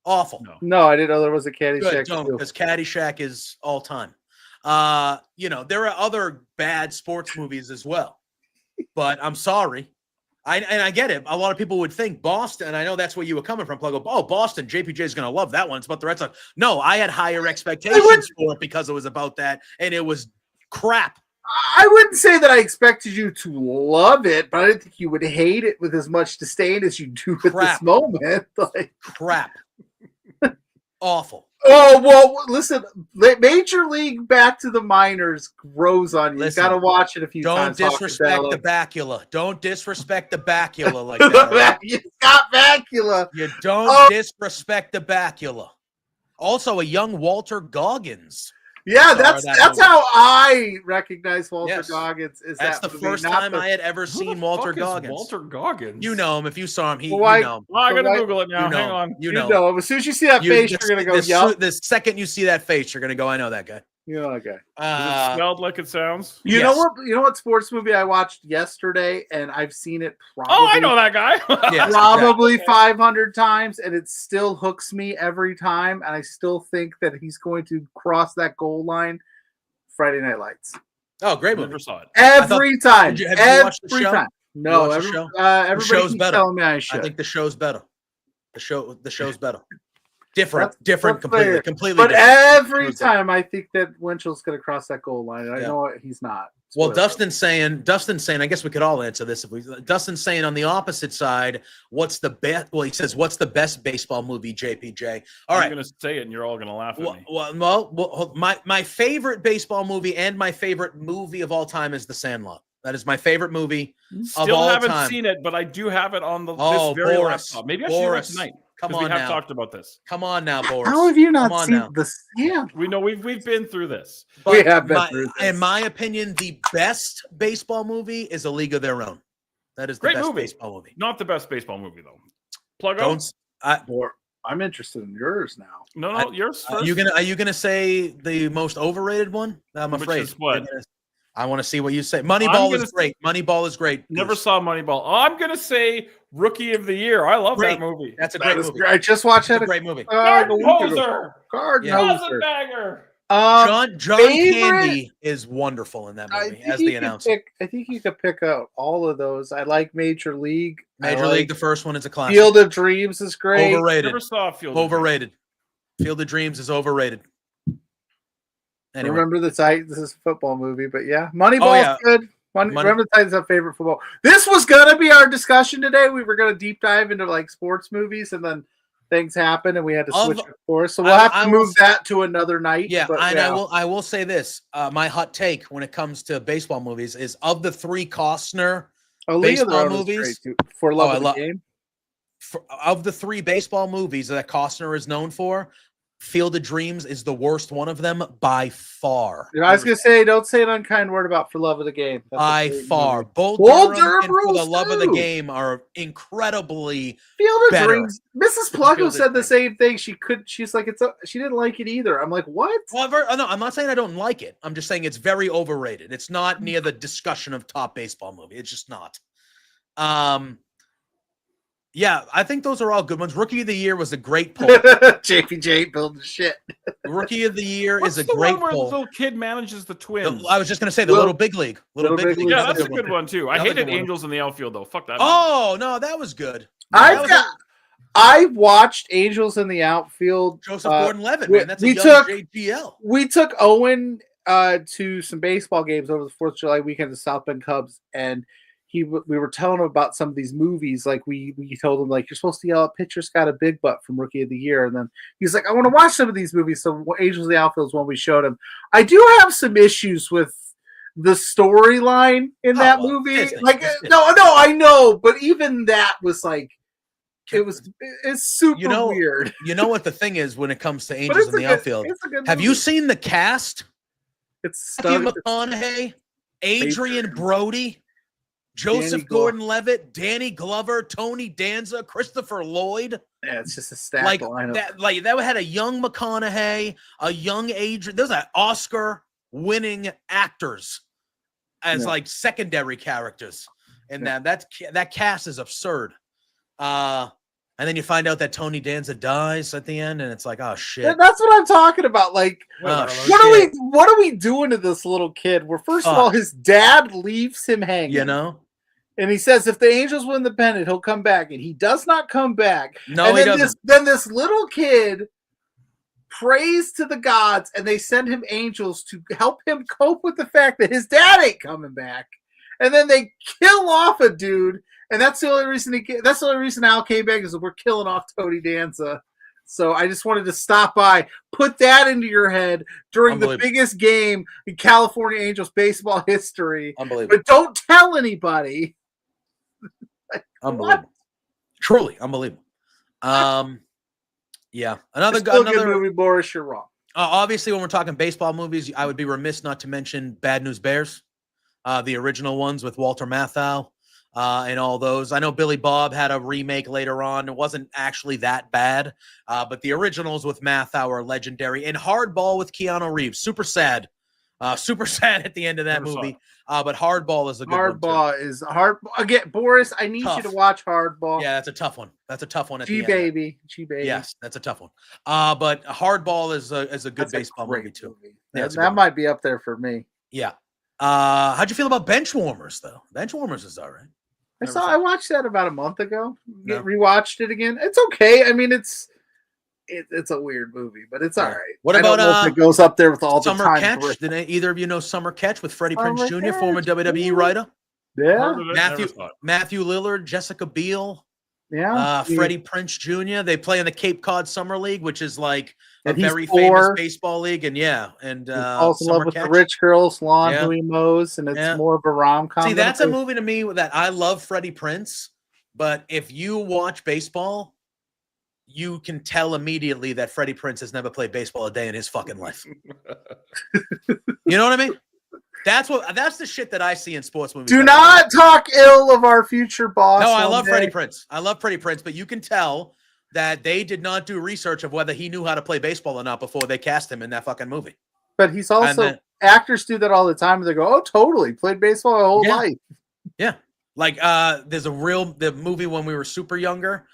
Awful. No, I didn't know there was a Caddyshack 2. Because Caddyshack is all time. There are other bad sports movies as well. But I'm sorry. I get it. A lot of people would think Boston, and I know that's where you were coming from, Pluggo. Oh, Boston, JPJ is going to love that one. It's about the Red Sox. No, I had higher expectations for it because it was about that, and it was crap. I wouldn't say that I expected you to love it, but I didn't think you would hate it with as much disdain as you do at this moment. Crap. Awful. Oh, well, listen, Major League Back to the Minors grows on you. You got to watch it a few times. Don't disrespect the bacula. Don't disrespect the bacula like that. You got bacula. You don't disrespect the bacula. Also, a young Walter Goggins. Yeah, that's how I recognize Walter Goggins. That's the first time I had ever seen Walter Goggins. Walter Goggins. You know him if you saw him. You know him. Well, I gotta Google it now. Hang on. You know him. As soon as you see that face, you're gonna go. Yup. The second you see that face, you're gonna go. I know that guy. You know that guy. Is it spelled like it sounds? You know what? You know what sports movie I watched yesterday, and I've seen it. Oh, I know that guy. Probably 500 times, and it still hooks me every time. And I still think that he's going to cross that goal line. Friday Night Lights. Oh, great movie. Never saw it. Every time. Have you watched the show? Time. No, everybody keeps telling me I should. I think the show's better. The show's better. Different, completely. But every time I think that Winchell's going to cross that goal line, I know he's not. Well, Dustin's saying, I guess we could all answer this. Dustin's saying on the opposite side, what's the best? Well, he says, what's the best baseball movie, JPJ? I'm going to say it and you're all going to laugh at me. Well, my favorite baseball movie and my favorite movie of all time is The Sandlot. That is my favorite movie of all time. Still haven't seen it, but I do have it on this very laptop. Maybe I should do it tonight. Come on, we have talked about this. Come on now, Boris. How have you not seen this? Yeah, we know we've been through this. But we have been through this. In my opinion, the best baseball movie is A League of Their Own. That is the best baseball movie. Not the best baseball movie though. PLUGGO. I'm interested in yours now. No, yours first. Are you gonna say the most overrated one? I'm afraid. Which is what? I want to see what you say. Moneyball is great. Moneyball is great. Never saw Moneyball. I'm gonna say Rookie of the Year. I love that movie. That's a great movie. I just watched that. A great movie. Garden-Hoser. John Candy is wonderful in that movie as the announcer. I think you could pick out all of those. I like Major League. League, the first one is a classic. Field of Dreams is great. Overrated. Never saw Field of Dreams is overrated. Anyway. Remember this is a football movie, but yeah, Moneyball's good. Remember the Titans have favorite football. This was gonna be our discussion today. We were gonna deep dive into like sports movies, and then things happened, and we had to switch of course. So we'll have to move that to another night. Yeah, I will say this. My hot take when it comes to baseball movies is of the three Costner baseball movies. For Love of the Game. Of the three baseball movies that Costner is known for, Field of Dreams is the worst one of them by far. I was gonna say, don't say an unkind word about For Love of the Game. By far, movie. Bull Durham and For the Love of the Game are incredibly Field of Dreams. Mrs. Pluggo said the same thing. She's like, she didn't like it either. I'm like, what? Well, no, I'm not saying I don't like it. I'm just saying it's very overrated. It's not near the discussion of top baseball movie. It's just not. Yeah, I think those are all good ones. Rookie of the Year was a great poll. JPJ building shit. Rookie of the Year What's is a the great one where poll. the little kid manages the twins? I was just going to say the Little- Little Big League. Little Big League. Yeah, was that's a good one too. I Another hated good one. Angels in the Outfield though. Fuck that. Oh no, that was good. That was I watched Angels in the Outfield. Joseph Gordon-Levitt, we- man. That's a we young took- JGL. We took Owen to some baseball games over the 4th of July weekend at South Bend Cubs, and we were telling him about some of these movies. Like we told him, like, you're supposed to yell at pitcher's got a big butt from Rookie of the Year, and then he's like, I want to watch some of these movies. So Angels in the Outfield is one we showed him. I do have some issues with the storyline in that movie. Disney, like, it's Disney. no, I know, but even that was like, it's super weird. You know what the thing is when it comes to But Angels it's in the a good- Outfield? it's a good Have you movie. seen the cast? It's Matthew stunning. McConaughey, Adrian Brody, Joseph Danny Gordon-Levitt, Danny Glover, Tony Danza, Christopher Lloyd. Yeah, it's just a stacked Like lineup. that, like that had a young McConaughey, a young Adrian. Those are Oscar-winning actors as like secondary characters, and that cast is absurd. And then you find out that Tony Danza dies at the end, and it's like, oh shit. That's what I'm talking about. Like, Oh, what are we doing to this little kid? Where first of all, his dad leaves him hanging. You know? And he says if the Angels win the pennant, he'll come back, and he does not come back. No, and he then doesn't. Then this little kid prays to the gods, and they send him angels to help him cope with the fact that his dad ain't coming back. And then they kill off a dude, and that's the only reason that's the only reason Al came back, is that we're killing off Tony Danza. So I just wanted to stop by, put that into your head during the biggest game in California Angels baseball history. Unbelievable. But don't tell anybody. Unbelievable. Truly unbelievable. Yeah. Another good movie, Boris. You're wrong. Obviously, when we're talking baseball movies, I would be remiss not to mention Bad News Bears, the original ones with Walter Matthau and all those. I know Billy Bob had a remake later on. It wasn't actually that bad, but the originals with Matthau are legendary. And Hardball with Keanu Reeves, super sad at the end of that movie. But Hardball is a good one. Hardball is hard. Again, Boris, I need you to watch Hardball. Yeah, that's a tough one. That's a tough one. At G-Baby. Yes, that's a tough one. But Hardball is a good baseball movie too. Yeah, that might be up there for me. Yeah. How'd you feel about Benchwarmers though? Benchwarmers is all right. I watched that about a month ago. Rewatched it again. It's okay. I mean, it's a weird movie, but it's all right. What about it goes up there with all Summer the time? Catch? Did either of you know Summer Catch with Freddie Prinze Jr., former WWE writer? Yeah. Matthew Lillard, Jessica Biel. Yeah. Freddie Prinze Jr. They play in the Cape Cod Summer League, which is like a very famous famous baseball league. And falls in love with the rich girl's lawn who he mows, and it's more of a rom-com. See, that's a movie to me that I love Freddie Prinze, but if you watch baseball, you can tell immediately that Freddie Prinze has never played baseball a day in his fucking life. You know what I mean? That's the shit that I see in sports movies. Do not talk ill of our future boss. No, I love Freddie Prinze. I love Freddie Prinze, but you can tell that they did not do research of whether he knew how to play baseball or not before they cast him in that fucking movie. But he's also actors do that all the time. They go, "Oh, totally, played baseball my whole life." Yeah, like there's the movie when we were super younger.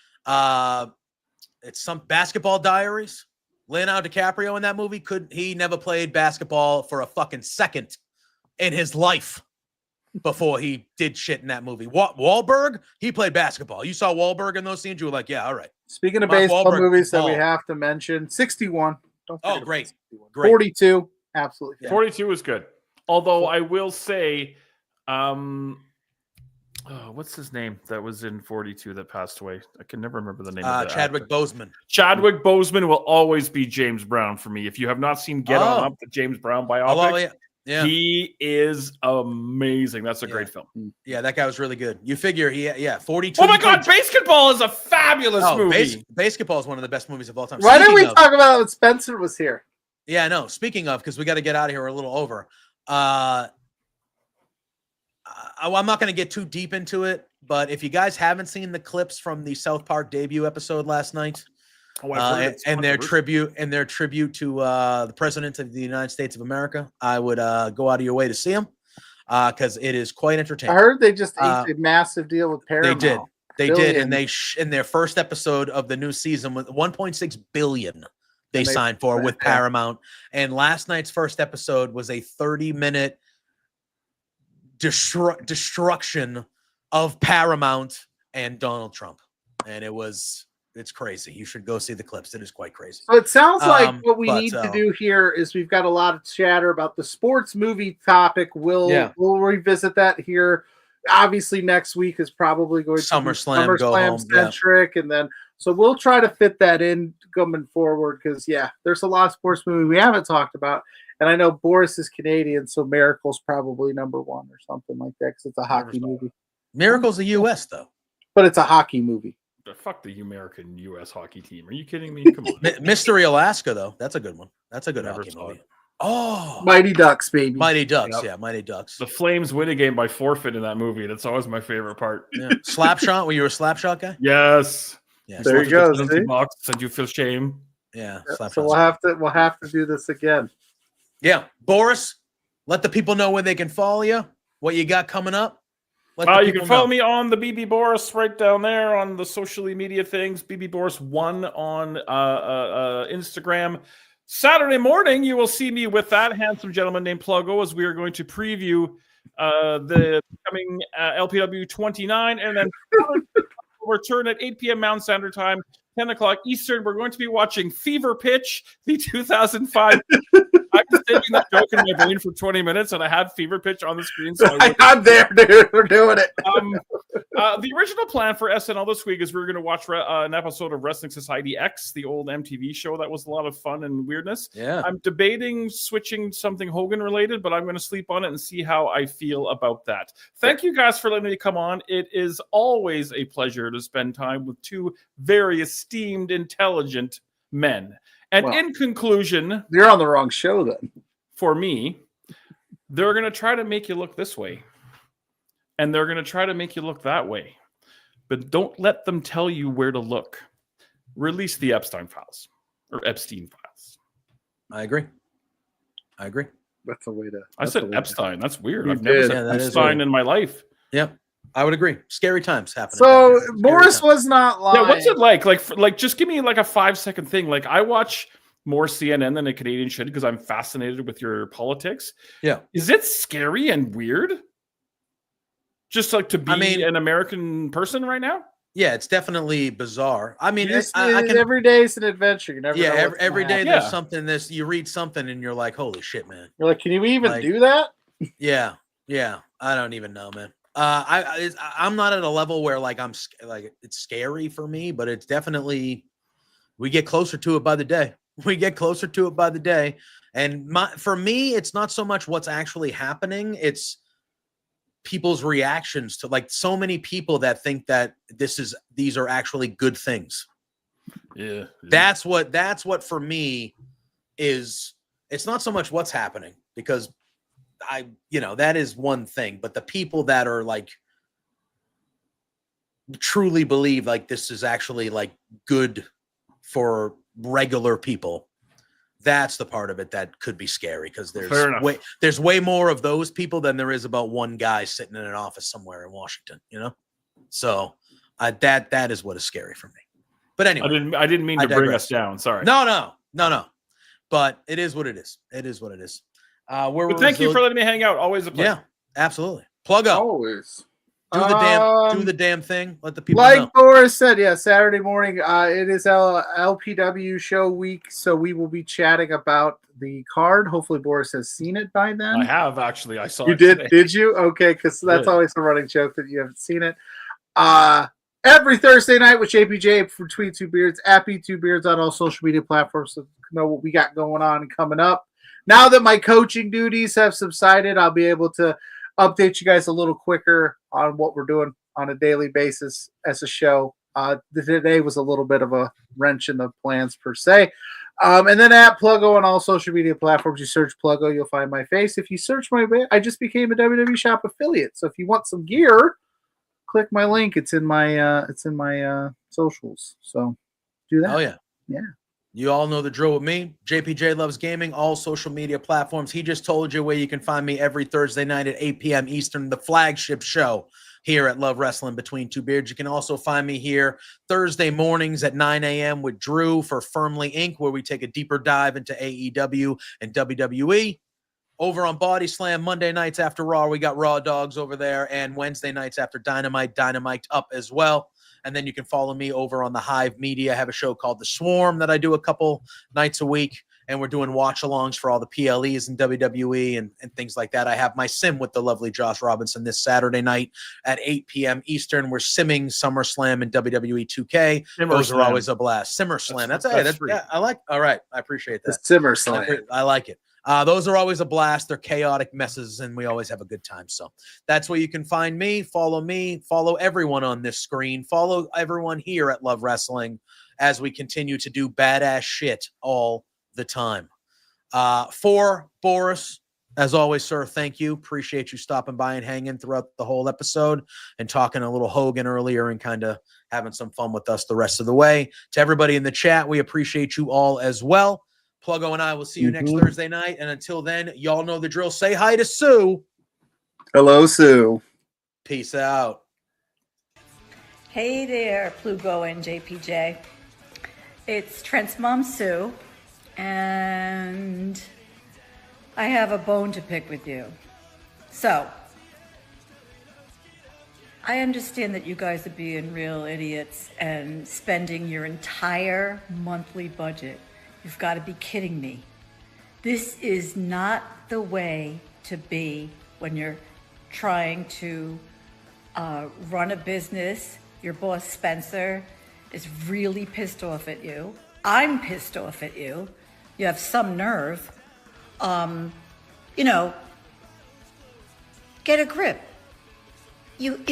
It's some Basketball Diaries. Leonardo DiCaprio in that movie he never played basketball for a fucking second in his life before he did shit in that movie. Wahlberg, he played basketball. You saw Wahlberg in those scenes, you were like, yeah, all right. Speaking of baseball movies that we have to mention, 61. Oh, great. 42, absolutely. Yeah. 42 was good. Although I will say, what's his name that was in 42 that passed away? I can never remember the name of it. Chadwick Boseman. Chadwick Boseman will always be James Brown for me. If you have not seen Get On Up, the James Brown biopic, he is amazing. That's a great film. Yeah, that guy was really good. You figure 42. Oh my God, Basketball is a fabulous movie. Basketball is one of the best movies of all time. Why didn't we talk about it when Spencer was here? Yeah, I know. Speaking of, because we got to get out of here a little over. I'm not going to get too deep into it, but if you guys haven't seen the clips from the South Park debut episode last night, and their tribute to the President of the United States of America, I would go out of your way to see them because it is quite entertaining. I heard they just ate a massive deal with Paramount. They did, and they in their first episode of the new season with 1.6 billion they signed for with Paramount. And last night's first episode was a 30-minute destruction of Paramount and Donald Trump, and it's crazy. You should go see the clips. It is quite crazy. So it sounds like what we need to do here is we've got a lot of chatter about the sports movie topic. We'll revisit that here. Obviously, next week is probably going to be SummerSlam centric, and then so we'll try to fit that in coming forward because there's a lot of sports movie we haven't talked about, and I know Boris is Canadian, so Miracle's probably number one or something like that because it's a hockey movie. Miracle's the U.S. though, but it's a hockey movie. Fuck the American U.S. hockey team. Are you kidding me? Come on. Mystery Alaska though, that's a good one. That's a good hockey movie. Oh, Mighty Ducks, baby. Mighty Ducks, Mighty Ducks. The Flames win a game by forfeit in that movie. That's always my favorite part. Yeah. Slapshot? Were you a Slapshot guy? Yes. Yeah. There you go. Box, and you feel shame. Yeah. So we'll have to do this again. Yeah, Boris, let the people know where they can follow you. What you got coming up? You can follow me on the BB Boris right down there on the social media things. BB Boris 1 on Instagram. Saturday morning, you will see me with that handsome gentleman named Pluggo as we are going to preview the coming LPW 29, and then we'll return at 8 p.m. Mountain Standard Time, 10 o'clock Eastern. We're going to be watching Fever Pitch, the 2005. I was taking that joke in my brain for 20 minutes, and I had Fever Pitch on the screen. So I'm there, dude. We're doing it. The original plan for SNL this week is we were going to watch an episode of Wrestling Society X, the old MTV show that was a lot of fun and weirdness. Yeah. I'm debating switching something Hogan related, but I'm going to sleep on it and see how I feel about that. Thank you guys for letting me come on. It is always a pleasure to spend time with two very esteemed, intelligent men. And in conclusion, you're on the wrong show then. For me, they're going to try to make you look this way. And they're going to try to make you look that way. But don't let them tell you where to look. Release the Epstein files. Or Epstein files. I agree. That's a way to... I said Epstein. That's weird. You I've never did. said Epstein in my life. Yep. I would agree. Scary times happening. So Morris was not lying. Yeah, what's it like? Like, just give me like a 5-second thing. Like, I watch more CNN than a Canadian should because I'm fascinated with your politics. Yeah. Is it scary and weird? Just like to be an American person right now? Yeah, it's definitely bizarre. I mean, every day is an adventure. You never know every day there's something. You read something and you're like, holy shit, man. You're like, can you even do that? Yeah. I don't even know, man. I'm not at a level where it's scary for me, but it's definitely, we get closer to it by the day. And for me, it's not so much what's actually happening. It's people's reactions to, like, so many people that think that these are actually good things. Yeah. That's what for me is, it's not so much what's happening, because that is one thing, but the people that are like truly believe like this is actually like good for regular people, that's the part of it that could be scary, because there's way more of those people than there is about one guy sitting in an office somewhere in Washington, so that is what is scary for me. But anyway, I didn't mean to bring us down. Sorry. No, but it is what it is. But thank you for letting me hang out. Always a pleasure. Yeah, absolutely. Pluggo. Always. Do the damn thing. Let the people know. Like Boris said, Saturday morning. It is LPW show week, so we will be chatting about the card. Hopefully, Boris has seen it by then. I have, actually. I saw it. You did? Today. Did you? Okay, because that's always a running joke that you haven't seen it. Every Thursday night with JPJ from Between Two Beards, at B2 Beards on all social media platforms, so know what we got going on and coming up. Now that my coaching duties have subsided, I'll be able to update you guys a little quicker on what we're doing on a daily basis as a show. Today was a little bit of a wrench in the plans per se. And then at Pluggo on all social media platforms, you search Pluggo, you'll find my face. If you search I just became a WWE Shop affiliate. So if you want some gear, click my link. It's in my socials. So do that. Oh yeah. Yeah. You all know the drill with me. JPJ Loves Gaming, all social media platforms. He just told you where you can find me every Thursday night at 8 p.m. Eastern, the flagship show here at Love Wrestling Between Two Beards. You can also find me here Thursday mornings at 9 a.m. with Drew for Firmly Inc., where we take a deeper dive into AEW and WWE. Over on Body Slam, Monday nights after Raw, we got Raw Dogs over there, and Wednesday nights after Dynamite, Dynamite up as well. And then you can follow me over on the Hive Media. I have a show called The Swarm that I do a couple nights a week, and we're doing watch-alongs for all the PLEs and WWE and things like that. I have my sim with the lovely Josh Robinson this Saturday night at 8 p.m. Eastern. We're simming SummerSlam and WWE 2K. Those are always a blast. Summerslam. That's yeah, I like. All right, I appreciate that. The Summerslam. I like it. Those are always a blast. They're chaotic messes, and we always have a good time. So that's where you can find me. Follow everyone on this screen. Follow everyone here at Love Wrestling as we continue to do badass shit all the time. For Boris, as always, sir, thank you. Appreciate you stopping by and hanging throughout the whole episode and talking a little Hogan earlier and kind of having some fun with us the rest of the way. To everybody in the chat, we appreciate you all as well. Pluggo and I will see you next Thursday night. And until then, y'all know the drill. Say hi to Sue. Hello, Sue. Peace out. Hey there, Pluggo and JPJ. It's Trent's mom, Sue, and I have a bone to pick with you. So, I understand that you guys are being real idiots and spending your entire monthly budget. You've got to be kidding me. This is not the way to be when you're trying to run a business. Your boss, Spencer, is really pissed off at you. I'm pissed off at you. You have some nerve. You know, get a grip. You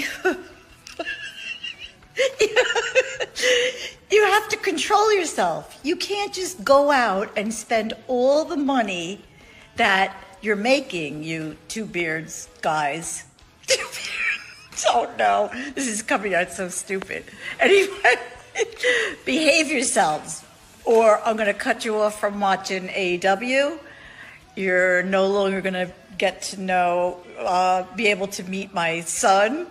you have to control yourself. You can't just go out and spend all the money that you're making, you two beards guys. Oh no, this is coming out so stupid. Anyway, behave yourselves, or I'm gonna cut you off from watching AEW. You're no longer gonna get to know, be able to meet my son.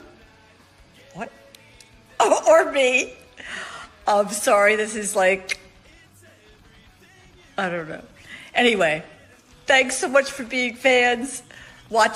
What? Or me. I'm sorry, this is like, I don't know. Anyway, thanks so much for being fans. Watch